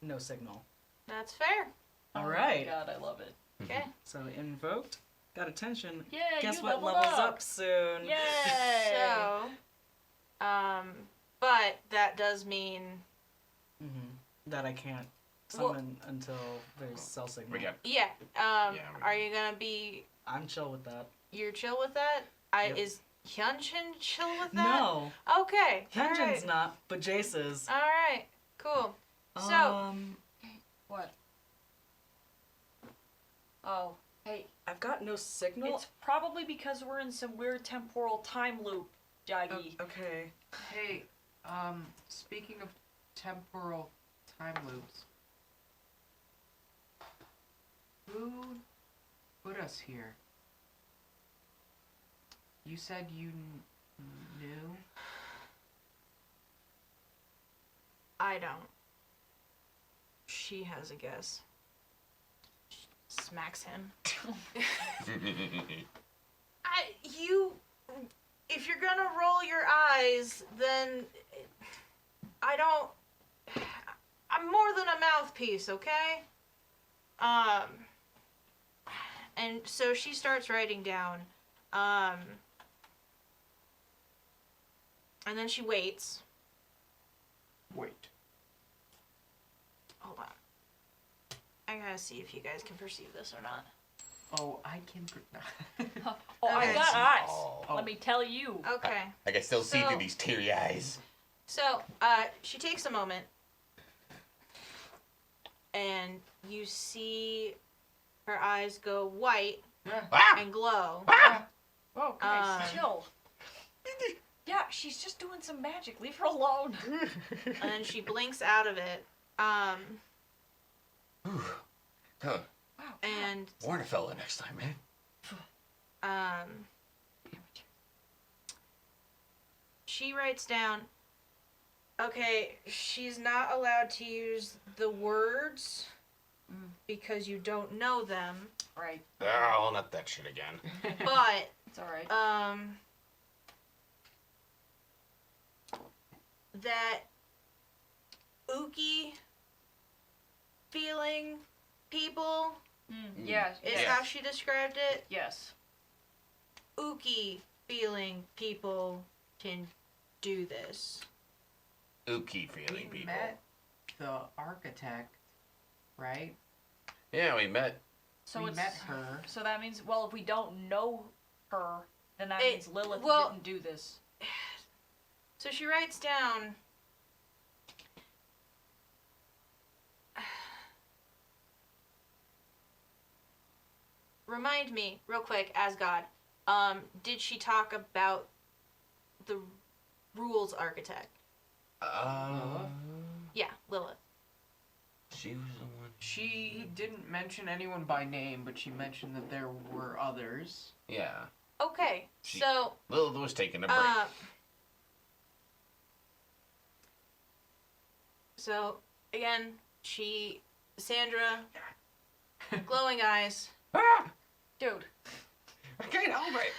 no signal. That's fair. All right. Oh my god, I love it. Okay. So invoked, got attention. Yeah, Guess you what leveled levels up. up soon? Yay! So, but that does mean That I can't summon until there's cell signal. We got yeah. Yeah, Are you gonna be? I'm chill with that. You're chill with that? Yep. Is Hyunshin chill with that? No, Okay. Hyunjin's alright. not, but Jace is. All right. Cool. So, What? Oh, hey. I've got no signal. It's probably because we're in some weird temporal time loop, Jaggy. Okay. Hey, speaking of temporal time loops, who put us here? You said you knew? I don't. She has a guess. She smacks him. If you're gonna roll your eyes, then I'm more than a mouthpiece, okay? And so she starts writing down, and then she waits. Wait. Hold on. I gotta see if you guys can perceive this or not. Oh, I can. Oh, I Okay. got eyes. Oh. Let me tell you. Okay. I can still see So- through these teary eyes. So, she takes a moment, and you see her eyes go white Ah! and glow. Oh, guys, Um, chill. Yeah, she's just doing some magic. Leave her alone. And then she blinks out of it. Huh. Wow. And Warn a fella next time, man. she writes down, okay, she's not allowed to use the words because you don't know them, Right. Oh, not that shit again. but It's alright. that ooky feeling people Yeah. is Yes. how she described it. Yes. Ooky feeling people can do this. Ooky feeling We people. met the architect, right? Yeah, we met. So we it's, met her. So that means, well, if we don't know her, then that It- means Lilith well- didn't do this. So she writes down, remind me real quick, as God, did she talk about the rules architect? Yeah, Lilith. She was the one. She didn't mention anyone by name, but she mentioned that there were others. Yeah. Okay, She- so Lilith was taking a break. So again, Sandra, glowing eyes. Ah! Dude. I can't help it.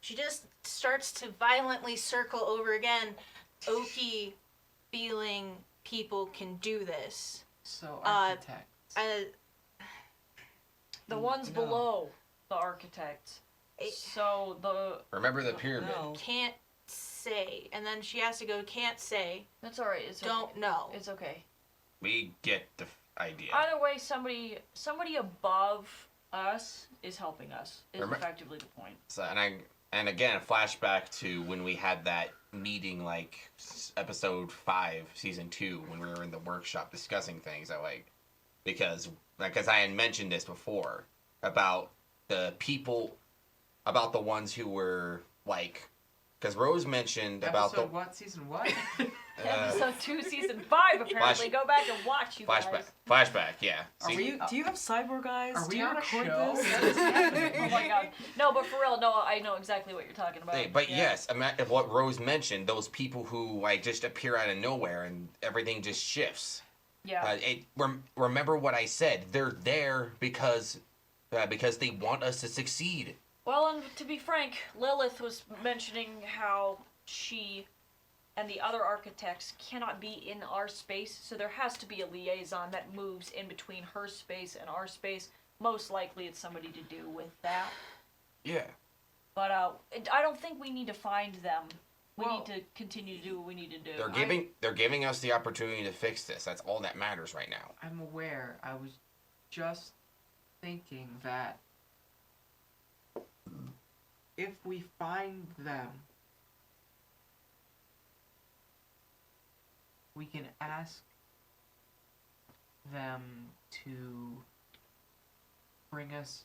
She just starts to violently circle over again. Oki feeling people can do this. So Uh, architects. The ones No. below the architect. So the... Remember the pyramid. No. Can't say. And then she has to go, can't say, That's alright. It's don't okay. know. It's okay. We get the idea. Either way, somebody above us is helping us. Is effectively the point. So, and again, a flashback to when we had that meeting, like episode 5, season 2, when we were in the workshop discussing things. Because I had mentioned this before about the people, about the ones who were like, because Rose mentioned about Episode what? Season what? Episode 2, season 5, apparently. Go back and watch, you guys. Flashback, yeah. Are we- Do you have cyborg eyes? Are we Do you on a record show? this? What is happening? Oh my god. No, but for real, no, I know exactly what you're talking about. But Yeah. yes, what Rose mentioned, those people who like just appear out of nowhere and everything just shifts. Yeah. Remember what I said. They're there because they want us to succeed. Well, and to be frank, Lilith was mentioning how she and the other architects cannot be in our space, so there has to be a liaison that moves in between her space and our space. Most likely it's somebody to do with that. Yeah. But I don't think we need to find them. We Well, need to continue to do what we need to do. They're giving us the opportunity to fix this. That's all that matters right now. I'm aware. I was just thinking that if we find them, we can ask them to bring us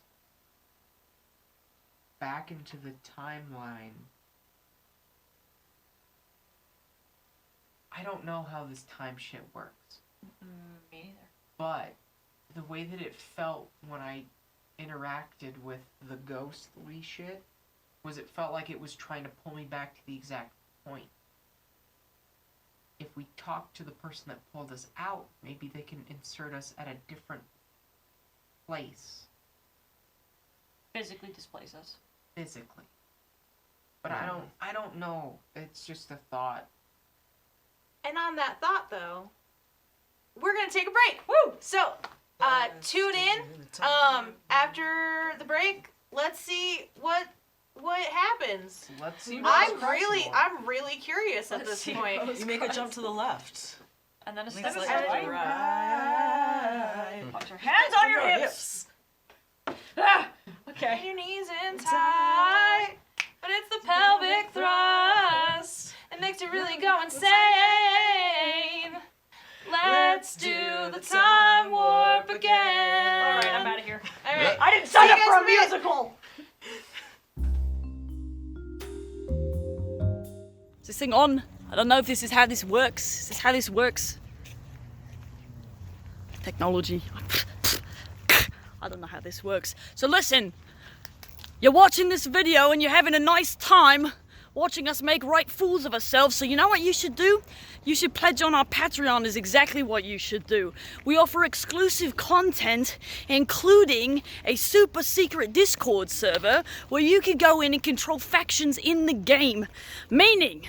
back into the timeline. I don't know how this time shit works. Me neither. But the way that it felt when I interacted with the ghostly shit was it felt like it was trying to pull me back to the exact point. If we talk to the person that pulled us out, maybe they can insert us at a different place Physically displace us. physically. But I don't know. It's just a thought. And on that thought, though, we're gonna take a break. Woo! So, tune in. After the break, let's see what happens. Let's see. I'm what's really curious at Let's this see point. what You make a jump to the left. And then a Links step like aside. right. Put your hands on your hips. Ah, okay. Your knees in tight, but it's the pelvic thrust. It makes you really go insane. Let's do the time warp again. All right, I'm out of here. All right. I didn't sign See up you for a guys in a bit. musical. Is this thing on? I don't know if this is how this works. Is this how this works? Technology. I don't know how this works. So listen, you're watching this video and you're having a nice time watching us make right fools of ourselves. So you know what you should do? You should pledge on our Patreon is exactly what you should do. We offer exclusive content, including a super secret Discord server where you can go in and control factions in the game. Meaning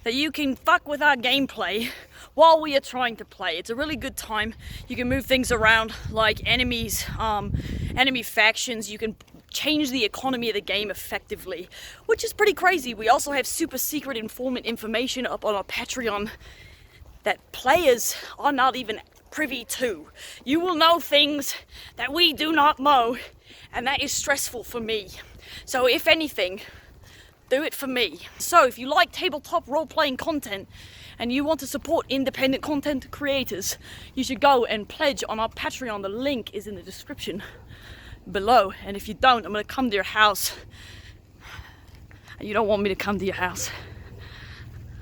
that you can fuck with our gameplay while we are trying to play. It's a really good time. You can move things around like enemies, enemy factions. You can change the economy of the game effectively, which is pretty crazy. We also have super secret informant information up on our Patreon that players are not even privy to. You will know things that we do not know, and that is stressful for me. So if anything, do it for me. So if you like tabletop role-playing content and you want to support independent content creators, you should go and pledge on our Patreon. The link is in the description below. And if you don't, I'm gonna come to your house. And you don't want me to come to your house.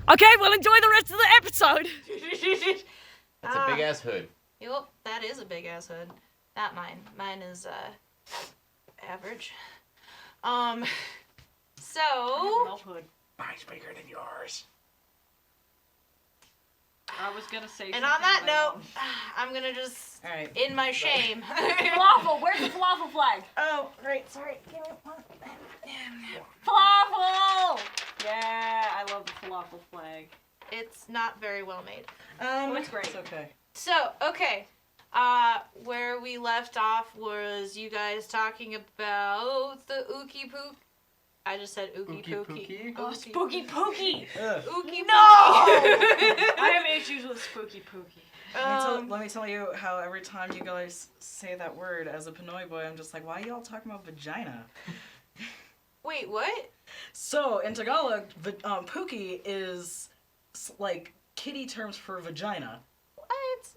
Okay, well, enjoy the rest of the episode. That's a big ass hood. Yup, that is a big ass hood. Not mine. Mine is average. So Mine's bigger than yours. I was gonna say and on that note, I'm gonna just All right. in my shame. falafel, where's the falafel flag? Oh, right, sorry. Give me one. Falafel! Yeah, I love the falafel flag. It's not very well made. Oh, it's great. It's okay. So, okay. Where we left off was you guys talking about the Ookie Pook. I just said Ookie Ookie Pookie. Pookie? Oh, Spooky Pookie! Ookie No! I have issues with Spooky Pookie. Let me tell you how every time you guys say that word as a Pinoy boy, I'm just like, why are y'all talking about vagina? Wait, what? So, in Tagalog, Pookie is like kitty terms for vagina. What?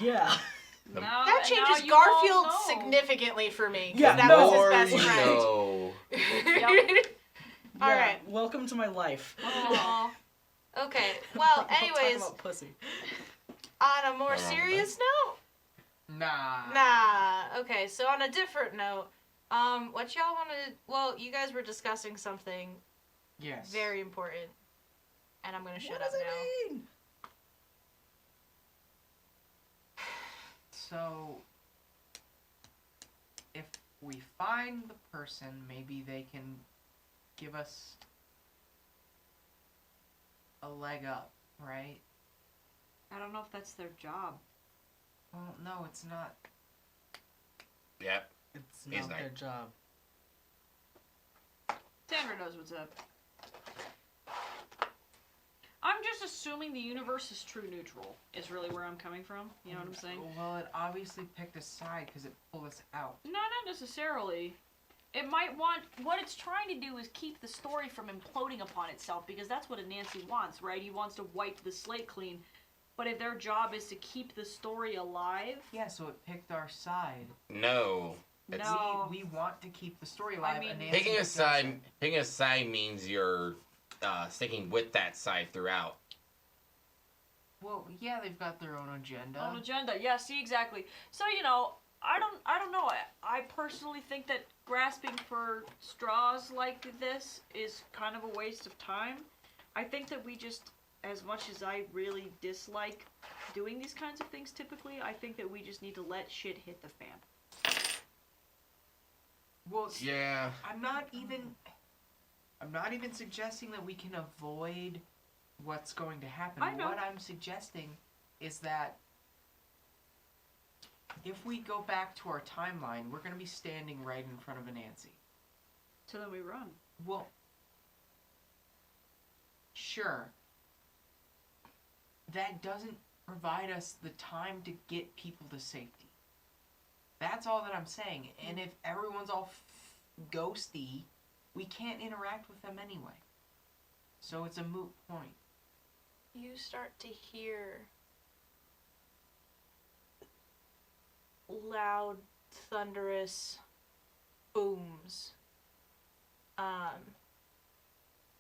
Yeah. Now, That and now changes you all Garfield know. significantly for me. 'Cause Yeah, that no. was Or his best you friend. know. Yep. All Yeah, right. Welcome to my life. Aw. Okay. Well, Talking anyways, about pussy. on a more Oh, serious note. Nah. Nah. Okay. So on a different note, what y'all want to? Well, you guys were discussing something Yes. very important, and I'm gonna shut What up does it now. mean? So, if we find the person, maybe they can give us a leg up, right? I don't know if that's their job. Well, no, it's not. Yep. It's He's not not. their job. Sandra knows what's up. I'm just assuming the universe is true neutral, is really where I'm coming from. You know what I'm saying? Well, it obviously picked a side because it pulled us out. No, not necessarily. It might want, what it's trying to do is keep the story from imploding upon itself, because that's what a Nancy wants, right? He wants to wipe the slate clean. But if their job is to keep the story alive, Yeah, so it picked our side. No. It's, No. We want to keep the story alive. mean- and Nancy Picking a doesn't. side. Picking a side means you're sticking with that side throughout. Well, yeah, they've got their own agenda. on agenda, yeah, see, exactly. So, you know, I don't know. I personally think that grasping for straws like this is kind of a waste of time. I think that we just, as much as I really dislike doing these kinds of things typically, I think that we just need to let shit hit the fan. Well, Yeah. I'm not even suggesting that we can avoid what's going to happen. I know. What I'm suggesting is that if we go back to our timeline, we're going to be standing right in front of a Nancy. So then we run. Well, sure. That doesn't provide us the time to get people to safety. That's all that I'm saying. And if everyone's all ghosty, we can't interact with them anyway. So it's a moot point. You start to hear loud, thunderous booms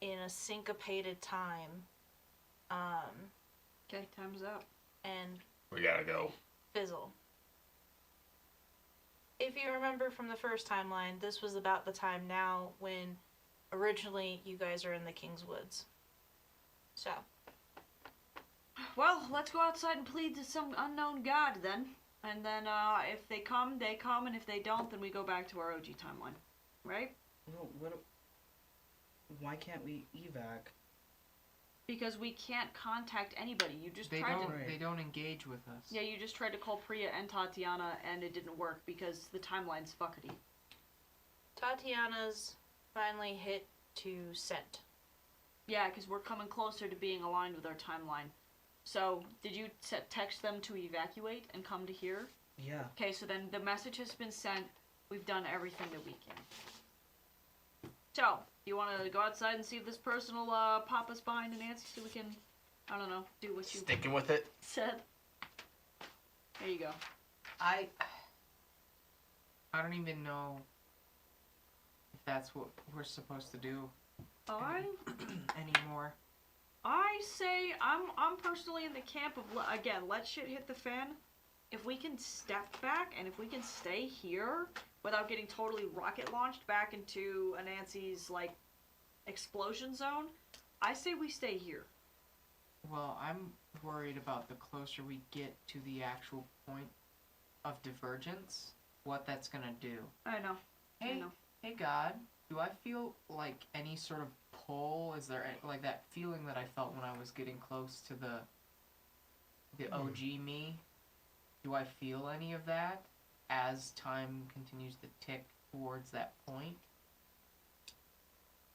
in a syncopated time, Okay, time's up. and We gotta go. fizzle. If you remember from the first timeline, this was about the time now when originally you guys are in the King's Woods. So, Well, let's go outside and plead to some unknown god then. And then if they come, they come, and if they don't, then we go back to our OG timeline. Right? Well, why can't we evac? Because we can't contact anybody. You just They tried don't. to. Right. They don't engage with us. Yeah, you just tried to call Priya and Tatiana, and it didn't work because the timeline's fuckety. Tatiana's finally hit to scent. Yeah, because we're coming closer to being aligned with our timeline. So, did you text them to evacuate and come to here? Yeah. Okay, so then the message has been sent. We've done everything that we can. So, you want to go outside and see if this person will pop us behind an Nancy so we can, I don't know, do what you Sticking with it. said? There you go. I don't even know if that's what we're supposed to do anymore. I say I'm personally in the camp of again, let shit hit the fan. If we can step back and if we can stay here without getting totally rocket launched back into Anansi's like explosion zone, I say we stay here. Well, I'm worried about the closer we get to the actual point of divergence, what that's gonna do. I know. I Hey, know. hey God, do I feel like any sort of pull? Is there like that feeling that I felt when I was getting close to the OG me? Do I feel any of that as time continues to tick towards that point?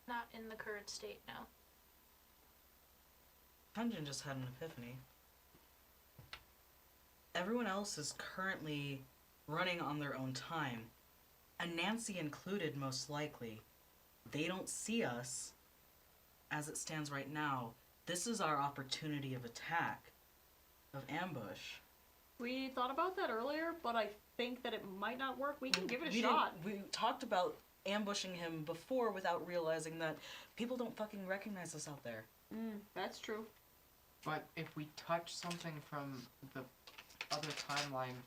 Not in the current state now. Hunjin just had an epiphany. Everyone else is currently running on their own time, and Nancy included, most likely. They don't see us as it stands right now. This is our opportunity of attack, of ambush. We thought about that earlier, but I think that it might not work. We can give it a shot. We talked about ambushing him before without realizing that people don't fucking recognize us out there. That's true. But if we touch something from the other timeline,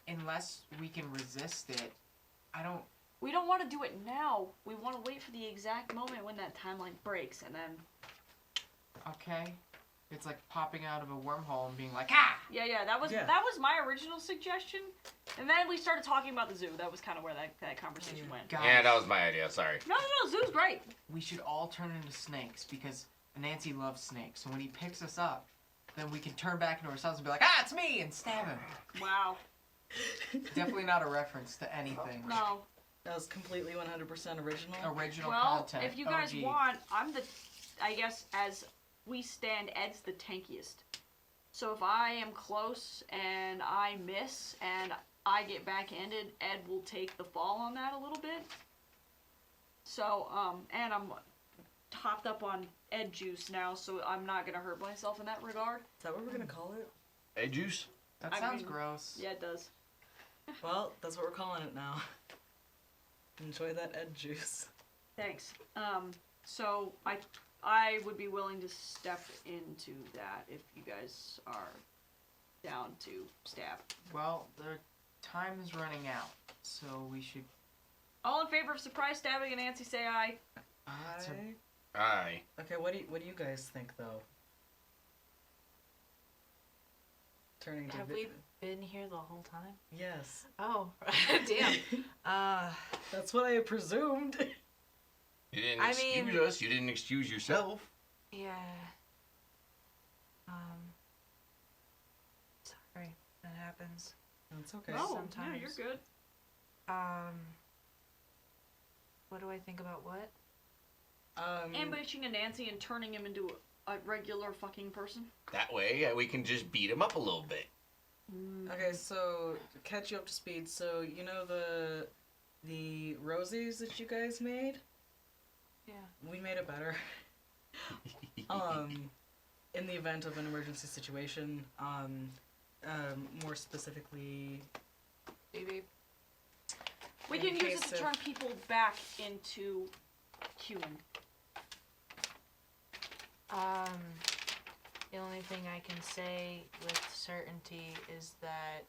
unless we can resist it, We don't want to do it now. We want to wait for the exact moment when that timeline breaks, and then... Okay. It's like popping out of a wormhole and being like, ah! Yeah, that was my original suggestion. And then we started talking about the zoo. That was kind of where that conversation went. Guys, Yeah, that was my idea. Sorry. No, zoo's great. we should all turn into snakes because Nancy loves snakes. So when he picks us up, then we can turn back into ourselves and be like, ah, it's me! And stab him. Wow. Definitely not a reference to anything. No. That was completely 100% original. Original Well, content. if you guys OG. want, I guess as we stand, Ed's the tankiest. So if I am close and I miss and I get backhanded, Ed will take the fall on that a little bit. So, and I'm hopped up on Ed juice now, so I'm not gonna hurt myself in that regard. Is that what we're gonna call it? Hey, Juice. That I sounds mean- gross. Yeah, it does. Well, that's what we're calling it now. Enjoy that Ed juice. Thanks. So I would be willing to step into that if you guys are down to stab. Well, the time is running out, so we should. All in favor of surprise stabbing and Nancy say aye. Aye. Okay, what do you guys think though? Turning to Have we been here the whole time? Yes. Oh, damn. That's what I presumed. You didn't I excuse mean- us. You didn't excuse yourself. Yeah. Sorry, that happens. That's okay. Oh, Sometimes. yeah, you're good. What do I think about what? Ambushing a Nancy and turning him into a regular fucking person. That way, we can just beat him up a little bit. Okay, so to catch you up to speed. So you know the rosies that you guys made? Yeah. We made it better. In the event of an emergency situation, more specifically, Baby. We In can use it case to of- turn people back into human. The only thing I can say with certainty is that,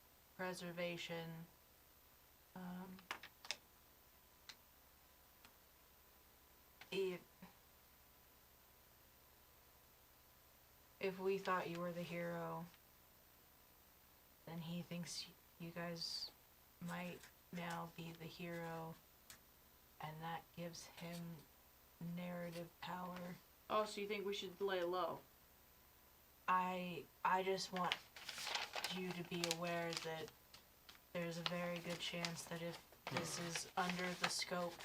self-preservation, if we thought you were the hero, then he thinks you guys might now be the hero, and that gives him narrative power. Oh, so you think we should lay low? I just want you to be aware that there's a very good chance that if this is under the scope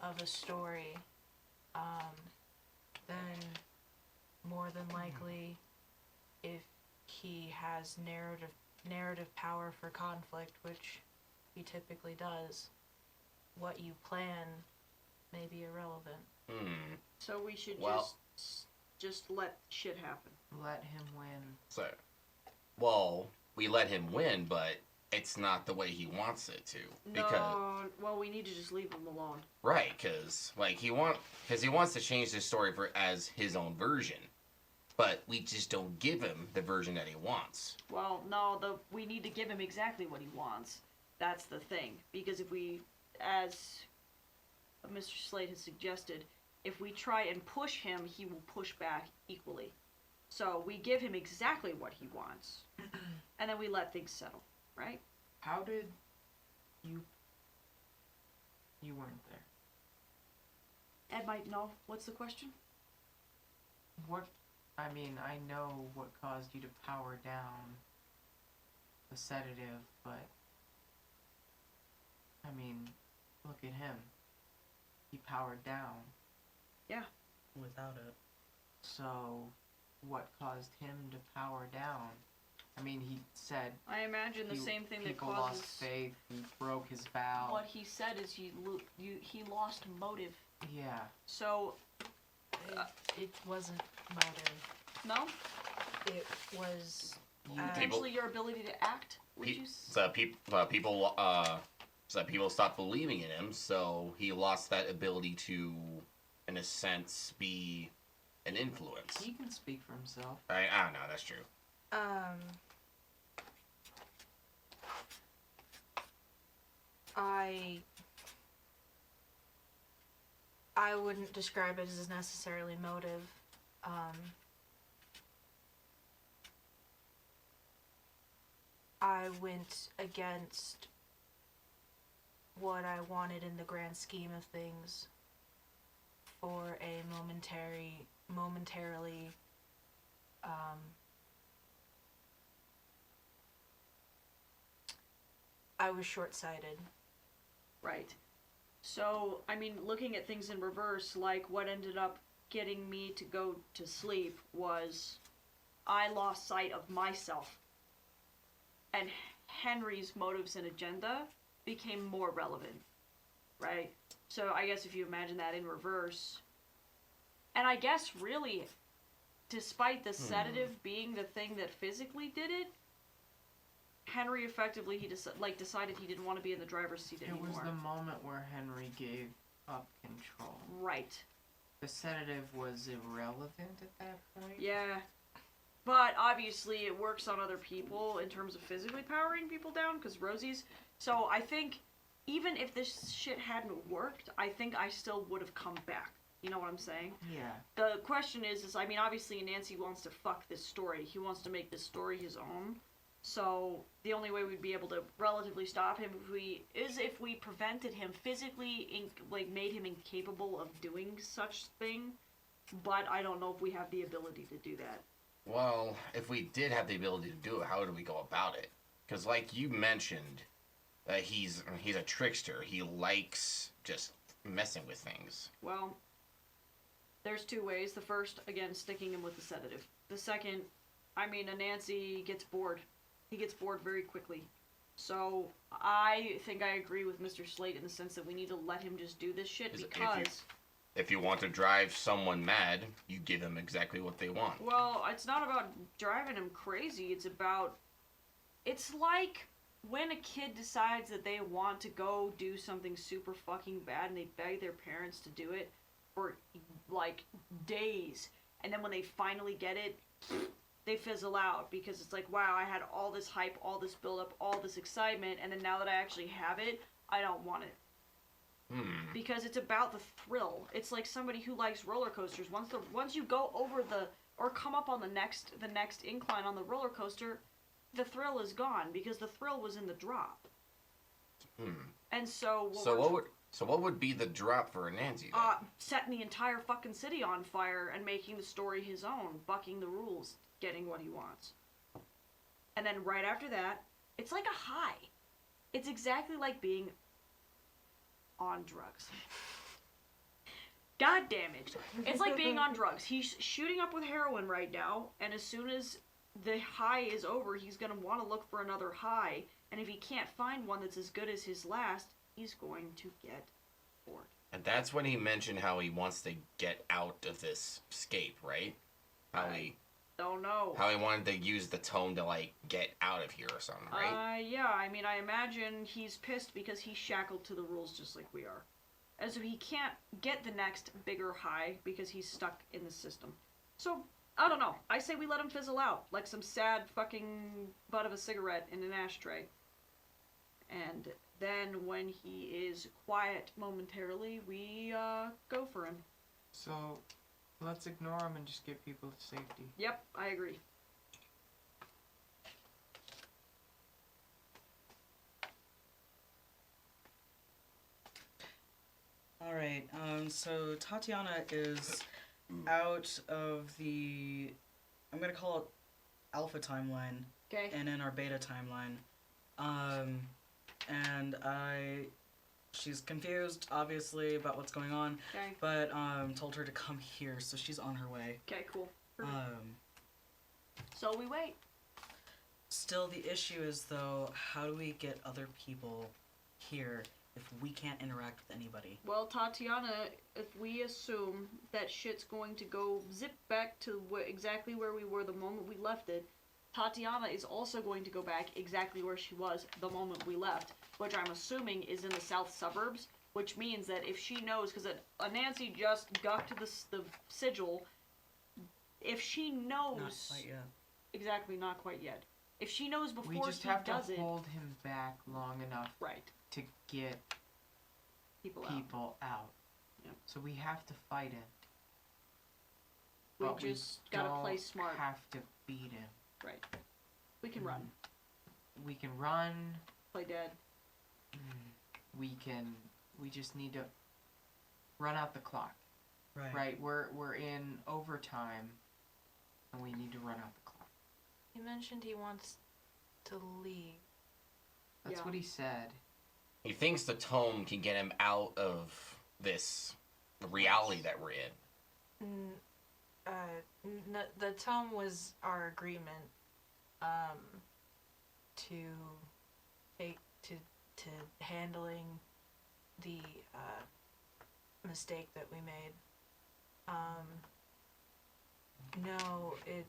of a story, then more than likely, if he has narrative power for conflict, which he typically does, what you plan may be irrelevant. So we should Well- just let shit happen. Let him win. So, well, we let him win, but it's not the way he wants it to. Because No, well, we need to just leave him alone. right, because like he wants to change the story as his own version, but we just don't give him the version that he wants. Well, no, we need to give him exactly what he wants. That's the thing. Because if we, as Mr. Slade has suggested, if we try and push him, he will push back equally. So we give him exactly what he wants, and then we let things settle, right? How did you weren't there. Ed might know. What's the question? I mean, I know what caused you to power down the sedative, but I mean, look at him. He powered down. Yeah. Without it. So, what caused him to power down? I mean, he said I imagine the same thing that people causes... lost faith, he broke his vow. What he said is he lost motive. Yeah. So, It wasn't motive. no? It was. Potentially your ability to act, would you So people stopped believing in him, so he lost that ability to, in a sense, be an influence. He can speak for himself. I don't know, that's true. I wouldn't describe it as necessarily motive. I went against what I wanted in the grand scheme of things for a momentarily, I was short-sighted. Right. So, I mean, looking at things in reverse, like what ended up getting me to go to sleep was I lost sight of myself. And Henry's motives and agenda became more relevant. Right? So I guess if you imagine that in reverse. And I guess really, despite the sedative being the thing that physically did it, Henry effectively, decided he didn't want to be in the driver's seat anymore. It was the moment where Henry gave up control. Right. The sedative was irrelevant at that point? Yeah. But obviously it works on other people in terms of physically powering people down, because Rosie's... So I think, even if this shit hadn't worked, I think I still would have come back. You know what I'm saying? Yeah. The question is, I mean, obviously Nancy wants to fuck this story. He wants to make this story his own. So the only way we'd be able to relatively stop him if we prevented him physically, made him incapable of doing such thing. But I don't know if we have the ability to do that. Well, if we did have the ability to do it, how do we go about it? Because, like you mentioned, he's a trickster. He likes just messing with things. Well, there's two ways. The first, again, sticking him with the sedative. The second, I mean, Anansi gets bored. He gets bored very quickly. So I think I agree with Mr. Slate in the sense that we need to let him just do this shit because... If you want to drive someone mad, you give them exactly what they want. Well, it's not about driving them crazy. It's like when a kid decides that they want to go do something super fucking bad and they beg their parents to do it for, like, days. And then when they finally get it, they fizzle out because it's like, wow, I had all this hype, all this build-up, all this excitement, and then now that I actually have it, I don't want it. Because it's about the thrill. It's like somebody who likes roller coasters. Once you go over or come up on the next incline on the roller coaster, the thrill is gone because the thrill was in the drop. And so what would be the drop for Anansi then? Setting the entire fucking city on fire and making the story his own, bucking the rules, getting what he wants. And then right after that, it's like a high. It's exactly like being on drugs. God damn it. It's like being on drugs. He's shooting up with heroin right now, and as soon as the high is over, he's going to want to look for another high, and if he can't find one that's as good as his last, he's going to get bored. And that's when he mentioned how he wants to get out of this escape, right? Don't know. How he wanted to use the tone to, like, get out of here or something, right? Yeah, I mean, I imagine he's pissed because he's shackled to the rules just like we are. And so he can't get the next bigger high because he's stuck in the system. So, I don't know. I say we let him fizzle out, like some sad fucking butt of a cigarette in an ashtray. And then when he is quiet momentarily, we go for him. So... let's ignore him and just get people to safety. Yep, I agree. Alright, so Tatiana is out of the, I'm gonna call it alpha timeline, Okay. and in our beta timeline. And she's confused, obviously, about what's going on, Okay. but, told her to come here, so she's on her way. Okay, cool. Um, So we wait. Still, the issue is, though, how do we get other people here if we can't interact with anybody? Well, Tatiana, if we assume that shit's going to go zip back to exactly where we were the moment we left it, Tatiana is also going to go back exactly where she was the moment we left, which I'm assuming is in the south suburbs, which means that if she knows, because Nancy just got to the sigil, if she knows... Not quite yet. Exactly, not quite yet. If she knows before We just he have to does it... hold him back long enough Right. to get People out. Yeah. So we have to fight him. We But just gotta don't play smart. have to beat him. Right. We can run. We can run. Play dead. We just need to run out the clock. Right. We're in overtime, and we need to run out the clock. He mentioned he wants to leave. That's Yeah. what he said. He thinks the tome can get him out of this reality that we're in. The tome was our agreement to take to handling the mistake that we made. No, it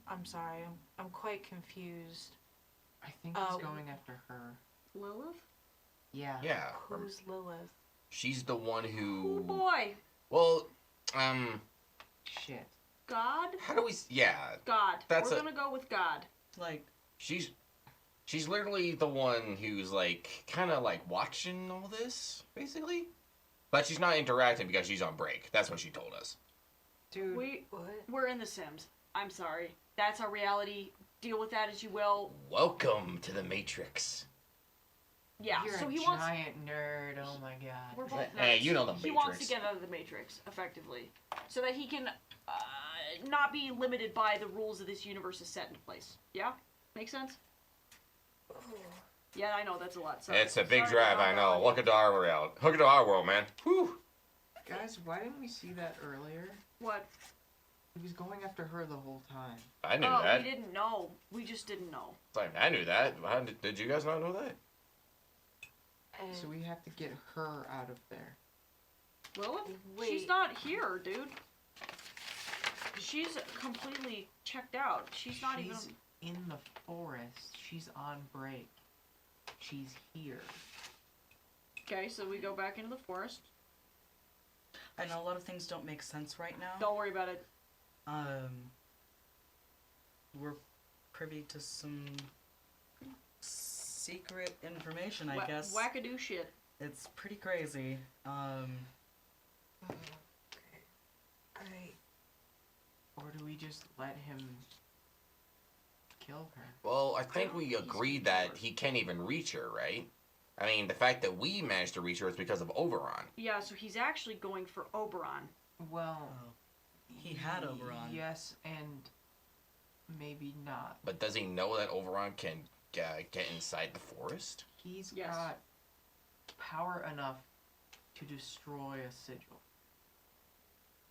I'm sorry, I'm quite confused. I think he's going after her. Lilith? Yeah. Yeah. Who's Lilith? She's the one Oh who... boy! Well, Shit. God? how do we... Yeah. God. That's We're gonna go with God. Like, She's literally the one who's, like, kind of, like, watching all this, basically. But she's not interacting because she's on break. That's what she told us. Dude. We're in The Sims. I'm sorry. That's our reality. Deal with that as you will. Welcome to the Matrix. Yeah, You're so a he wants... giant nerd. Oh my god. We're both Hey, nerds. you know the Matrix. He wants to get out of the Matrix, effectively. So that he can not be limited by the rules of this universe is set into place. Yeah? Make sense? Yeah, I know, that's a lot. Sorry. It's a big Sorry drive, about I that. know. Look at our world. Look at our world, man. Whew. Guys, why didn't we see that earlier? What? He was going after her the whole time. I knew Oh, that. we didn't know. We just didn't know. It's like, I knew that. How did you guys not know that? So we have to get her out of there. Lilith? Wait. She's not here, dude. She's completely checked out. She's not even... in the forest. She's on break. She's here. Okay, so we go back into the forest. I know a lot of things don't make sense right now. Don't worry about it. We're privy to some secret information, I guess. Wackadoo shit. It's pretty crazy. Or do we just let him kill her? Well, I think we He's agreed sure. that he can't even reach her, right? I mean, the fact that we managed to reach her is because of Oberon. Yeah, so he's actually going for Oberon. Well, He had Oberon. Yes, and maybe not. But does he know that Oberon can get inside the forest? He's Yes. got power enough to destroy a sigil.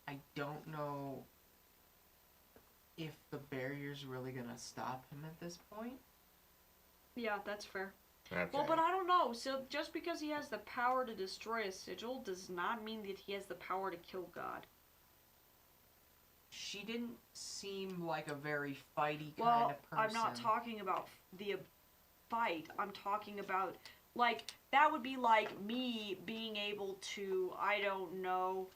I don't know if the barrier's really gonna stop him at this point. Yeah, that's fair. Okay. Well, but I don't know. So just because he has the power to destroy a sigil does not mean that he has the power to kill God. She didn't seem like a very fighty kind Well, of person. I'm not talking about the fight. I'm talking about, like, that would be like me being able to, I don't know,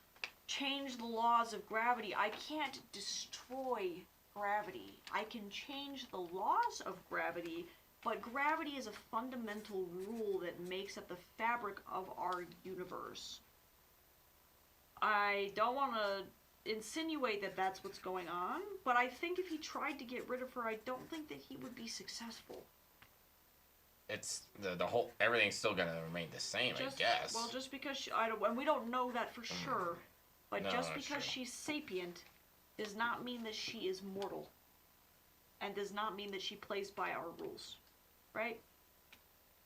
change the laws of gravity. I can't destroy gravity. I can change the laws of gravity, but gravity is a fundamental rule that makes up the fabric of our universe. I don't want to insinuate that that's what's going on, but I think if he tried to get rid of her, I don't think that he would be successful. it's the whole everything's still gonna remain the same, I guess. Well, just because and we don't know that for sure, but No, just that's because true. she's sapient does not mean that she is mortal, and does not mean that she plays by our rules, right?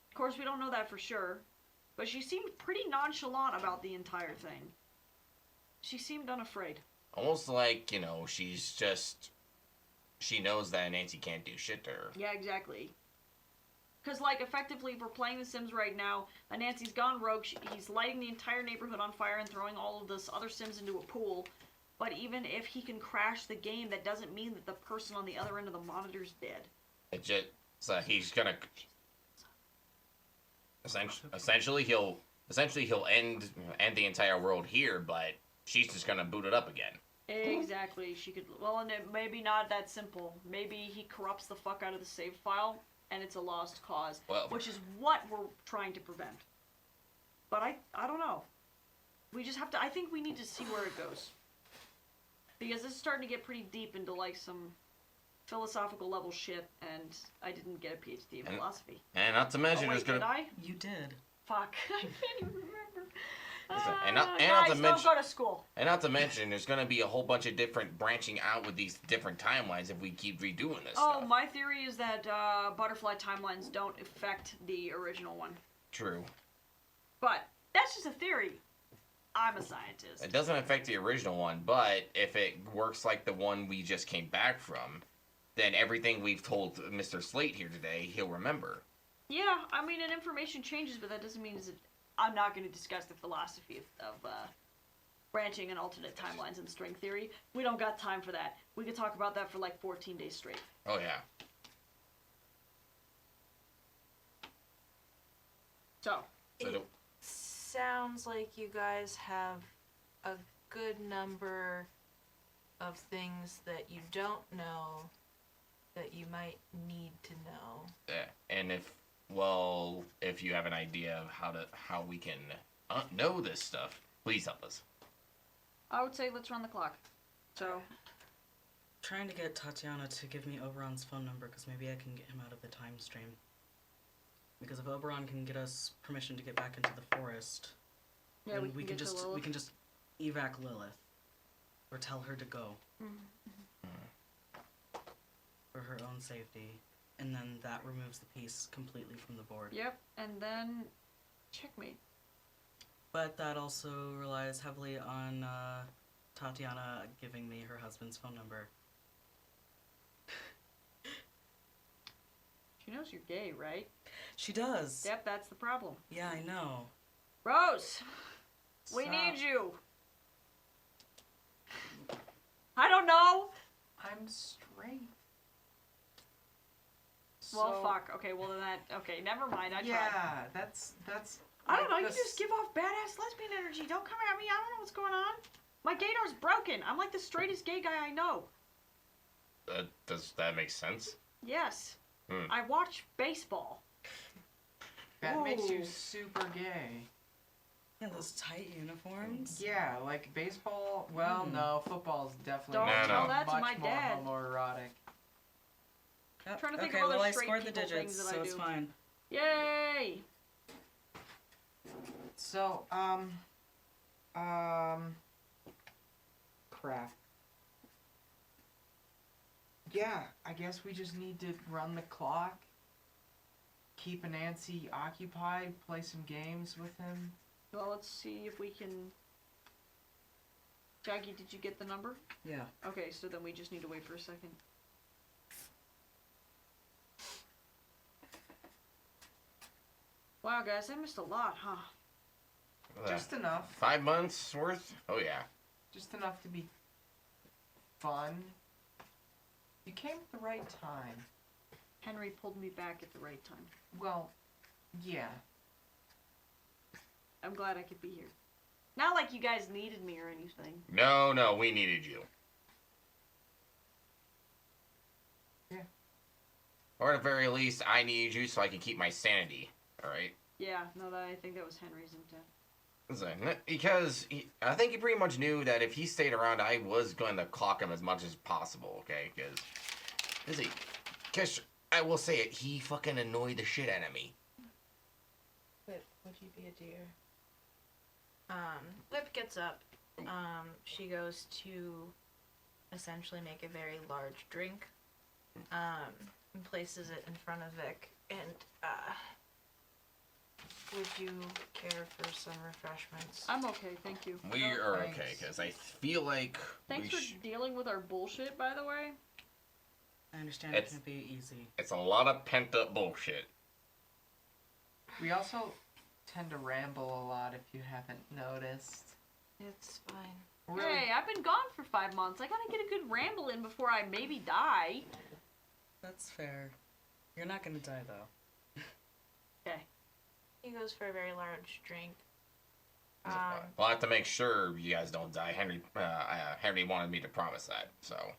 Of course, we don't know that for sure, but she seemed pretty nonchalant about the entire thing. She seemed unafraid. Almost like, she knows that Nancy can't do shit to her. Yeah, exactly. Because, like, effectively, if we're playing The Sims right now, and Nancy's gone rogue, he's lighting the entire neighborhood on fire and throwing all of this other Sims into a pool. But even if he can crash the game, that doesn't mean that the person on the other end of the monitor's dead. So he's gonna... Essentially, he'll end the entire world here, but she's just gonna boot it up again. Exactly. She could... Well, and it maybe not that simple. Maybe he corrupts the fuck out of the save file, and it's a lost cause. Well, which is what we're trying to prevent. But I don't know. We just have to... I think we need to see where it goes. Because this is starting to get pretty deep into, like, some philosophical level shit, and I didn't get a PhD in philosophy. And not to mention, Wait, did I? You did. Fuck. I can't even remember. Guys, don't go to school. And not to mention, there's gonna be a whole bunch of different branching out with these different timelines if we keep redoing this stuff. My theory is that butterfly timelines don't affect the original one. True. But that's just a theory. I'm a scientist. It doesn't affect the original one, but if it works like the one we just came back from, then everything we've told Mr. Slate here today, he'll remember. Yeah, I mean, and information changes, but that doesn't mean that I'm not going to discuss the philosophy of branching and alternate timelines and string theory. We don't got time for that. We could talk about that for like 14 days straight. Oh, yeah. So It sounds like you guys have a good number of things that you don't know that you might need to know. Yeah. And if you have an idea of how we can know this stuff, please help us. I would say let's run the clock. So Trying to get Tatiana to give me Oberon's phone number, because maybe I can get him out of the time stream. Because if Oberon can get us permission to get back into the forest, yeah, then we can just evac Lilith, or tell her to go for her own safety, and then that removes the piece completely from the board. Yep, and then checkmate. But that also relies heavily on Tatiana giving me her husband's phone number. She knows you're gay, right? She does. Yep, that's the problem. Yeah, I know. Rose, we need you. I don't know. I'm straight. Well, So- fuck. Okay, well then okay, never mind. I tried. Yeah, that's. I don't know. like You the just give off badass lesbian energy. Don't come at me. I don't know what's going on. My gaydar's broken. I'm like the straightest gay guy I know. Does that make sense? Yes. Hmm. I watch baseball. That makes you Ooh. super gay. Yeah, those tight uniforms. Yeah, like baseball. Well, no, football's definitely Don't tell that to much my more dad. homoerotic. Yep. Trying to think okay, of other well I straight scored the people digits, things that so I it's do. fine. Yay! So, crap. Yeah, I guess we just need to run the clock, keep Nancy occupied, play some games with him. Well, let's see if we can. Jackie, did you get the number? Yeah. Okay, so then we just need to wait for a second. Wow, guys, I missed a lot, huh? Just enough. 5 months worth? Oh, yeah. Just enough to be fun. You came at the right time. Henry pulled me back at the right time. Well, yeah. I'm glad I could be here. Not like you guys needed me or anything. No, we needed you. Yeah. Or at the very least, I needed you so I could keep my sanity. Alright? Yeah, no, I think that was Henry's intent. Because I think he pretty much knew that if he stayed around, I was going to clock him as much as possible, okay? Because I will say it. He fucking annoyed the shit out of me. Whip, would you be a deer? Whip gets up. She goes to essentially make a very large drink. And places it in front of Vic. And, would you care for some refreshments? I'm okay, thank you. We No, are thanks. okay, because I feel like Thanks for dealing with our bullshit, by the way. I understand It's- it can be easy. it's a lot of pent up bullshit. We also tend to ramble a lot, if you haven't noticed. It's fine. Really, Hey, I've been gone for 5 months. I gotta get a good ramble in before I maybe die. That's fair. You're not gonna die though. Okay. He goes for a very large drink. I'll have to make sure you guys don't die. Henry wanted me to promise that, so.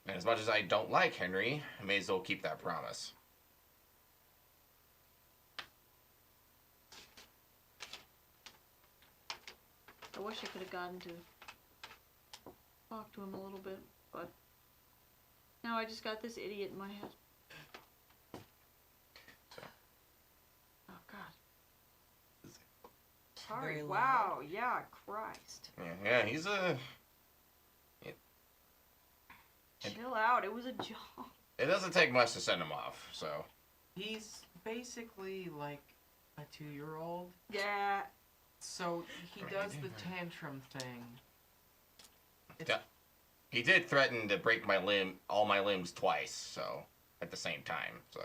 And as much as I don't like Henry, I may as well keep that promise. I wish I could have gotten to talk to him a little bit, but now I just got this idiot in my head. Oh God. Sorry. Very Wow. Yeah. Christ. Yeah, he's a. Chill out. It was a job. It doesn't take much to send him off, so. he's basically like a 2-year-old. Yeah. So he Right, does yeah, the right. tantrum thing. It's, Yeah. He did threaten to break all my limbs twice, so. At the same time, so.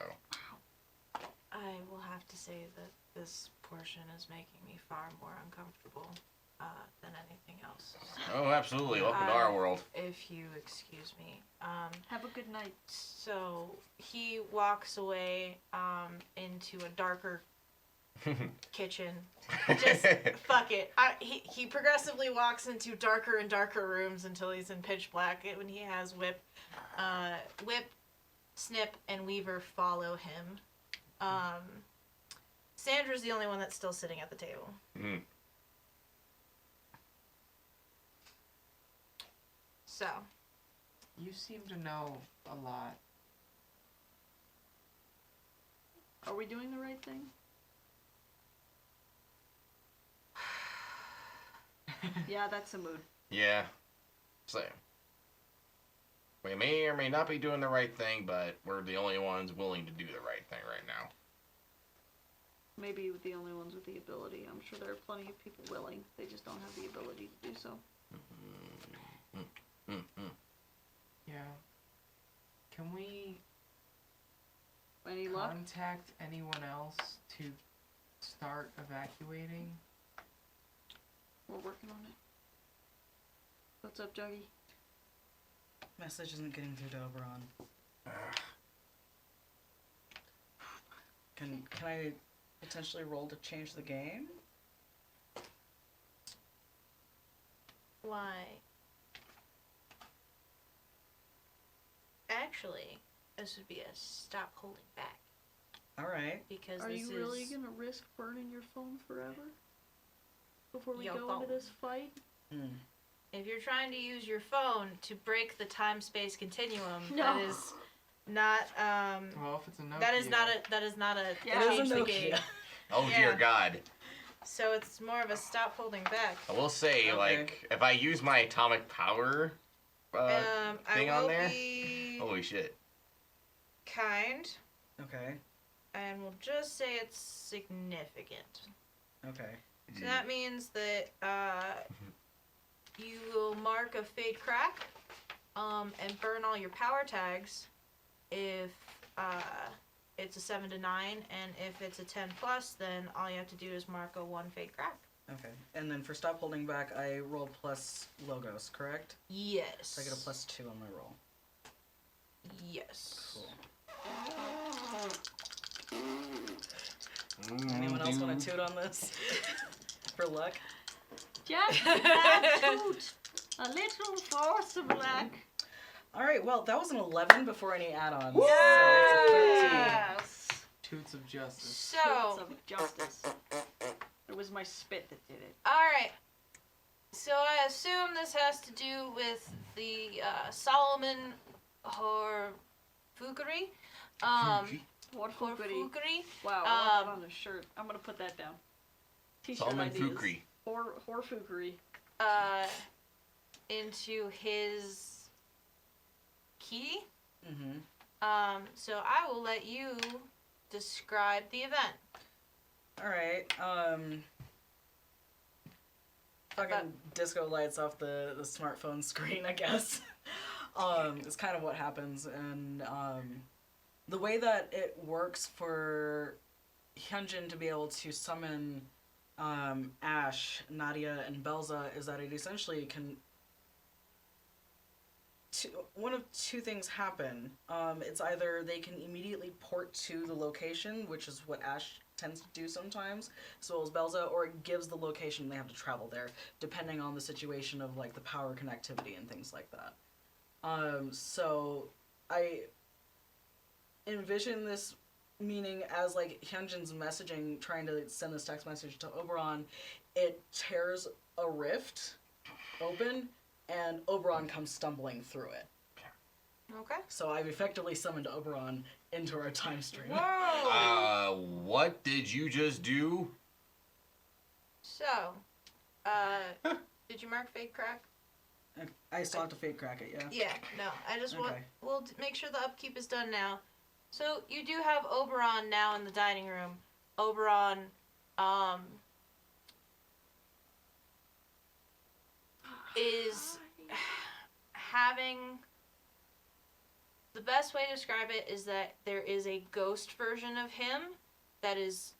I will have to say that this portion is making me far more uncomfortable than anything else. Oh, absolutely. Welcome to our world. If you excuse me. Have a good night. So he walks away into a darker kitchen. Just fuck it. He progressively walks into darker and darker rooms until he's in pitch black. When he has Whip, Snip, and Weaver follow him. Sandra's the only one that's still sitting at the table. Mhm. So, you seem to know a lot. Are we doing the right thing? Yeah, that's the mood. Yeah. So. We may or may not be doing the right thing, but we're the only ones willing to do the right thing right now. Maybe the only ones with the ability. I'm sure there are plenty of people willing. They just don't have the ability to do so. Yeah. Can we Any luck? contact anyone else to start evacuating? We're working on it. What's up, Juggy? Message isn't getting through to Oberon. Can I potentially roll to change the game? why? Actually, this would be a stop holding back. Alright. Because Are this you really is... gonna risk burning your phone forever? Before we Your go phone. into this fight? If you're trying to use your phone to break the time-space continuum, No. that is not Well, if it's a Nokia. that is not a Yeah, change the game. Oh Yeah. dear God. So it's more of a stop holding back. I will say, Okay. like, if I use my atomic power I thing will on there? be Holy shit. kind, Okay. and we'll just say it's significant. Okay. So that means that you will mark a fade crack, and burn all your power tags if it's a 7 to 9, and if it's a 10 plus, then all you have to do is mark a 1 fade crack. Okay. And then for stop holding back, I roll plus logos, correct? Yes. So I get a +2 on my roll. Yes. Cool. Anyone else want to toot on this? For luck? Just a toot. A little force of luck. Alright, well, that was an 11 before any add-ons. Yes. Toots of justice. So, Of justice. It was my spit that did it. alright. So I assume this has to do with the Solomon Horfukuri. Horfukuri. Horfukuri. Wow, I want that on a shirt. I'm gonna put that down. T-shirt Solomon ideas. Fukri. Horfukuri. Into his key. Mm-hmm. So I will let you describe the event. Alright, fucking disco lights off the smartphone screen, I guess. Is kind of what happens, and, the way that it works for Hyunjin to be able to summon, Ash, Nadia, and Belza is that it essentially can... one of two things happen. It's either they can immediately port to the location, which is what Ash tends to do sometimes, as well as Belza, or it gives the location and they have to travel there, depending on the situation of, like, the power connectivity and things like that. So I envision this meaning as, like, Hyunjin's messaging, trying to send this text message to Oberon, it tears a rift open, and Oberon comes stumbling through it. Okay. So I've effectively summoned Oberon into our time stream. Whoa! What did you just do? So, did you mark fake crack? I still have to fake crack it, yeah? Yeah, no. I just want... Okay. We'll make sure the upkeep is done now. So, you do have Oberon now in the dining room. Oberon, is having... The best way to describe it is that there is a ghost version of him that is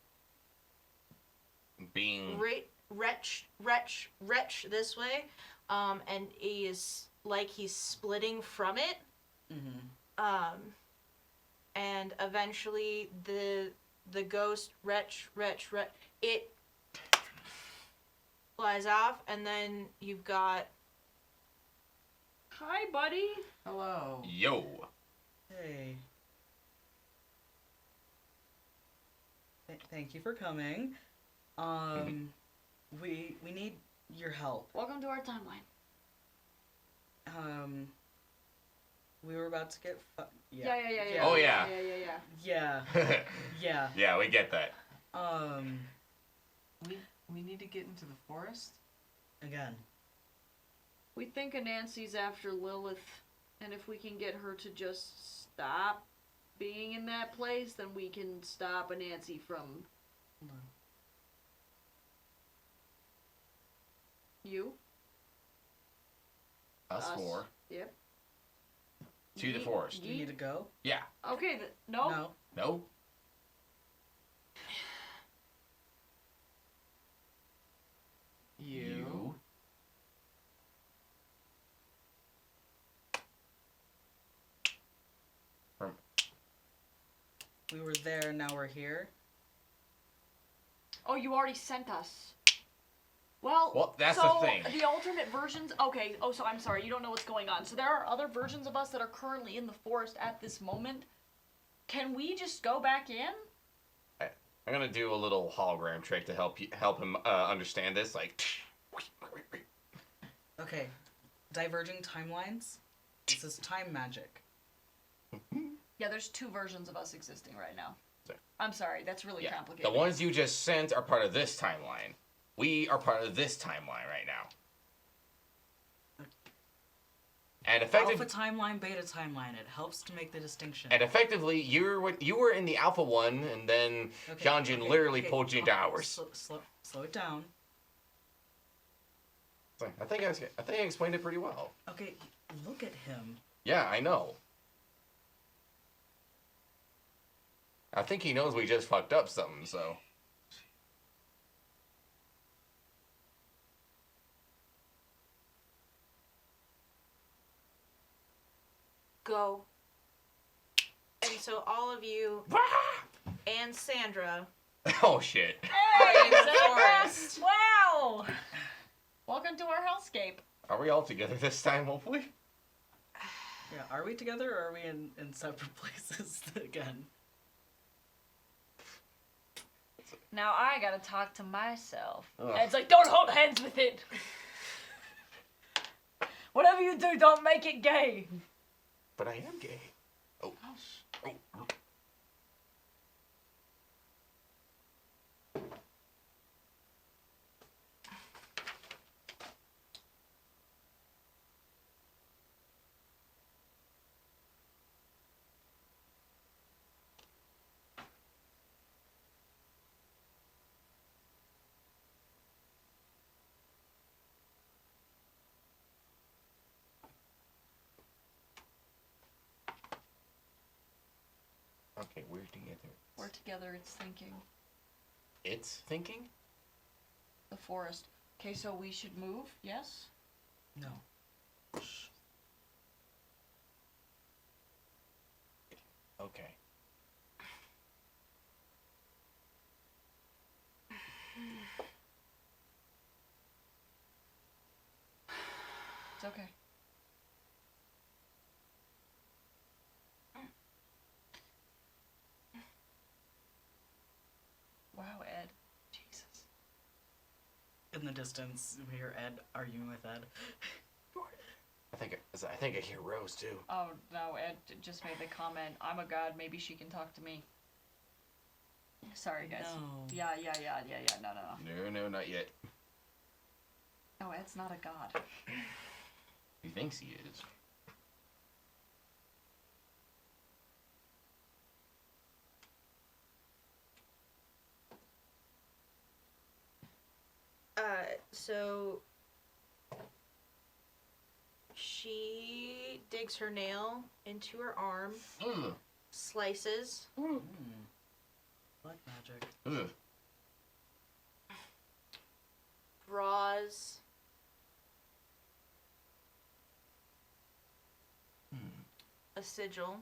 Being wretch this way, and he is like he's splitting from it, Mm-hmm. And eventually the ghost wretch it flies off, and then you've got Hi, buddy. Hello. yo. Hey. Thank you for coming. We need your help. Welcome to our timeline. We were about to get Yeah. Oh, yeah. Yeah. Yeah. Yeah, we get that. We need to get into the forest? Again. We think Anansi's after Lilith, and if we can get her to just stop being in that place, then we can stop Anansi from... Hold on. You? Us four. Yep. To the forest. Do you need to go? Yeah. Okay, no. No. No? You. We were there, now we're here. Oh, you already sent us. Well, that's so the thing. The alternate versions. Okay. Oh, so I'm sorry. You don't know what's going on. So there are other versions of us that are currently in the forest at this moment. Can we just go back in? I'm gonna do a little hologram trick to help him understand this. Like, Okay. Diverging timelines. This is time magic. Yeah, there's two versions of us existing right now. Sorry. I'm sorry. That's really yeah, complicated. the ones you just sent are part of this timeline. We are part of this timeline right now. And Alpha timeline, beta timeline. It helps to make the distinction. And effectively, you were in the alpha one, and then Hyunjin literally pulled you into ours. Slow it down. I think I explained it pretty well. Okay, look at him. Yeah, I know. I think he knows we just fucked up something, so. go. And so all of you and Sandra Oh shit. are in the forest. Wow! Welcome to our hellscape. Are we all together this time, hopefully? Yeah, are we together or are we in separate places again? Now I gotta talk to myself. Ugh. And it's like, don't hold hands with it! Whatever you do, don't make it gay! But I am gay. Oh. Oh. Okay, we're together. We're together, it's thinking. It's thinking? The forest. Okay, so we should move, yes? No. Okay. It's okay. Wow, Ed. Jesus. In the distance, we hear Ed arguing with Ed. I think I hear Rose too. Oh, no, Ed just made the comment, I'm a god, maybe she can talk to me. Sorry, guys. No. Yeah, no. No, not yet. No, Ed's not a god. He thinks he is. So she digs her nail into her arm, Ugh. slices, Black magic. Ugh. draws a sigil.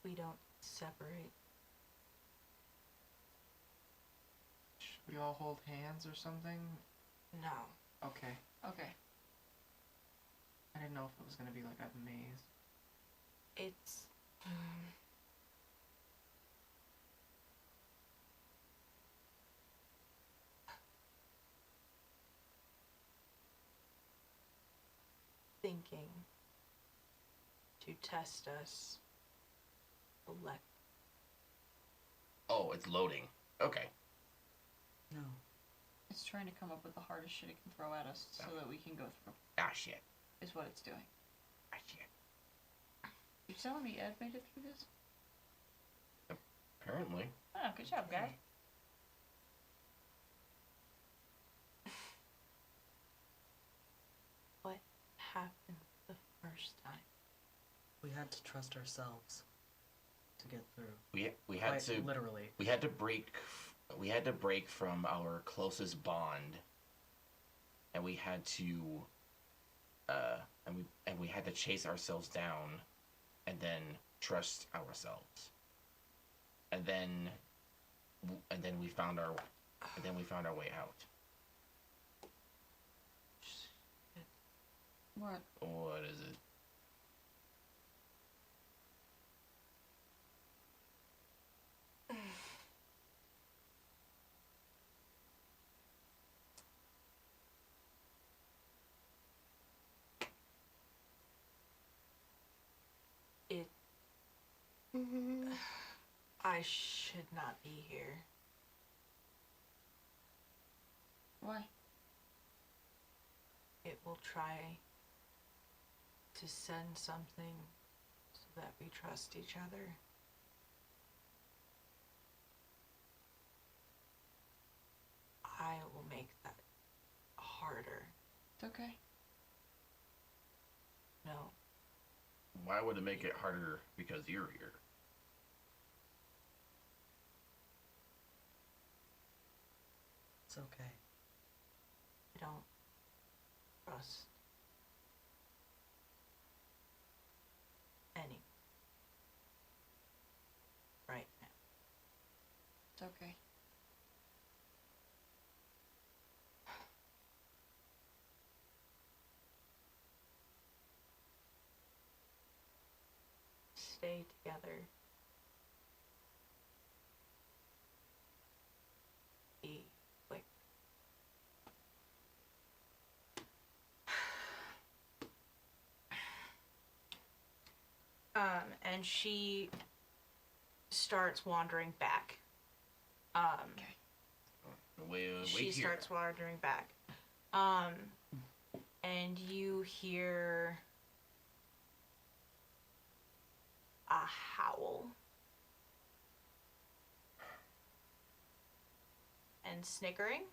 We don't separate. Should we all hold hands or something? No. Okay. Okay. I didn't know if it was gonna be like a maze. It's. Thinking to test us. Elect. Oh, it's loading. Okay. No. It's trying to come up with the hardest shit it can throw at us so that we can go through, Ah, shit. is what it's doing. Ah, shit. You telling me Ed made it through this? Apparently. Oh, good job, guy. What happened the first time? We had to trust ourselves to get through. We had Quite to literally. we had to break from our closest bond, and we had to and we had to chase ourselves down, and then trust ourselves, and then we found our way out. What? What is it? It. I should not be here. Why? It will try to send something so that we trust each other. I will make that harder. It's okay. No. Why would it make it harder because you're here? It's okay. I don't trust anyone right now. It's okay. Stay together. And she starts wandering back. She starts wandering back. And you hear a howl. And snickering.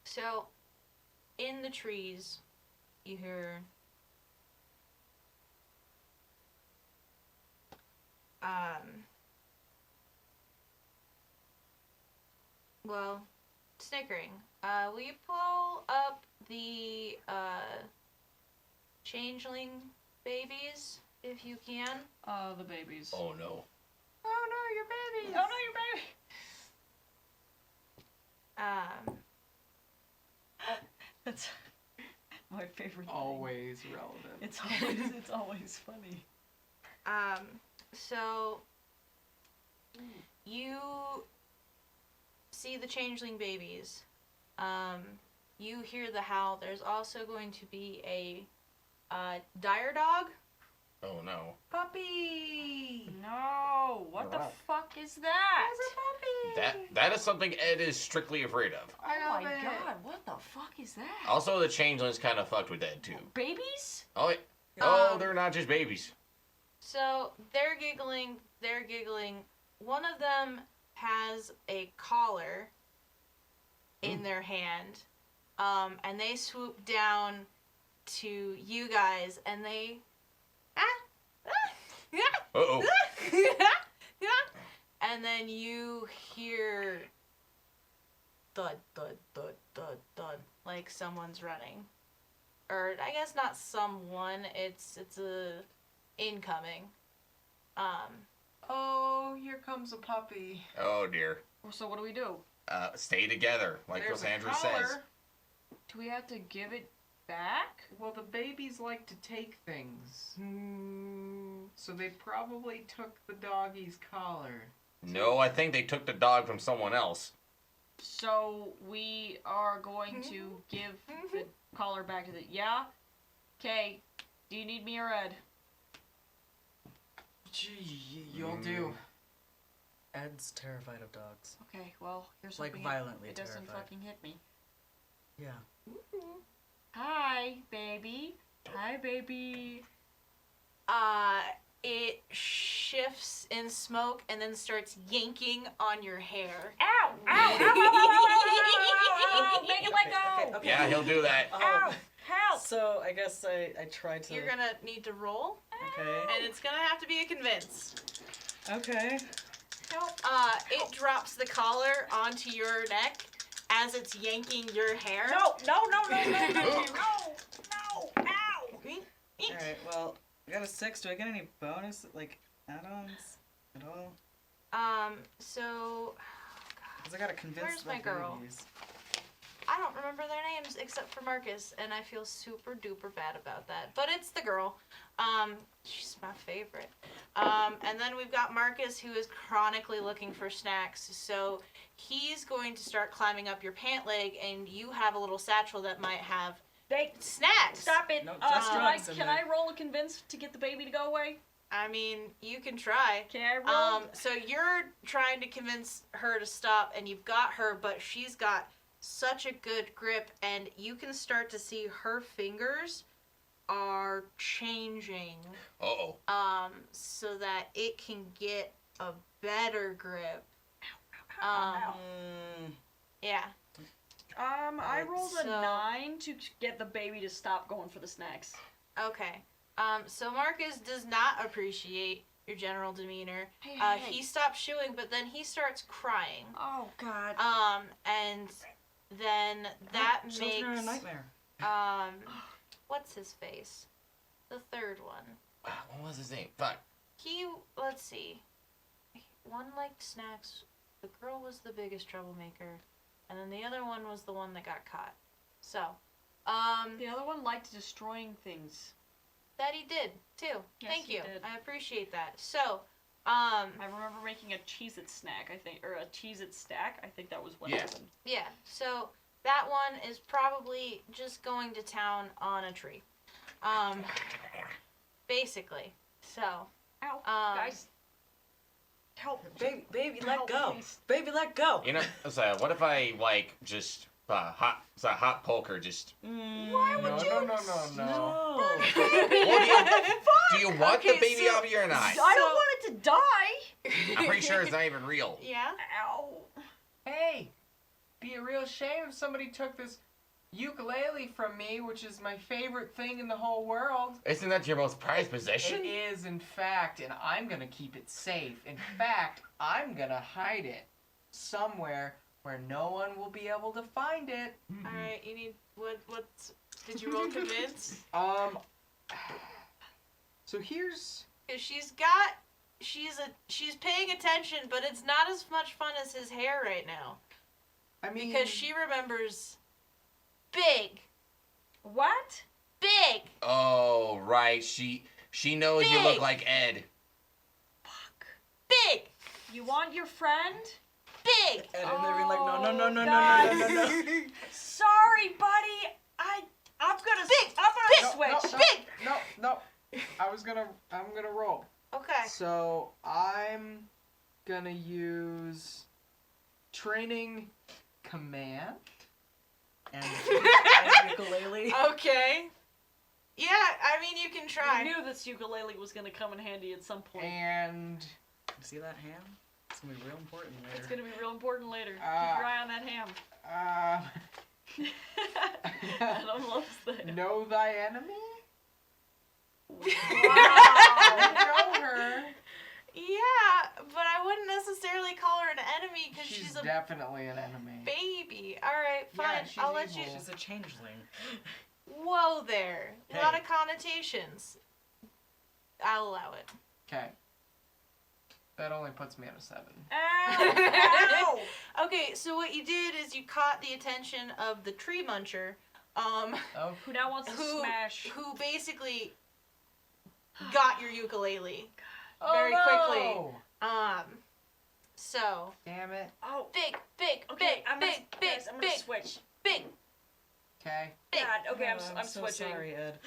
So, in the trees, you hear snickering. Will you pull up the changeling babies if you can? The babies. Oh no. Oh no, your babies! Oh no, your baby! That's my favorite thing. Always relevant. It's always funny. So you see the changeling babies. You hear the howl. There's also going to be a dire dog. Oh no. Puppy! No, what the fuck is that? That is something Ed is strictly afraid of. Oh my god, what the fuck is that? Also, the changelings kind of fucked with Ed too. Babies? Oh, oh, they're not just babies. So they're giggling. One of them has a collar in their hand, and they swoop down to you guys, and they Uh-oh. and then you hear thud, thud, thud, thud, thud, like someone's running. Or I guess not someone, it's a incoming. Oh, here comes a puppy. Oh dear. So what do we do? Stay together, like There's a Cassandra collar. says. Do we have to give it back? Well, the babies like to take things. So they probably took the doggy's collar. No, I think they took the dog from someone else. So we are going to give the collar back to the... Yeah? Okay. Do you need me or Ed? Gee, you'll do. Ed's terrified of dogs. Okay, well, here's Like hoping violently it doesn't terrified. fucking hit me. Yeah. Hi, baby. Hi, baby. It shifts in smoke and then starts yanking on your hair. Ow! Ow! Ow! Ow! Ow! Ow! Ow! Make it let go! Okay. Yeah, he'll do that. Ow! Help! So I guess I tried to. You're gonna need to roll, Okay. and it's gonna have to be a convince. Okay. It drops the collar onto your neck as it's yanking your hair. No! No! No! No! No! No! No! Ow! All right. Well, I got a 6. Do I get any bonus like add-ons at all? So, Because I gotta convince Where's the my girl? babies. I don't remember their names except for Marcus, and I feel super duper bad about that. But it's the girl. She's my favorite. And then we've got Marcus, who is chronically looking for snacks. So he's going to start climbing up your pant leg, and you have a little satchel that might have snacks. Stop it! No, just drugs in can there. I roll a convince to get the baby to go away? I mean, you can try. Can I roll? So you're trying to convince her to stop, and you've got her, but she's got such a good grip, and you can start to see her fingers are changing. Uh-oh. So that it can get a better grip. Yeah. I rolled a So- 9 to get the baby to stop going for the snacks. Okay. So Marcus does not appreciate your general demeanor. Hey, He stops chewing, but then he starts crying. Oh, God. And then that Children are a makes nightmare. what's his face? The third one. What was his name? Fuck. Let's see. One liked snacks. The girl was the biggest troublemaker, and then the other one was the one that got caught. So, The other one liked destroying things. that he did too. Yes, Thank he you. did. I appreciate that. So, I remember making a Cheez-It snack, I think, or a Cheez-It stack. I think that was what Yeah. happened. yeah. So that one is probably just going to town on a tree. Basically. So, Ow, guys. Help. Baby, let Help, go. please. Baby, let go. You know, so what if I like just hot poker just? Why would you? No. No. Do you want Okay, the baby so- up here or not? I don't want it to die. I'm pretty sure it's not even real. yeah? Ow. Hey, be a real shame if somebody took this ukulele from me, which is my favorite thing in the whole world. Isn't that your most prized possession? It is, in fact, and I'm gonna keep it safe. In fact, I'm gonna hide it somewhere where no one will be able to find it. Alright, you need, what's, did you roll convince? So here's... Because she's paying attention, but it's not as much fun as his hair right now. I mean... Because she remembers big. What? Big! Oh, right. She knows you Big. look like Ed. Fuck. Big! You want your friend? Big! And then they're being like, no. Sorry, buddy. I'm gonna switch. No. I'm gonna roll. Okay. So I'm gonna use training command. And ukulele. Okay. Yeah, I mean, you can I try. knew this ukulele was gonna come in handy at some point. And See that ham? It's gonna be real important later. It's gonna be real important later. Keep Ah. your eye on that ham. Adam loves that. know thy enemy? Wow. Know her. Yeah, but I wouldn't necessarily call her an enemy because She's she's a definitely an enemy. baby. Alright, Yeah, fine. she's I'll let you. evil. She's a changeling. Whoa there. A lot Hey. of connotations. I'll allow it. Okay. That only puts me at a 7. Ow! Ow! Okay, so what you did is you caught the attention of the tree muncher, Oh, Who now wants to smash? who basically got your ukulele oh very quickly. no! So Damn it. Oh. big, Okay, I'm gonna, big, guys, I'm gonna switch. big. Okay. Big. God, okay, I'm so switching. sorry, Ed.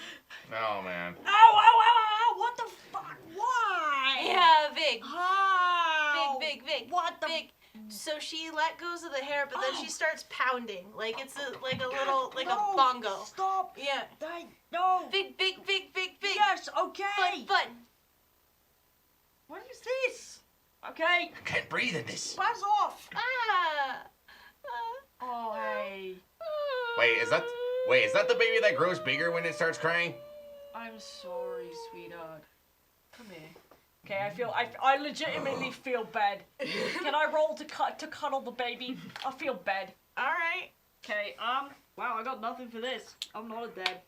Oh man. Ow! What the fuck? Why? Yeah, big. How? Big. What the? Big. So she let goes of the hair, but then Oh. she starts pounding like it's a little like No, a bongo. Stop! Yeah. No. Big. Yes. Okay. Fun. What is this? Okay. I can't breathe in this. Buzz off. Ah. Oh hey. Wait, is that the baby that grows bigger when it starts crying? I'm sorry, sweetheart. Come here. Okay, I legitimately feel bad. Can I roll to cuddle the baby? I feel bad. All right. Okay, wow, I got nothing for this. I'm not a dad.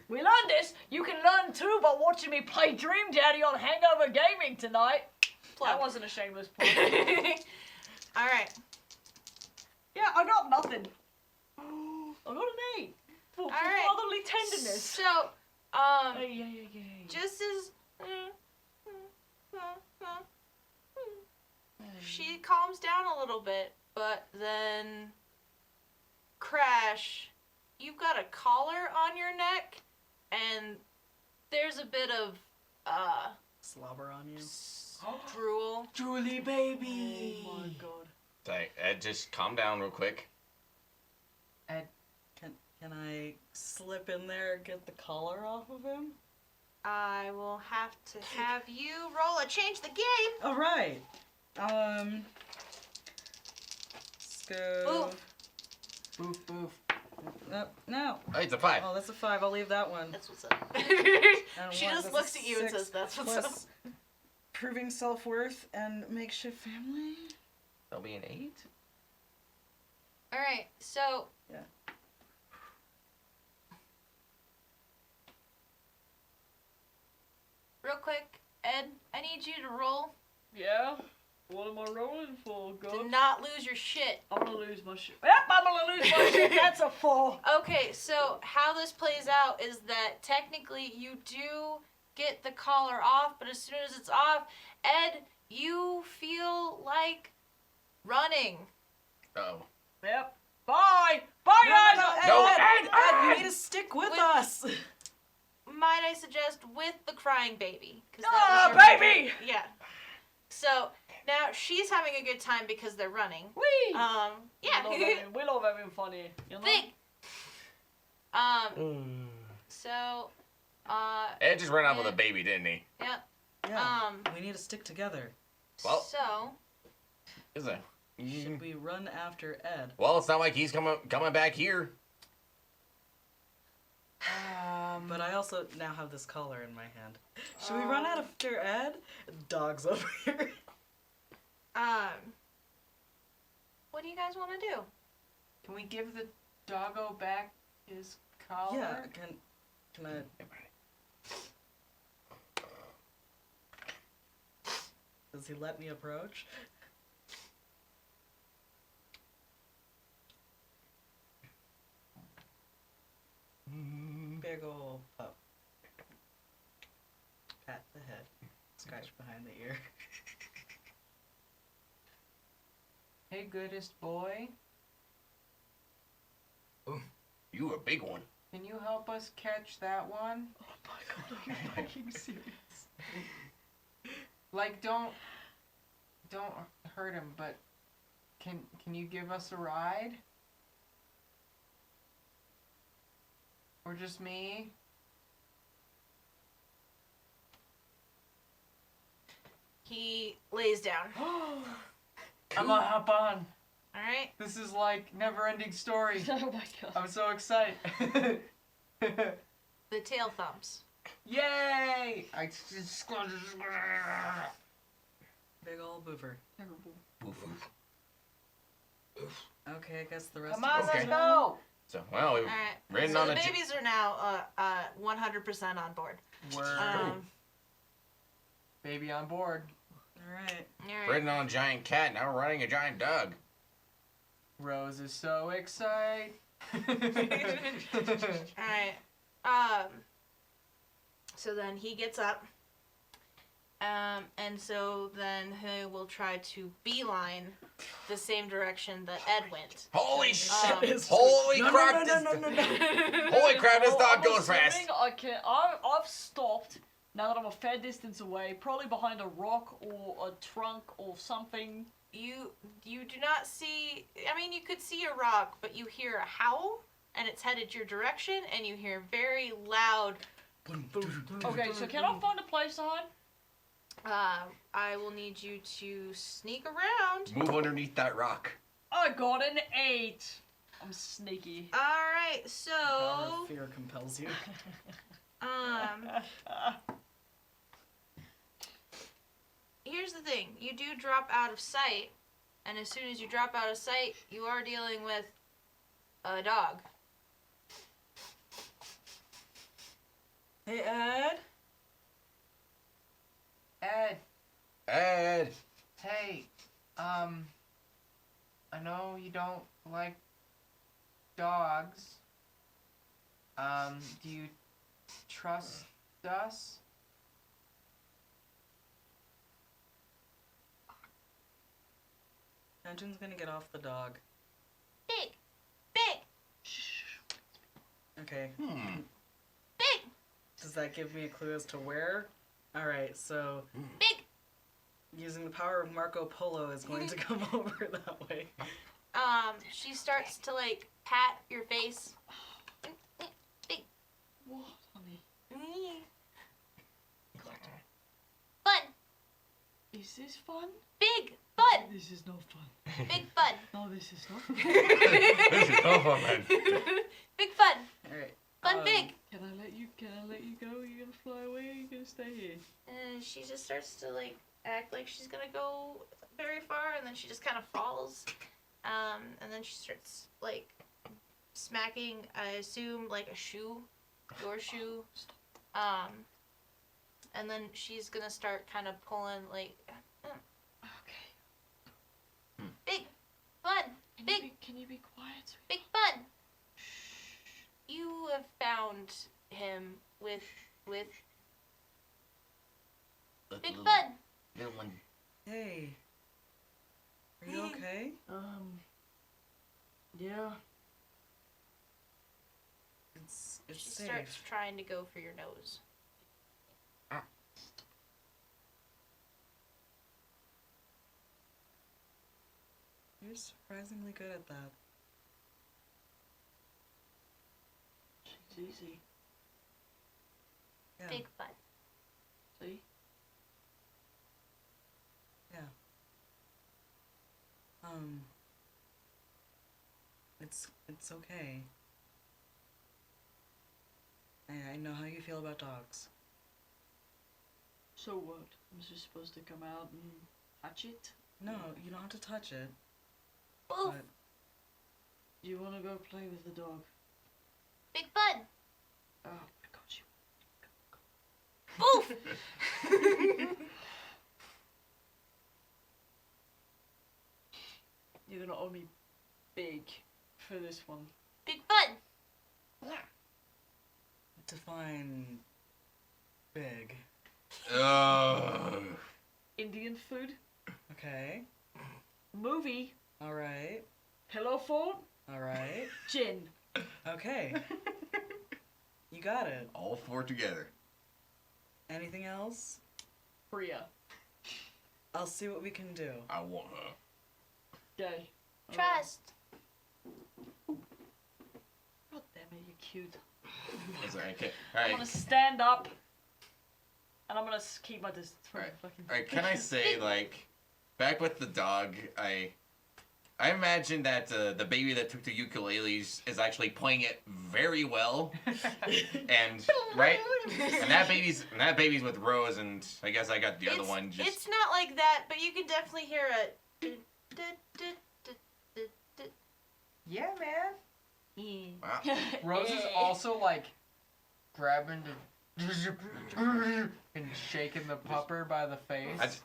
We learned this. You can learn too by watching me play Dream Daddy on Hangover Gaming tonight. Plug. That wasn't a shameless plug. All right. Yeah, I got nothing. I got an 8 for All right. fatherly tenderness. So, Hey. just as she calms down a little bit, but then crash. You've got a collar on your neck, and there's a bit of Slobber on you. drool. Julie baby. Oh my god. Say, Ed, just calm down real quick. Can I slip in there and get the collar off of him? I will have to have you roll a change the game. All right. Let's go. Boof. No. Oh, it's a 5. Oh, that's a 5. I'll leave that one. That's what's up. And She one, just that's looks a at you and 6 says, "That's what's plus proving self-worth and makeshift family. That'll be an 8. All right, so Yeah. real quick, Ed, I need you to roll Yeah? What am I rolling for, to God? not lose your shit. I'm gonna lose my shit. Yep, I'm gonna lose my shit. That's a 4. Okay, so how this plays out is that technically you do get the collar off, but as soon as it's off, Ed, you feel like running. Oh. Yep. Bye! Bye, Stick with us. Might I suggest with the crying baby? Baby! Yeah. So now she's having a good time because they're running. Whee! Yeah. We love having funny. You know? Big. So, Ed just ran off with a baby, didn't he? yeah. Yeah. We need to stick together. Well- So, Is it? Should we run after Ed? Well, it's not like he's coming back here. But I also now have this collar in my hand. Should we run after Ed? Dog's over here. what do you guys want to do? Can we give the doggo back his collar? Yeah, can I... Does he let me approach? Big ol' pup. Pat the head. Scratch behind the ear. Hey, goodest boy. You a big one. Can you help us catch that one? Oh my god, are you fucking serious? Like, don't hurt him, but can you give us a ride? Or just me? He lays down. I'm gonna hop on. All right. This is like never-ending story. Oh my god. I'm so excited. The tail thumps. Yay! I just Big ol' boofer. Terrible. Okay, I guess the rest Come of on, us let's can- go. So, well, we've All right. ridden So on the a... babies are now 100% on board. Word. Baby on board. Alright. All right. Ridden on a giant cat, now we're riding a giant dog. Rose is so excited. Alright. So then he gets up. And so then he will try to beeline the same direction that Ed went. Holy shit! It's- Holy No, crap! no, no, no, no, no. Holy crap! This Well, dog I'm goes fast. assuming I've stopped now that I'm a fair distance away, probably behind a rock or a trunk or something. You do not see. I mean, you could see a rock, but you hear a howl, and it's headed your direction, and you hear very loud. Okay, so can I find a place to hide? I will need you to sneak around. Move underneath that rock. I got an 8. I'm sneaky. All right, Power so of fear compels you. here's the thing: you do drop out of sight, and as soon as you drop out of sight, you are dealing with a dog. Hey, Ed. Ed, Ed! hey, I know you don't like dogs. Do you trust us? Engine gonna get off the dog. Big. Okay. Big. Does that give me a clue as to where? Alright, so Big. using the power of Marco Polo is going to come over that way. She starts to like pat your face. Big. What, honey? Fun. Is this fun? Big. Fun. This is no fun. Big fun. No, this is not. This is no fun, man. Big fun. Alright. Fun big. Can I let you go? Are you gonna fly away or are you gonna stay here? And she just starts to like act like she's gonna go very far, and then she just kind of falls. And then she starts like smacking, I assume, like a shoe, your shoe. And then she's gonna start kind of pulling like Okay. big fun, big Can you be quiet? big fun. You have found him with big fun. Little one. Hey. Are you okay? Yeah. It's It's She safe. starts trying to go for your nose. You're surprisingly good at that. She's easy. Yeah. Big fun. See? Yeah. It's okay. I know how you feel about dogs. So what? I'm just supposed to come out and touch it? No, you don't have to touch it. Boof. But Do you want to go play with the dog? Big fun. Oh my god, Boof. you're gonna owe me big for this one. Big fun. define big. Indian food, Okay. movie, Alright. pillow phone, Alright. gin. Okay. You got it. All four together. Anything else? Priya. I'll see what we can do. I want her. Okay. Trust. God damn it, you're cute. It's like, okay. I'm Alright. gonna stand up, and I'm gonna keep my distance from Alright. the fucking. Alright, can I say, like, back with the dog, I imagine that the baby that took the ukuleles is actually playing it very well, and right, and that baby's with Rose, and I guess I got the other one. Just It's not like that, but you can definitely hear a. Yeah, man. wow. Rose is also like grabbing the and shaking the pupper by the face.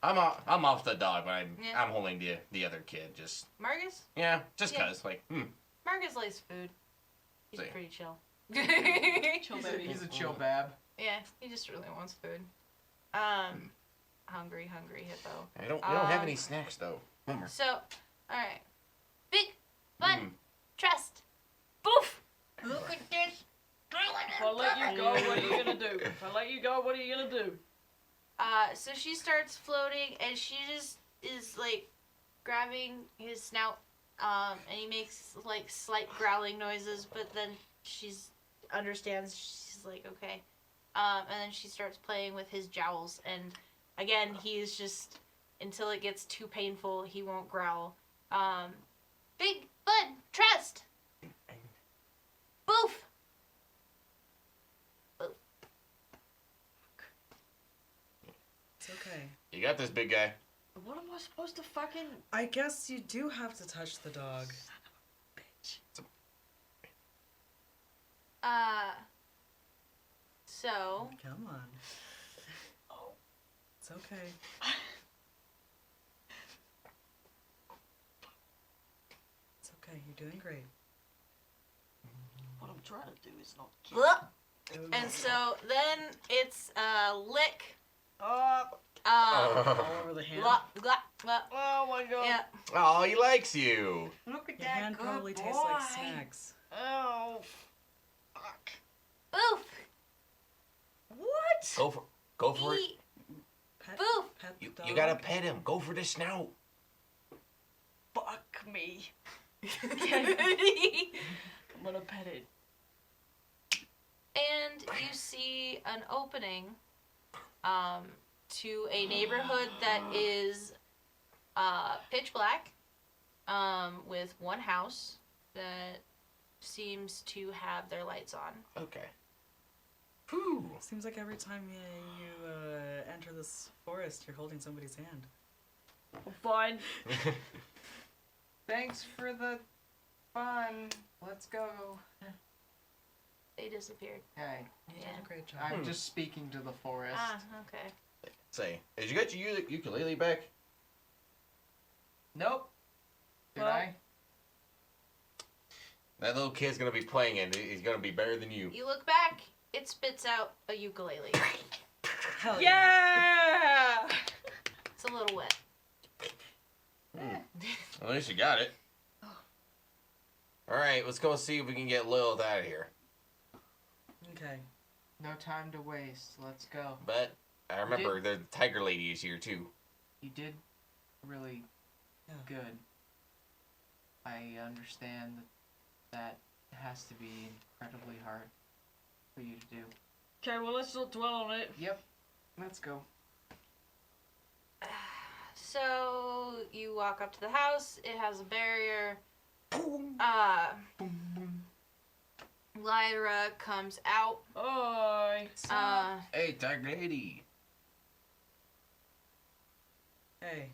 I'm off the dog, but Yeah. I'm holding the other kid. Just Marcus? yeah, just Yeah. cause like Marcus likes food. He's See. pretty chill. Chill baby. He's a chill bab. Yeah, he just really wants food. Hungry hippo. I don't have Um, any snacks though. Bummer. So, alright. Big, fun, Mm. trust. Boof! Look at this. If I let you go, what are you gonna do? If I let you go, what are you gonna do? So she starts floating, and she just is like grabbing his snout, and he makes like slight growling noises, but then understands. She's like, okay, and then she starts playing with his jowls, and again, he's just until it gets too painful, he won't growl. Big fun, trust. Boof. It's okay. You got this, big guy. What am I supposed to fucking? I guess you do have to touch the dog. So Come on. Oh. It's okay. It's okay. You're doing great. What I'm trying to do is not. blah. And so then it's lick. All over the hand. Blah, blah, blah. Oh my god. Yeah. Oh, he likes you. Look at Your hand probably tastes like snacks. Oh. Fuck. Boof. What? Go for it. Eat. Pet, Boof. pet the You dog. gotta pet him. Go for the snout. Fuck me. And I'm gonna pet it. you see an opening to a neighborhood that is pitch black, with one house that seems to have their lights on. Okay. Whew. Seems like every time you enter this forest, you're holding somebody's hand. I'm fine. Thanks for the fun. Let's go. They disappeared. Hey, You Yeah. did a great job. I'm just speaking to the forest. Ah, okay. Say, did you get your ukulele back? Nope. Did Well- I? That little kid's gonna be playing it. He's gonna be better than you. You look back, it spits out a ukulele. Hell yeah. Yeah. It's a little wet. At least you got it. Alright, let's go see if we can get Lilith out of here. Okay. No time to waste. Let's go. But I remember the tiger lady is here too. You did really good. I understand that has to be incredibly hard for you to do. Okay, well, let's not dwell on it. Yep. Let's go. So you walk up to the house. It has a barrier. Boom, boom. Lyra comes out. Oi. Hey, tiger lady. Hey.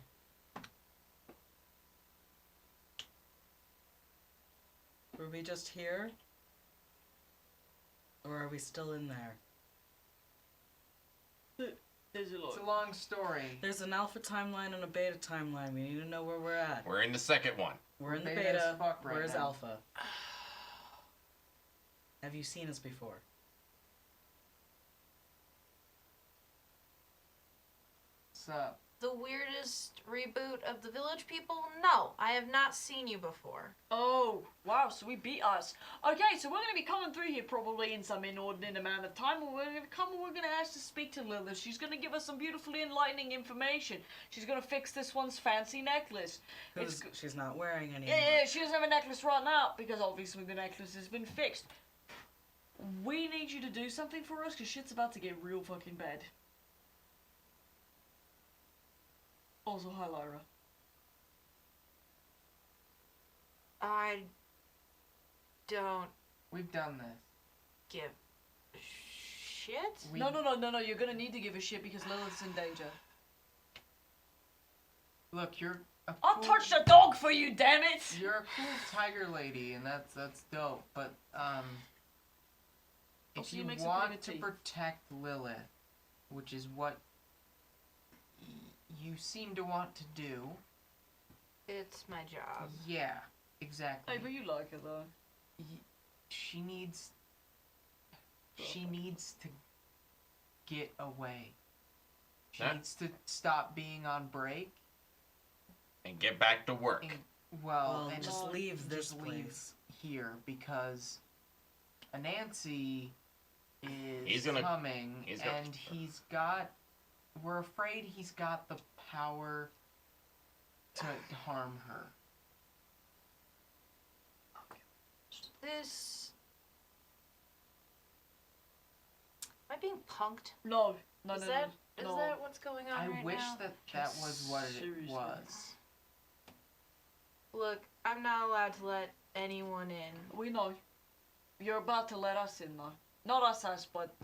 Were we just here? Or are we still in there? There's a lot. It's a long story. There's an alpha timeline and a beta timeline. We need to know where we're at. We're in the second one. We're in the Beta as beta. fuck right Where's now. alpha? Have you seen us before? What's up? The weirdest reboot of the Village People? No, I have not seen you before. Oh, wow, so we beat us. Okay, so we're going to be coming through here probably in some inordinate amount of time. We're going to come and we're going to ask to speak to Lilith. She's going to give us some beautifully enlightening information. She's going to fix this one's fancy necklace. Because she's not wearing any. Yeah, she doesn't have a necklace right now because obviously the necklace has been fixed. We need you to do something for us because shit's about to get real fucking bad. Also, hi, Lyra. I don't We've done this. give shit. No, you're gonna need to give a shit because Lilith's in danger. Look, you're a I'll cool, touch the dog for you, damn it! You're a cool tiger lady, and that's dope. But if Also, you you make some want pretty to good tea. protect Lilith, which is what you seem to want to do, It's my job. yeah, exactly. Hey, but you like her though. She needs to get away. She Huh? needs to stop being on break. And get back to work. And, Well, and just leave this just leave place. here because Anansi is He's gonna- coming, he's gonna- and we're afraid he's got the power to harm her. This. Am I being punked? No. Is that what's going on I right wish now? that was what it Seriously. was. Look, I'm not allowed to let anyone in. We know. You're about to let us in though. Not us, but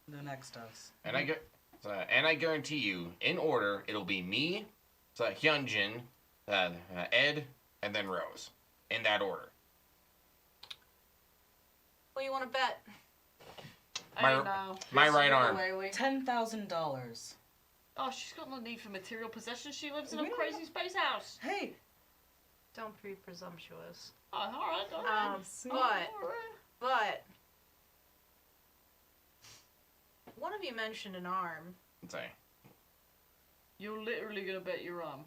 The next us. And I guarantee you, in order, it'll be me, Hyunjin, Ed, and then Rose. In that order. What do you want to bet? My- hey now. My right arm. $10,000. Oh, she's got no need for material possessions. She lives in We a don't crazy space house. Hey. Don't be presumptuous. Oh, alright. But one of you mentioned an arm. Say. You're literally gonna bet your arm.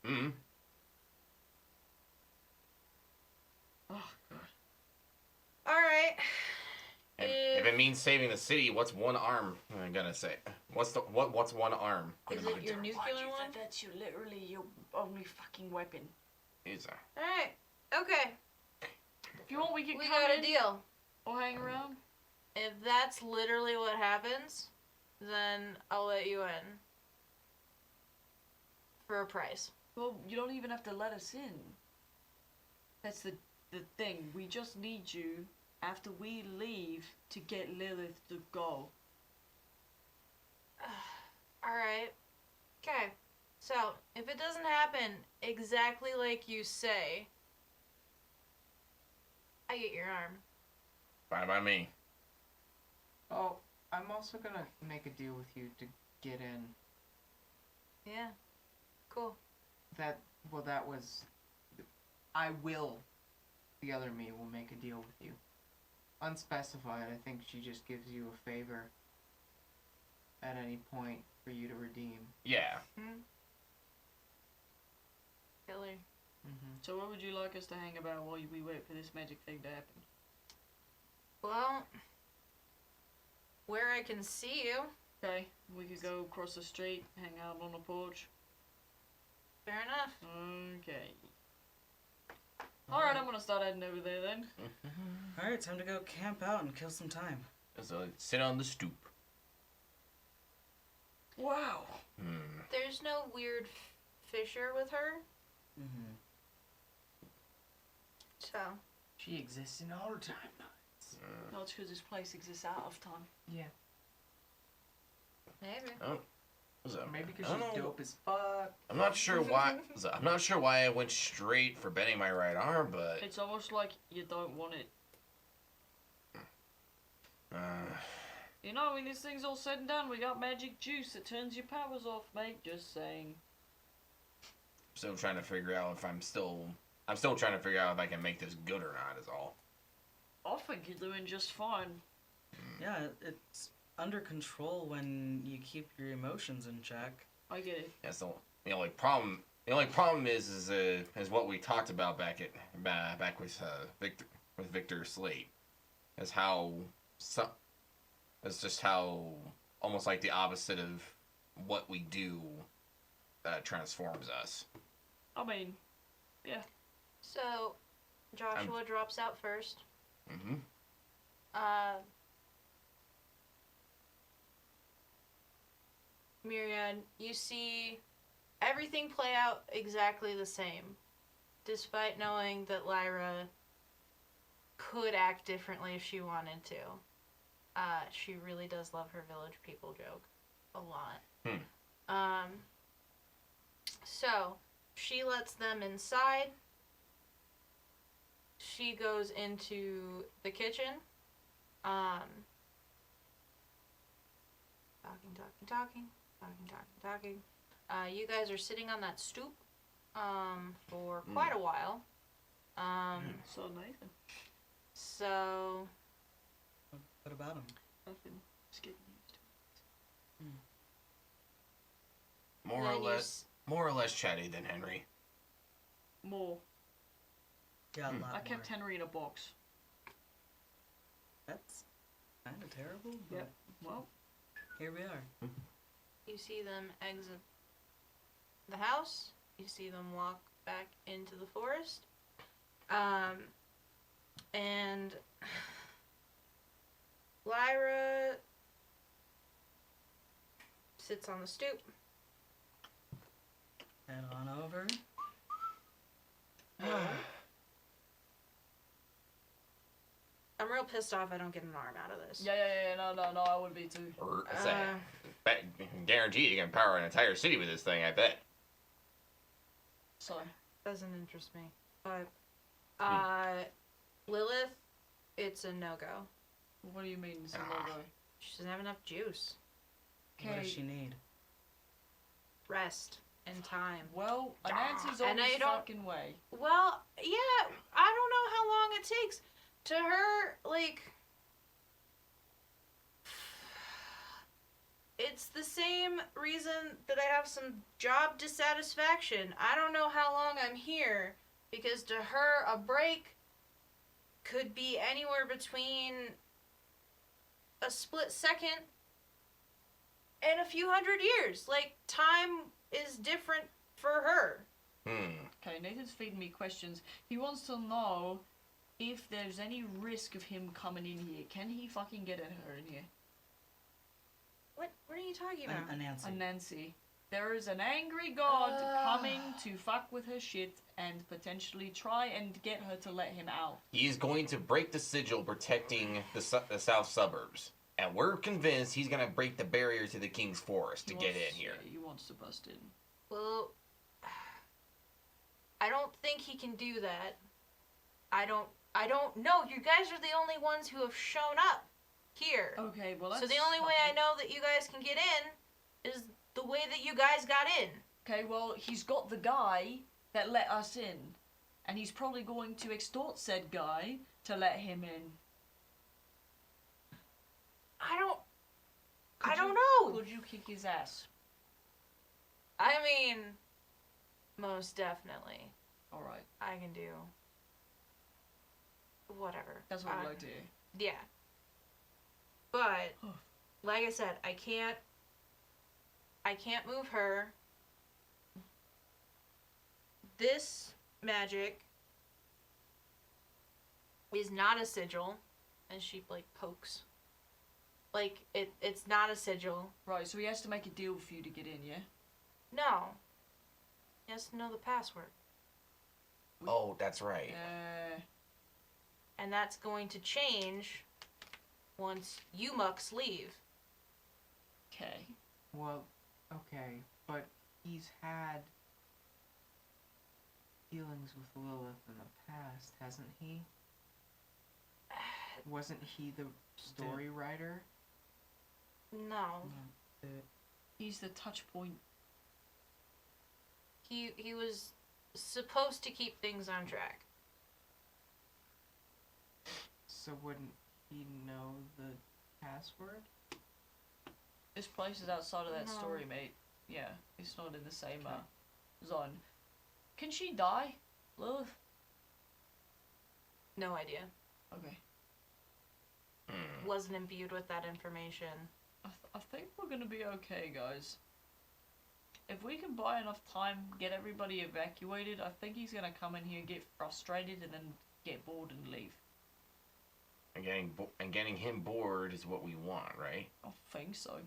Mm-hmm. Oh, God. All right. And if it means saving the city, what's one arm? I'm gonna say. What's one arm? Is it your nuclear one? That's literally your only fucking weapon. Is All right. Okay. If you want, we can We come got a in deal. or hang around. If that's literally what happens, then I'll let you in. For a price. Well, you don't even have to let us in. That's the thing. We just need you after we leave to get Lilith to go. Alright. Okay. So, if it doesn't happen exactly like you say, I get your arm. fine by me. Oh, I'm also gonna make a deal with you to get in. Yeah. Cool. That was. The other me will make a deal with you. Unspecified. I think she just gives you a favor at any point for you to redeem. Yeah. Killer. So where would you like us to hang about while we wait for this magic thing to happen? Well, where I can see you. Okay, we could go across the street, hang out on the porch. Fair enough. Okay. Alright, I'm gonna start heading over there then. Alright, time to go camp out and kill some time. So sit on the stoop. Wow. There's no weird fissure with her, Mm-hmm. so She exists in all timelines. No, it's because this place exists out of time. Yeah. maybe. So, Maybe I because don't she's know. dope as fuck. I'm not sure why. I'm not sure why I went straight for bending my right arm, but It's almost like you don't want it. You know, when this thing's all said and done, we got magic juice that turns your powers off, mate. Just saying. still trying to figure out if I'm still trying to figure out if I can make this good or not. Is all. I think you're doing just fine. Yeah, it's under control when you keep your emotions in check. I get it. That's the only problem. The only problem is what we talked about back with Victor Slate, is how it's just how almost like the opposite of what we do transforms us. I mean, yeah. So, Joshua drops out first. Mm-hmm. Myriad, you see everything play out exactly the same, despite knowing that Lyra could act differently if she wanted to. She really does love her village people joke a lot. So, she lets them inside. She goes into the kitchen. Talking. You guys are sitting on that stoop for quite a while. So Nathan. So, What about him? Nothing. Just getting used to it. More or less chatty than Henry. More. Yeah, a lot I kept more. Henry in a box. That's kind of terrible. But Yep. Well, here we are. you see them exit the house. You see them walk back into the forest. And Lyra sits on the stoop. Head on over. I'm real pissed off I don't get an arm out of this. yeah, no, I would be too. Or guaranteed you can power an entire city with this thing. I bet. So, Doesn't interest me. But, Lilith, it's a no-go. what do you mean, it's a Ah. no-go? She doesn't have enough juice. What does she need? Rest and time. Well, Anansi's And on I his don't- fucking way. Well, yeah, I don't know how long it takes. To her, like, it's the same reason that I have some job dissatisfaction. I don't know how long I'm here, because to her, a break could be anywhere between a split second and a few hundred years. Like, time is different for her. Okay, Nathan's feeding me questions. He wants to know if there's any risk of him coming in here. Can he fucking get at her in here? What are you talking about? Anansi. Nancy. There is an angry god coming to fuck with her shit and potentially try and get her to let him out. He's going to break the sigil protecting the south suburbs, and we're convinced he's going to break the barrier to the King's Forest to get in here. Yeah, he wants to bust in. Well, I don't think he can do that. I don't know. You guys are the only ones who have shown up here. Okay, well that's... So the only way I know that you guys can get in is the way that you guys got in. Okay, well, he's got the guy that let us in. And he's probably going to extort said guy to let him in. I don't Could know. Could you kick his ass? I mean, most definitely. Alright. I can do whatever. That's what I'd like to hear. Yeah. But like I said, I can't move her. This magic is not a sigil, and she like pokes. Like it's not a sigil. Right, so he has to make a deal for you to get in, yeah? No. He has to know the password. Oh, that's right. And that's going to change once you mucks leave. Okay. Well, okay, but he's had dealings with Lilith in the past, hasn't he? Wasn't he the story writer? No. He's the touch point. He was supposed to keep things on track. So wouldn't he know the password? This place is outside of that No. story, mate. Yeah, it's not in the same zone. Can she die, Lilith? No idea. Okay. Wasn't imbued with that information. I think we're gonna be okay, guys. If we can buy enough time, get everybody evacuated, I think he's gonna come in here, get frustrated, and then get bored and leave. And getting him bored is what we want, right? I think so.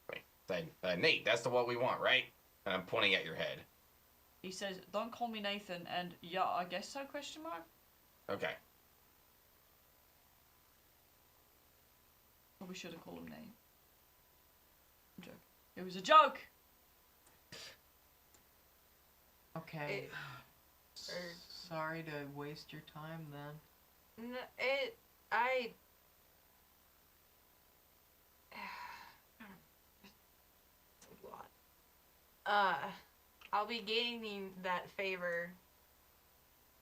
Right. Nate, that's the what we want, right? And I'm pointing at your head. He says, "Don't call me Nathan," and yeah, I guess so? Question mark. Okay. Probably should have called him Nate. Joke. It was a joke. Okay. Or- Sorry to waste your time then. I it's a lot. I'll be gaining that favor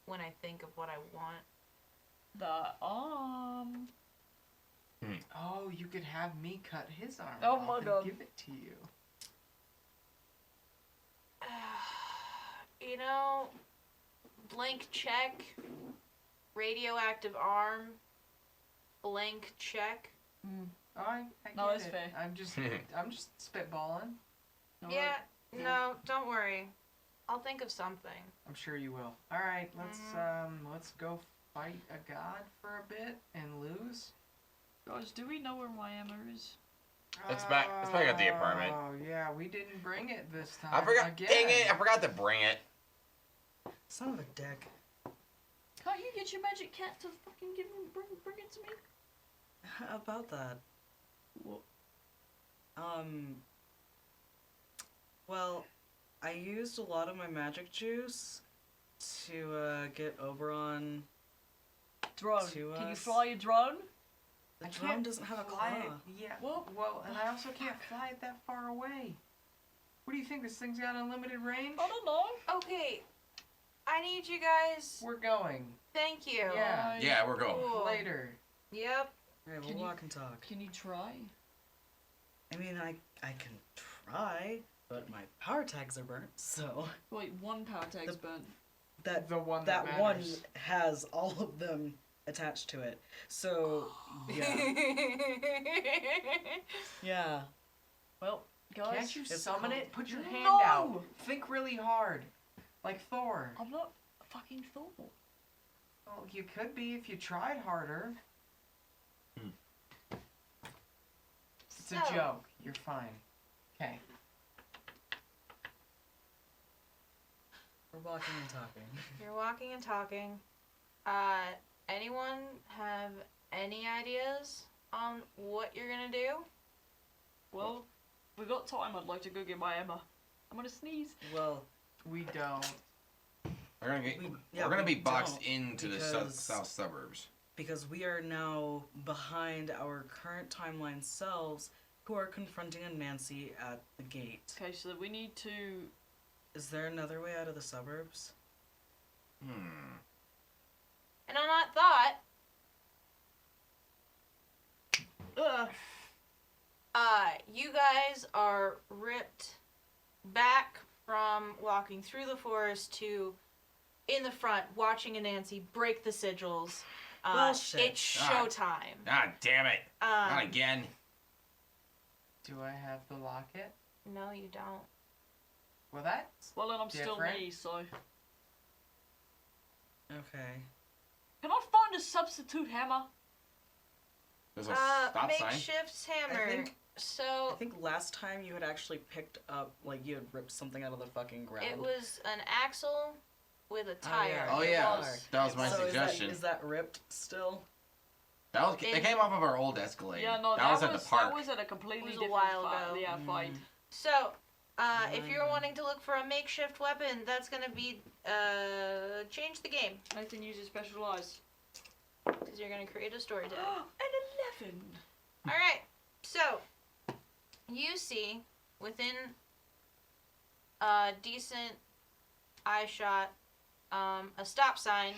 when I think of what I want. The arm. Oh, you could have me cut his arm Oh off my and God. give it to you. You know, blank check, radioactive arm, blank check. I No, get that's it. fair. I'm just spitballing. No, Yeah, no, don't worry. I'll think of something. I'm sure you will. All right, let's go fight a god for a bit and lose. Guys, do we know where my ammo is? It's back at the apartment. Oh yeah, we didn't bring it this time. I forgot. Again. Dang it! I forgot to bring it. Son of a dick. Can't you get your magic cat to fucking bring it to me? How about that? What? Well, I used a lot of my magic juice to get Oberon. Drone. To Can you us. fly a drone? The I drone can't doesn't have a fly claw. it. Yeah. Well, and I also can't fly it that far away. What do you think? This thing's got unlimited range? I don't know. Okay, I need you guys. We're going Thank you. Yeah. Yeah, we're going. Cool. later. Yep. Right, Can we'll you- walk and talk. Can you try? I mean, I can try, but my power tags are burnt, so Wait, one power tag's burnt. that The one that that one matters. has all of them attached to it. So yeah, yeah. Well, guys, Can't you it's summon called- it? Put your hand No! out. Think really hard. Like Thor. I'm not fucking Thor. Well, you could be if you tried harder. It's a So- joke. You're fine. Okay. We're walking and talking. You're walking and talking. Anyone have any ideas on what you're gonna do? Well, we got time. I'd like to go get my Emma. I'm gonna sneeze. Well, We don't. We're gonna get. yeah, we're gonna we be boxed don't, into the because- south suburbs. because we are now behind our current timeline selves, who are confronting a Nancy at the gate. Okay, so we need to. Is there another way out of the suburbs? And on that thought, you guys are ripped back from walking through the forest to in the front, watching Anansi break the sigils. Well, shit. It's showtime. Ah, damn it. Not again. Do I have the locket? No, you don't. Well, that's Well, then I'm still different. me, so. Okay. Can I find a substitute hammer? There's a stop sign. Makeshift hammer. I So think last time you had actually picked up, like, you had ripped something out of the fucking ground. it was an axle with a tire. Oh, It yeah. was- That was my So suggestion. Is that ripped still? It came off of our old Escalade. Yeah, no, that was at the park. That was at a completely It was a different while fight. ago. Yeah, fight. So, if you're wanting to look for a makeshift weapon, that's gonna be change the game Nathan uses specialized. because you're gonna create a story tag. An 11. All right. So, you see within a decent eye shot, a stop sign,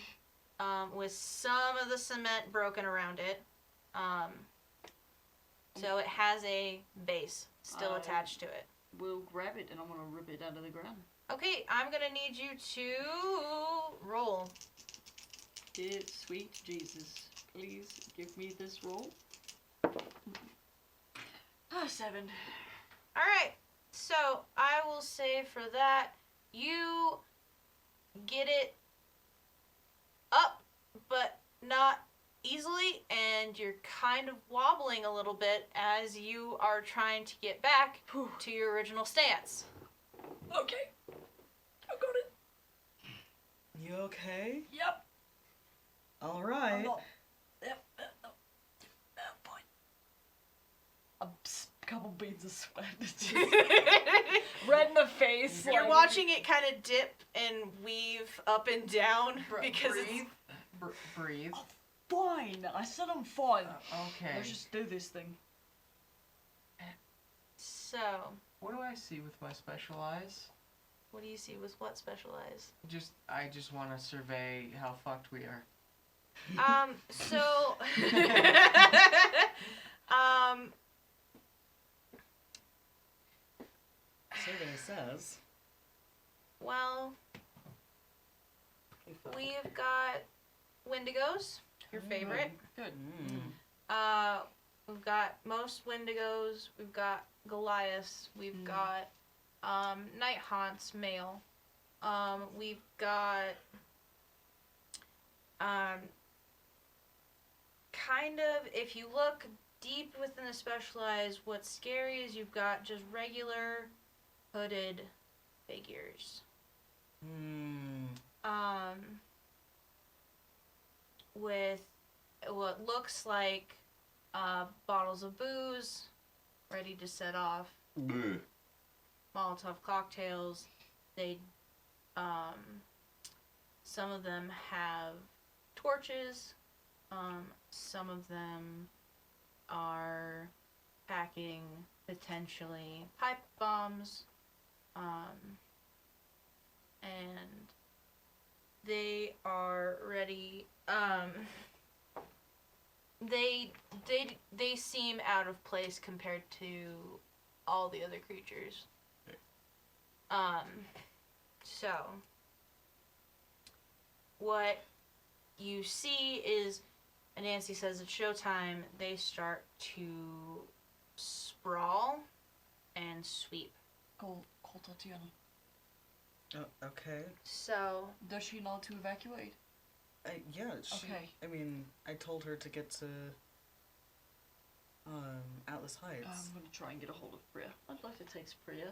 with some of the cement broken around it. So it has a base still attached to it. We'll grab it and I'm gonna rip it out of the ground. Okay, I'm gonna need you to roll. Dear sweet Jesus, please give me this roll. 7. All right. So I will say for that, you get it up, but not easily, and you're kind of wobbling a little bit as you are trying to get back to your original stance. Okay. I got it. You okay? Yep. All right. Yep. Fine. A couple beads of sweat. Red in the face. You're like- watching it kind of dip and weave up and down because breathe. it's Breathe. Fine. I said I'm fine. Okay. Let's just do this thing. so. What do I see with my special eyes? What do you see with what specialized? I just want to survey how fucked we are. So, Survey says. well, we've got Wendigos, your favorite. Good. We've got most Wendigos. We've got Goliaths. We've got Night Haunts, male. We've got kind of, if you look deep within the specialized, what's scary is you've got just regular hooded figures. With what looks like bottles of booze ready to set off, Molotov cocktails. They, some of them have torches. Some of them are packing potentially pipe bombs. And they are ready. They seem out of place compared to all the other creatures. So what you see is, and Nancy says it's showtime, they start to sprawl and sweep. Call Tatiana. Okay. So Does she know to evacuate? Yeah. She, Okay. I mean, I told her to get to Atlas Heights. I'm gonna try and get a hold of Priya. I'd like to text Priya.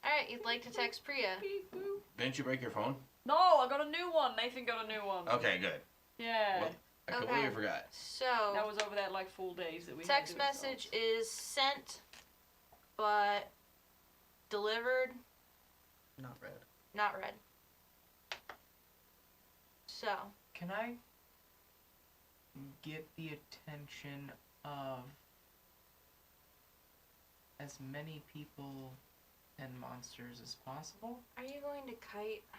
alright, you'd like to text Priya. Beep, boop. Didn't you break your phone? No, I got a new one. Nathan got a new one. Okay, good. Yeah. Well, I completely forgot. So That was over that like full days that we text had to message is sent but delivered, Not read. not read. So Can I get the attention of as many people and monsters as possible? are you going to kite? I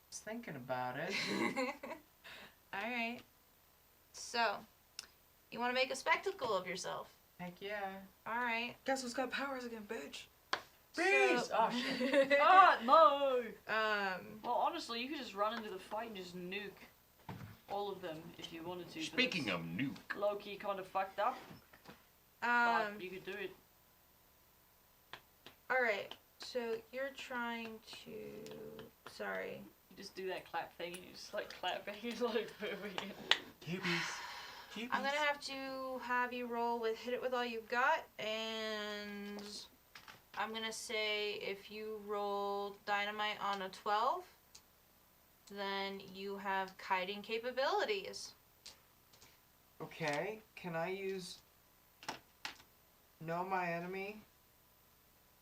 was thinking about it. Alright. So you want to make a spectacle of yourself. Heck yeah. Alright. Guess who's got powers again, bitch? Bees! So- Oh, shit. Ah, no! Um, Well, honestly, you could just run into the fight and just nuke all of them if you wanted to. but Speaking it's of nuke, low-key kind of fucked up, um, but you could do it. alright. So you're trying to. Sorry. You just do that clap thing and you just like clap and you're like moving it. Cubies. I'm gonna have you roll with hit it with all you've got, and I'm gonna say if you roll dynamite on a 12, then you have kiting capabilities. Okay, can I use know my enemy,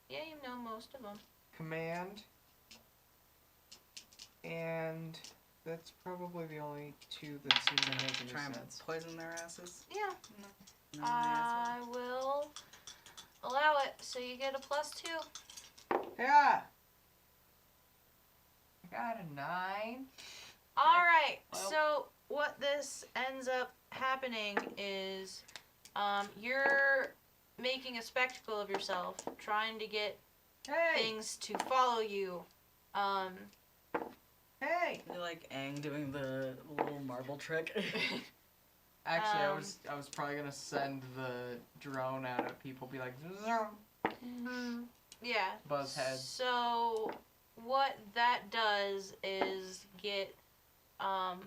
Yeah, you know most of them. command, and that's probably the only two that seem to make Try any and sense. poison their asses. Yeah, No, I will allow it. So you get a +2. Yeah! I got a 9. All right. Well- So what this ends up happening is, you're making a spectacle of yourself, trying to get Hey! things to follow you. Hey! You're like Aang doing the little marble trick. Actually, Um, I was probably gonna send the drone out at people, be like, zoom, Yeah. buzz head. So what that does is get, you're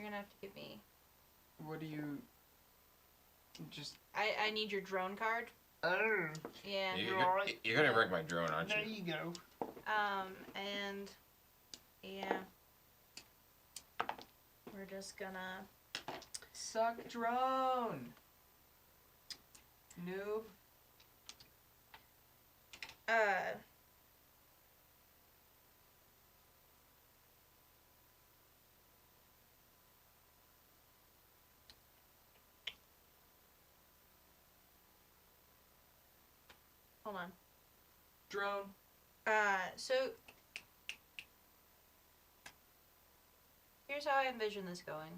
gonna have to give me. What do you just? I need your drone card. Oh, Yeah. you're gonna wreck my drone, aren't there you? you go. And yeah, we're just gonna. Suck drone. Noob. Hold on. Drone. So here's how I envision this going.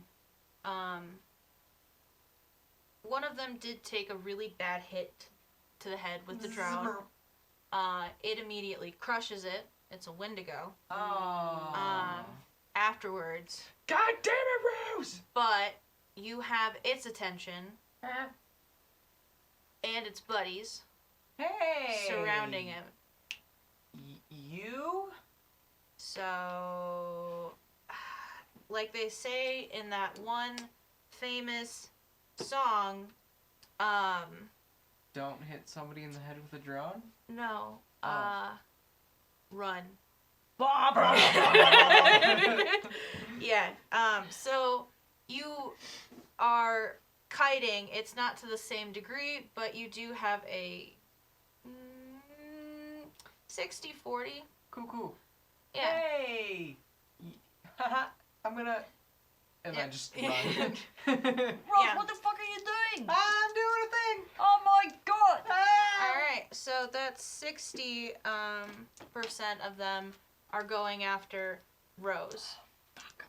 One of them did take a really bad hit to the head with the drone. It immediately crushes it. It's a Wendigo. Oh. Afterwards, God damn it, Rose! but you have its attention and its buddies Hey! surrounding him. You? So, like they say in that one famous song, Don't hit somebody in the head with a drone? no, Oh. run. Bob! Yeah, so you are kiting. It's not to the same degree, but you do have a 60-40. Cool. Yeah. Hey! Haha, I'm gonna... And I Yeah. just run. Rob, Yeah. what the fuck are you doing? I'm doing a thing! Oh my god! All right, so that's 60% of them are going after Rose.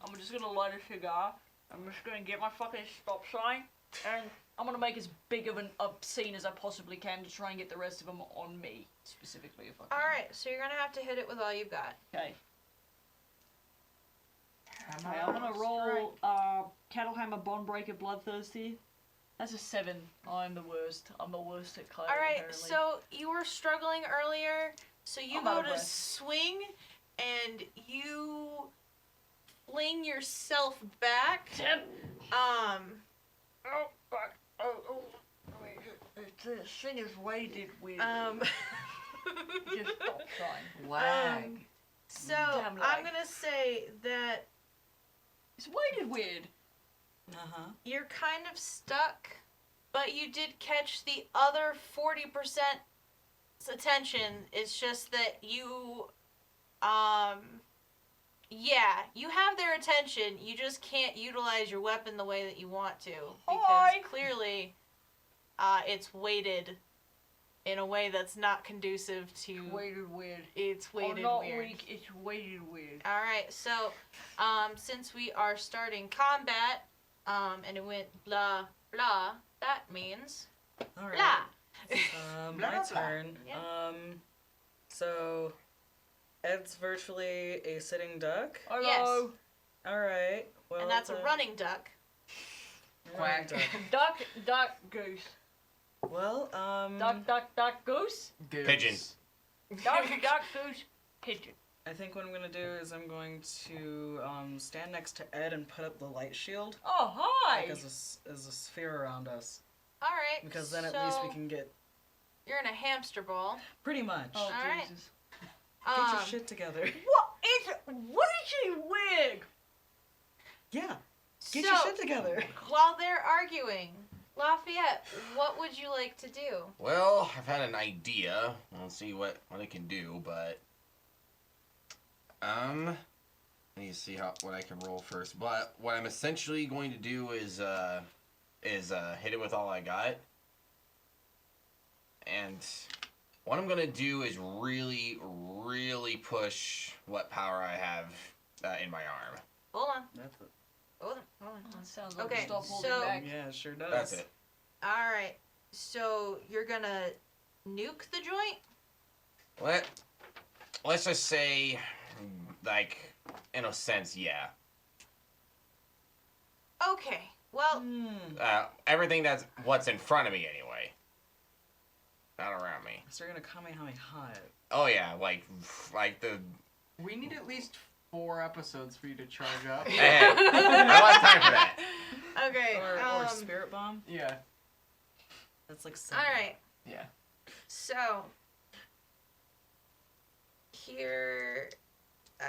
I'm just gonna light a cigar. I'm just gonna get my fucking stop sign, and I'm gonna make as big of an scene as I possibly can to try and get the rest of them on me, specifically if I can. All right, so you're gonna have to hit it with all you've got. Okay. Okay, I'm gonna roll Cattlehammer, Bondbreaker, Bloodthirsty. That's a 7. I'm the worst. I'm the worst at kiting. All right, apparently. so you were struggling earlier, so you I'm out go of to breath. swing, and you fling yourself back. Oh, fuck. Oh, wait. This thing is weighted with just stop sign. Lag. So Damn I'm lag. gonna say that It's weighted weird. Uh-huh. you're kind of stuck, but you did catch the other 40%'s attention. It's just that you, yeah, you have their attention. You just can't utilize your weapon the way that you want to because Hi. clearly, it's weighted in a way that's not conducive to. Weighted weird. It's I'm weighted not weird. weak, it's weighted weird. All right, so since we are starting combat, and it went blah blah, that means All right. blah. Blah, My blah. turn. Yeah. So Ed's virtually a sitting duck. Hello. All right. Well, And that's a running duck. running Quack. duck. Duck, goose. Well, Duck, goose. Goose. Pigeon. Duck, goose, pigeon. I think what I'm gonna do is I'm going to stand next to Ed and put up the light shield, Oh, hi. like as a sphere around us, All right. because then at least we can get You're in a hamster ball. pretty much. Oh, All right. Jesus. Get your shit together. What is she wig? Yeah. Get so, your shit together. while they're arguing, Lafayette, what would you like to do? Well, I've had an idea. We'll see what I can do, but I need to see what I can roll first. But what I'm essentially going to do is hit it with all I got. And what I'm gonna do is really, really push what power I have in my arm. Hold on. That's it. Hold on. That sounds like Okay, stop holding so- back. Yeah, it sure does. That's it. All right. So you're gonna nuke the joint? Let's just say, like, in a sense, yeah. Okay. Well, Everything that's what's in front of me anyway. Not around me. So you're gonna Kamehameha it. Oh yeah, like the. We need at least 4 episodes for you to charge up. Hey, I don't have time for that. okay. Or spirit bomb. Yeah. That's like All right. Yeah. So here, all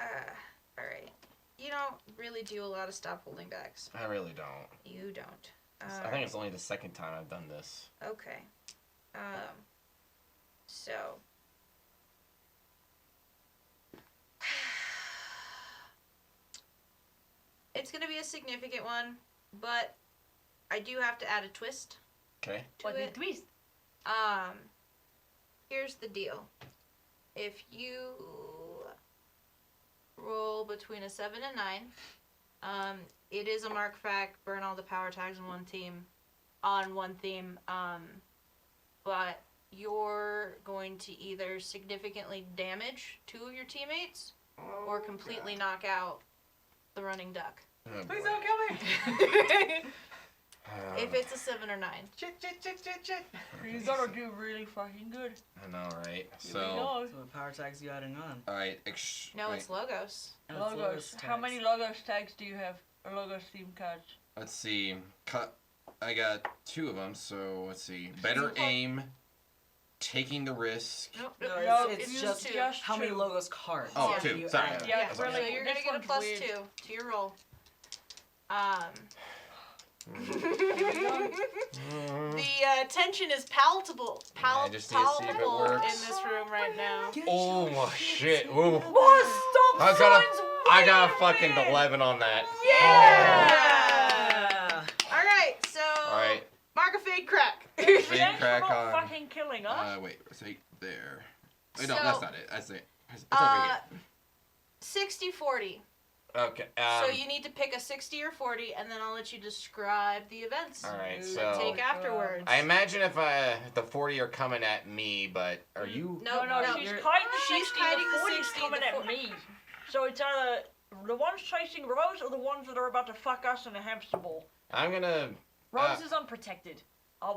right. You don't really do a lot of stop holding backs. I really don't. You don't. I think it's only the second time I've done this. Okay. So. It's gonna be a significant one, but I do have to add a twist Okay. to What the it. twist? Here's the deal. If you roll between a 7 and 9, it is a mark fact, burn all the power tags on one theme, but you're going to either significantly damage 2 of your teammates or completely knock out the running duck. Oh, Please boy. don't kill me! If it's a 7 or 9. Shit. You gotta do really fucking good. I know, right? Here So, we go. So what power tags you adding on? all right. No, it's Logos. Oh, it's Logos. How tags. many Logos tags do you have? Or Logos theme cards? Let's see. I got 2 of them. So let's see. Better Okay. aim. Taking the risk. Nope. No, No, it's use just 2. how many two. logos cards. Oh, Yeah. 2. you Sorry. add. Yeah, That's So really. right. you're This gonna get a one's plus weird. 2 to your roll. The tension is palatable. I just need to see if it Palatable works. in this room right now. Oh shit! Ooh. Stop I got a fucking 11 on that. Yeah. All right, so All right. mark a fade crack. Fade Thanks crack for not on. fucking killing us. Wait. Say there. Wait, no, So, that's not it. That's it. It's over here. 60-40. Okay. So you need to pick a 60 or 40, and then I'll let you describe the events. All right. that So take afterwards. I imagine if the 40 are coming at me, but are you? No, She's you're- kiting the She's 60, kiting the the 40's 60, coming the at 40. me. So it's either the ones chasing Rose or the ones that are about to fuck us in a hamster ball. I'm gonna. Rose is unprotected.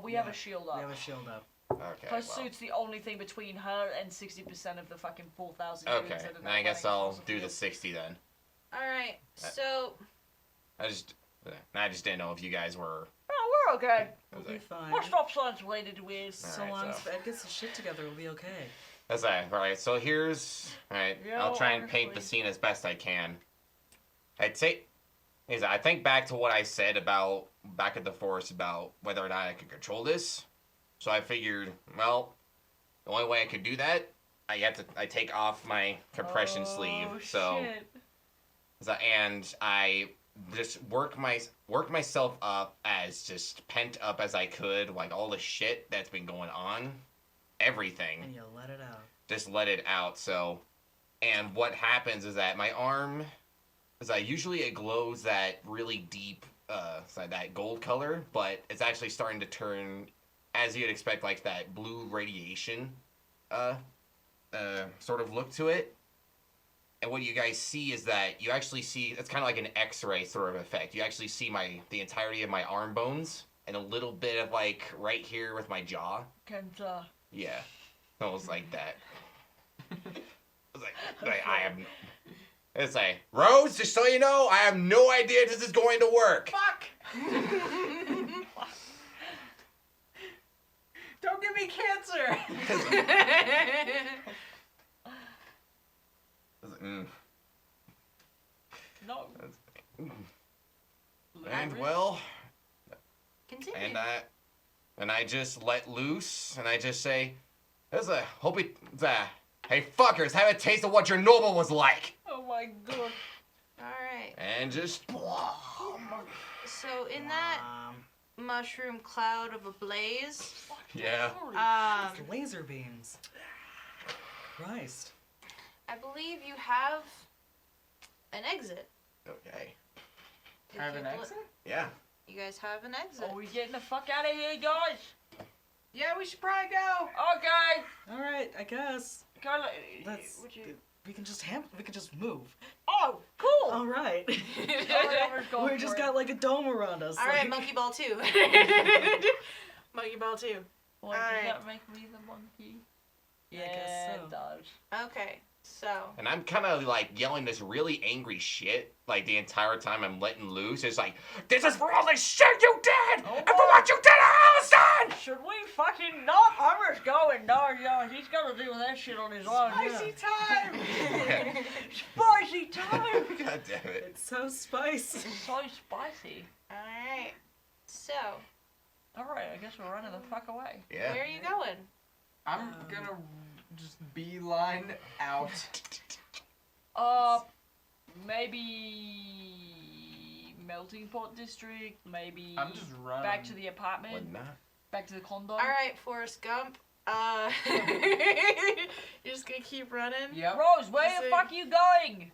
We have Yeah, a shield We up. have a shield up. Okay. Plus Well, suit's the only thing between her and 60% of the fucking 4,000 okay. units that are Then I guess running I'll across do the field. 60 then. All right, so I just didn't know if you guys were. Oh, we're okay. We'll be fine. What stop signs related with? So Alright, long so- as Ed gets his shit together, we'll be okay. That's all right. So here's. All right. Yeah, I'll try and paint the honestly. scene as best I can. I'd say. I think back to what I said about back at the forest about whether or not I could control this. So I figured, well, the only way I could do that, I take off my compression sleeve. So. Shit. And I just work myself up as just pent up as I could, like all the shit that's been going on, everything, And you let it out. just let it out. So, and what happens is that my arm, usually it glows that really deep, that gold color, but it's actually starting to turn as you'd expect, like that blue radiation, sort of look to it. And what you guys see is that you actually see, it's kind of like an X-ray sort of effect. You actually see the entirety of my arm bones and a little bit of like right here with my jaw. Yeah, almost like that. It's like I am. It's like, Rose, just so you know, I have no idea if this is going to work. Fuck! Don't give me cancer! No. And well, Continue. and I just let loose, and I just say, hey fuckers, have a taste of what your noble was like. Oh my god. Alright. And just, So in that mushroom cloud of a blaze, yeah. It's laser beams. Christ. I believe you have an exit. Okay. If Have you an bl- exit? Yeah. You guys have an exit. Are we getting the fuck out of here, guys? Yeah, we should probably go. Okay. All right, I guess. Let's. Would you... We can just move. Oh, cool. All right. We We just got like a dome around us. Alright, like- monkey ball 2. Monkey ball 2. Well, does Alright. that make me the monkey? Yeah, guess so. it does. Okay, so. And I'm kind of like yelling this really angry shit, like the entire time I'm letting loose. It's like, this is for all the shit you did, Oh, and for what you did to Allison! Should we fucking not? I'm just going. No, he's got to deal with that shit on his own. Spicy time! Yeah. Spicy time. God damn it. It's so spicy. So spicy. Alright. So, Alright, I guess we're running the fuck away. Yeah. where are you going? I'm gonna just beeline out. Maybe Melting Pot District, maybe I'm just running. back to the apartment, What not? back to the condo. Alright, Forrest Gump. You're just gonna keep running? Yep. Rose, where Just the say- fuck are you going?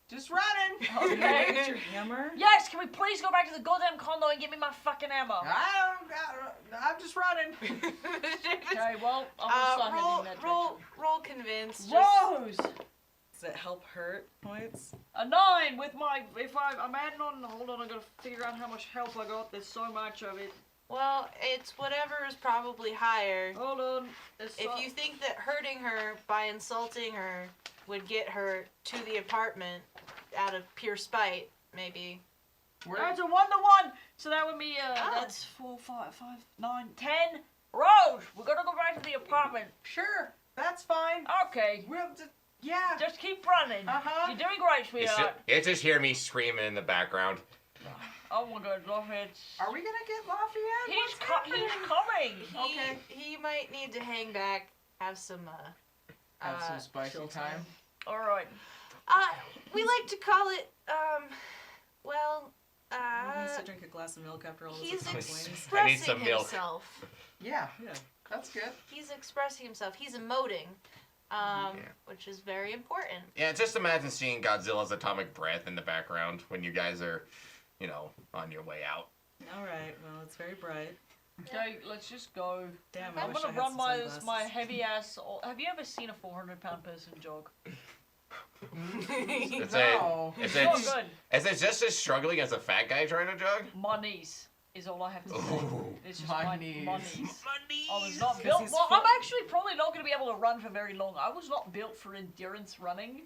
Just running. Okay. Get your hammer. Yes, can we please go back to the goddamn condo and give me my fucking ammo? I'm just running. Okay, well, I'm gonna start heading that roll convince. direction. Rose! Does it help hurt points? A 9 with my, I'm adding on, hold on, I gotta figure out how much health I got, there's so much of it. Well, it's whatever is probably higher. Hold on. There's If you think that hurting her by insulting her would get her to the apartment out of pure spite, maybe. That's a 1-to-1! So that would be, that's 4, 5, 9, 10. Rose! We're gonna go back to the apartment. Sure, that's fine. Okay. We'll just, yeah. Just keep running. Uh-huh. You're doing great, sweetheart. You just hear me screaming in the background. Oh my god, Lafayette. Are we gonna get Lafayette? He's What's happening? coming! He, he might need to hang back, have some, Have some spicy chill time. Alright. we like to call it, He needs to drink a glass of milk after all this he's complaining. I need expressing some milk. himself. Yeah, Yeah. that's good. He's expressing himself. He's emoting, which is very important. Yeah, just imagine seeing Godzilla's atomic breath in the background when you guys are, on your way out. All right. Well, it's very bright. Okay, let's just go. Damn, I I'm wish I gonna had run some my sunglasses. heavy ass. Have you ever seen a 400-pound person jog? It's No. Is Not it, good. is it just as struggling as a fat guy trying to jog? My knees is all I have to say. Ooh. It's just My my knees. My knees. I was not 'Cause built. he's Well, full- I'm actually probably not going to be able to run for very long. I was not built for endurance running.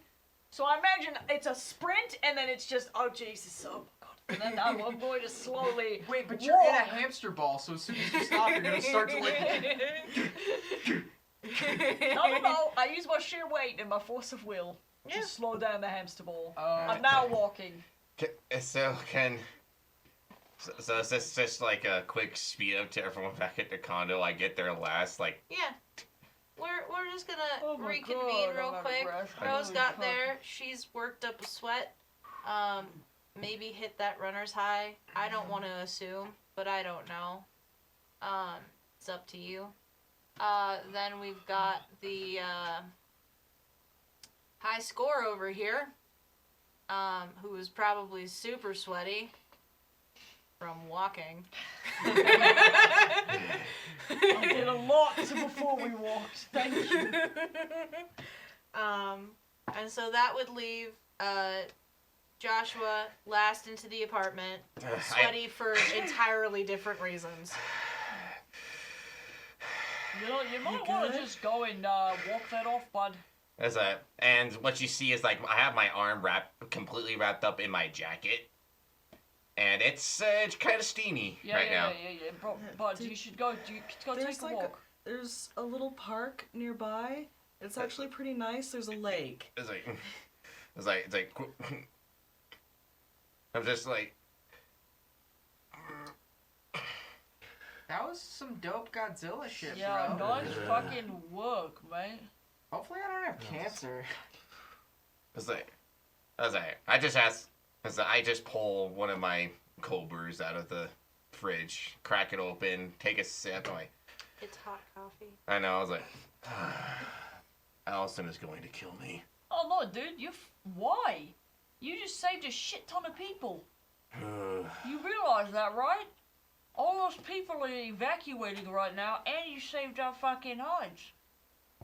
So I imagine it's a sprint and then it's just, oh Jesus, oh my god. And then I'm going to slowly. Wait, but you're in a walk. hamster ball, so as soon as you stop, you're gonna start to like. No, I use my sheer weight and my force of will Yeah. to slow down the hamster ball. Oh. I'm now walking. So is this just like a quick speed up to everyone back at the condo? I get there last, like, Yeah. We're just gonna Oh my reconvene God, real I'm out of quick. breath. Rose Holy got fuck. there. She's worked up a sweat. Maybe hit that runner's high. I don't want to assume, but I don't know. It's up to you. Then we've got the high score over here. Who is probably super sweaty. from walking. I did a lot before we walked. Thank you. And so that would leave Joshua last into the apartment, sweaty for entirely different reasons. You know, you might want to just go and walk that off, bud. And what you see is like I have my arm completely wrapped up in my jacket, and it's kind of steamy right now. Yeah. Bud, you should go. Go take a walk. There's a little park nearby. It's actually pretty nice. There's a lake. It's like I'm just like. That was some dope Godzilla shit, Yeah, bro. nice fucking work, mate. Hopefully I don't have cancer. I just pull one of my cold brews out of the fridge, crack it open, take a sip. I'm like, It's hot coffee. I know. I was like, Allison is going to kill me. Oh no, dude, why? You just saved a shit ton of people. You realize that, right? All those people are evacuating right now, and you saved our fucking hides.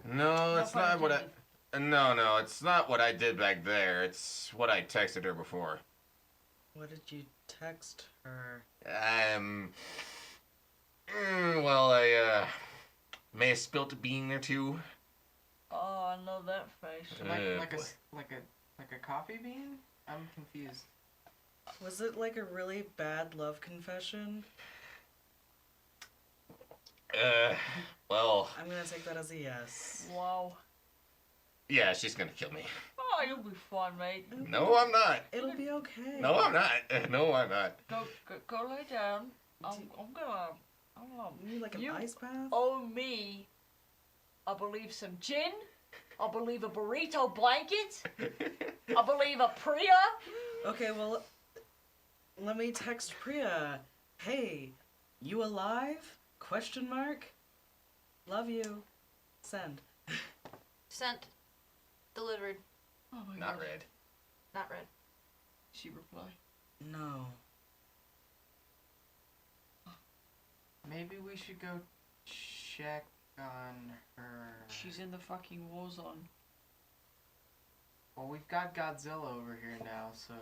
No, it's not what I. No, it's not what I did back there. It's what I texted her before. What did you text her? Well, I may have spilt a bean or two. Oh, I know that face. Like a coffee bean? I'm confused. Was it like a really bad love confession? Well. I'm gonna take that as a yes. Wow. Yeah, she's gonna kill me. Oh, you'll be fine, mate. No, I'm not. It'll be okay. No, I'm not. No, I'm not. Go lay down. I'm gonna. You need like an ice bath? Owe me, I believe, some gin. I believe a burrito blanket. I believe a Priya. Okay, well, let me text Priya. Hey, you alive? Question mark. Love you. Send. Sent. Delivered. Oh my Not God. red. Not read. She replied. No. Maybe we should go check on her. She's in the fucking war zone. Well, we've got Godzilla over here now, so.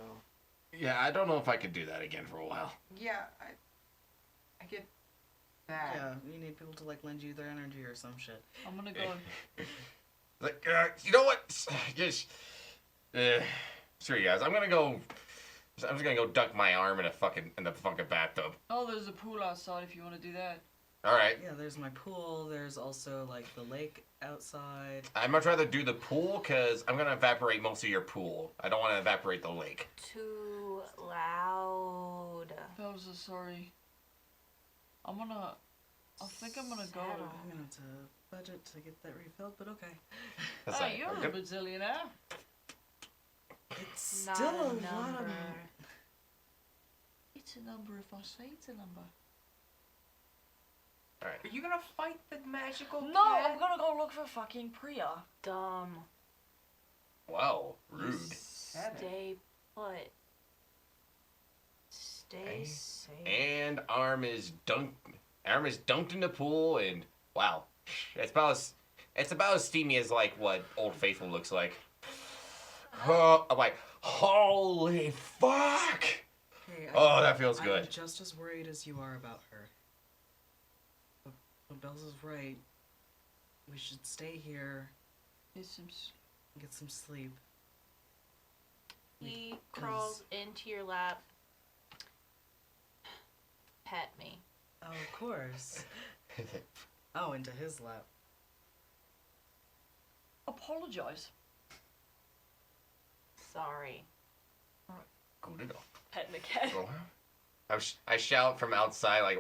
Yeah, I don't know if I could do that again for a while. Yeah, I get that. Yeah, you need people to like lend you their energy or some shit. I'm gonna go. Like, you know what? Just, screw you guys. I'm just gonna go duck my arm in the fucking bathtub. Oh, there's a pool outside if you want to do that. All right. Yeah, there's my pool. There's also like the lake outside. I'd much rather do the pool because I'm gonna evaporate most of your pool. I don't want to evaporate the lake. Too loud. Fellas, sorry. I think I'm gonna go. I'm gonna have to budget to get that refilled, but okay. That's Hey, like, you're a bazillionaire. It's Not still a a lot of. number. It's a number if I say it's a number. all right. Are you gonna fight the magical No, cat? I'm gonna go look for fucking Priya. Dumb. Wow, rude. Said it. Stay put. Stay safe. And arm is dunked in the pool, and wow, it's about as steamy as like what Old Faithful looks like. Oh, I'm like, holy fuck! Hey, That feels good. I'm just as worried as you are about her. But Bells is right. We should stay here, Get some. get some sleep. He crawls into your lap. Pet me. Oh, of course. Oh, into his lap. Apologize. Sorry. Good to go. Petting the cat. I shout from outside like,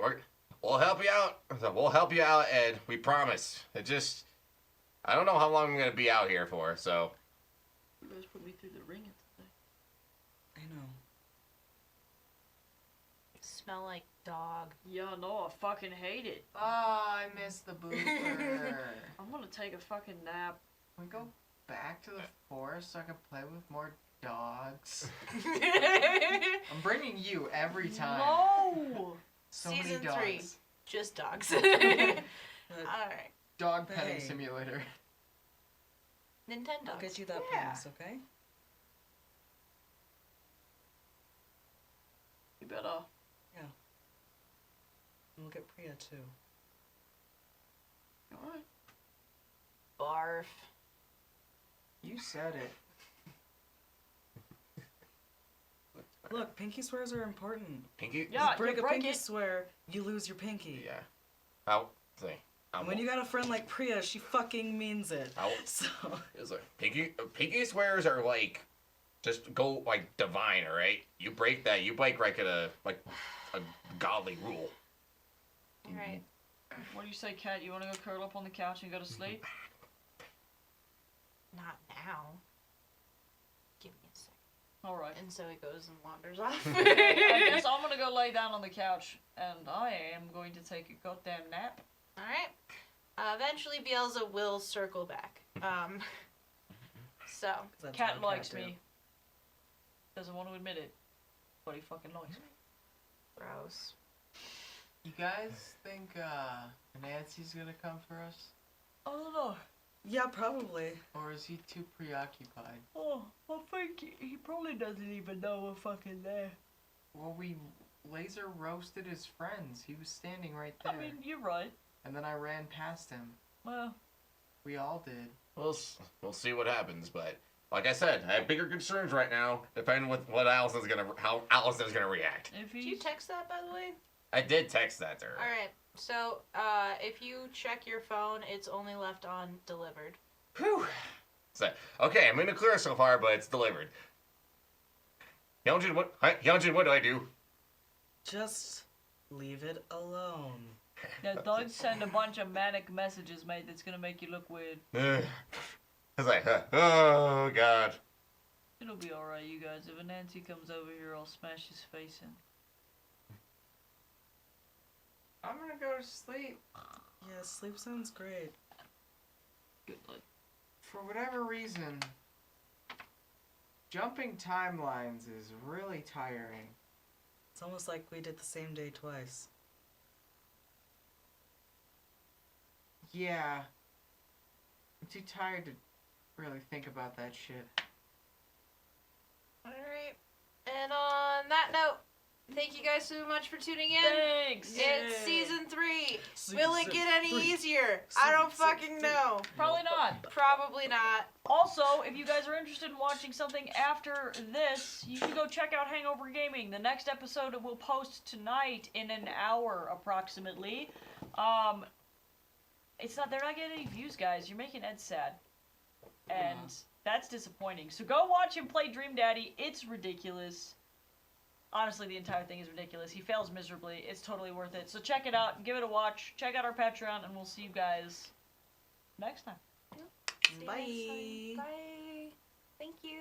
we'll help you out. We'll help you out, Ed. We promise. I don't know how long I'm gonna be out here for, so. You guys put me through the ringer today. I know. Smell like dog. Yeah, no, I fucking hate it. Oh, I missed the booper. I'm gonna take a fucking nap. Can we go back to the forest so I can play with more dogs? I'm bringing you every time. No! So Season many dogs. 3. Just dogs. But Alright. Dog petting Hey. simulator. Nintendo. I'll get you that Yeah. promise, okay? You better. And we'll get Priya too. Alright. Barf. You said it. Look, pinky swears are important. Pinky? Yeah, You break you a break pinky it. swear, you lose your pinky. Yeah. How? See. And when you got a friend like Priya, she fucking means it. How? So, It's like pinky swears are like just go like divine, alright? You break that, you break like a godly rule. Alright. What do you say, Kat? You want to go curl up on the couch and go to sleep? Not now. Give me a second. Alright. And so he goes and wanders off. I guess I'm gonna go lay down on the couch, and I am going to take a goddamn nap. Alright. Eventually, Bielsa will circle back. So. that's Cat how likes do. me. Doesn't want to admit it, but he fucking likes me. Gross. You guys think Nancy's gonna come for us? I don't know. Yeah, probably. Or is he too preoccupied? Oh, I think he probably doesn't even know we're fucking there. Well, we laser roasted his friends. He was standing right there. I mean, you're right. And then I ran past him. Well, We all did. We'll see what happens, but like I said, I have bigger concerns right now, depending with how Allison's gonna react. if Did you he's... text that, by the way? I did text that to her. Alright. So, if you check your phone, it's only left on delivered. Whew. So, okay, I'm in the clear so far, but it's delivered. Hyunjin, what do I do? Just leave it alone. Yeah, don't send a bunch of manic messages, mate, that's gonna make you look weird. It's like, oh god. It'll be alright, you guys. If Nancy comes over here, I'll smash his face in. I'm gonna go to sleep. Yeah, sleep sounds great. Good night. For whatever reason, jumping timelines is really tiring. It's almost like we did the same day twice. Yeah. I'm too tired to really think about that shit. Alright. And on that note, thank you guys so much for tuning in. Thanks! It's season 3. Will it Season get any 3. easier? I don't Season fucking 3. know. Probably not. Probably not. Also, if you guys are interested in watching something after this, you should go check out Hangover Gaming. The next episode will post tonight in an hour approximately. They're not getting any views, guys. You're making Ed sad. And that's disappointing. So go watch him play Dream Daddy. It's ridiculous. Honestly, the entire thing is ridiculous. He fails miserably. It's totally worth it. So check it out. Give it a watch. Check out our Patreon, and we'll see you guys next time. See you next time. Bye. Bye. Thank you.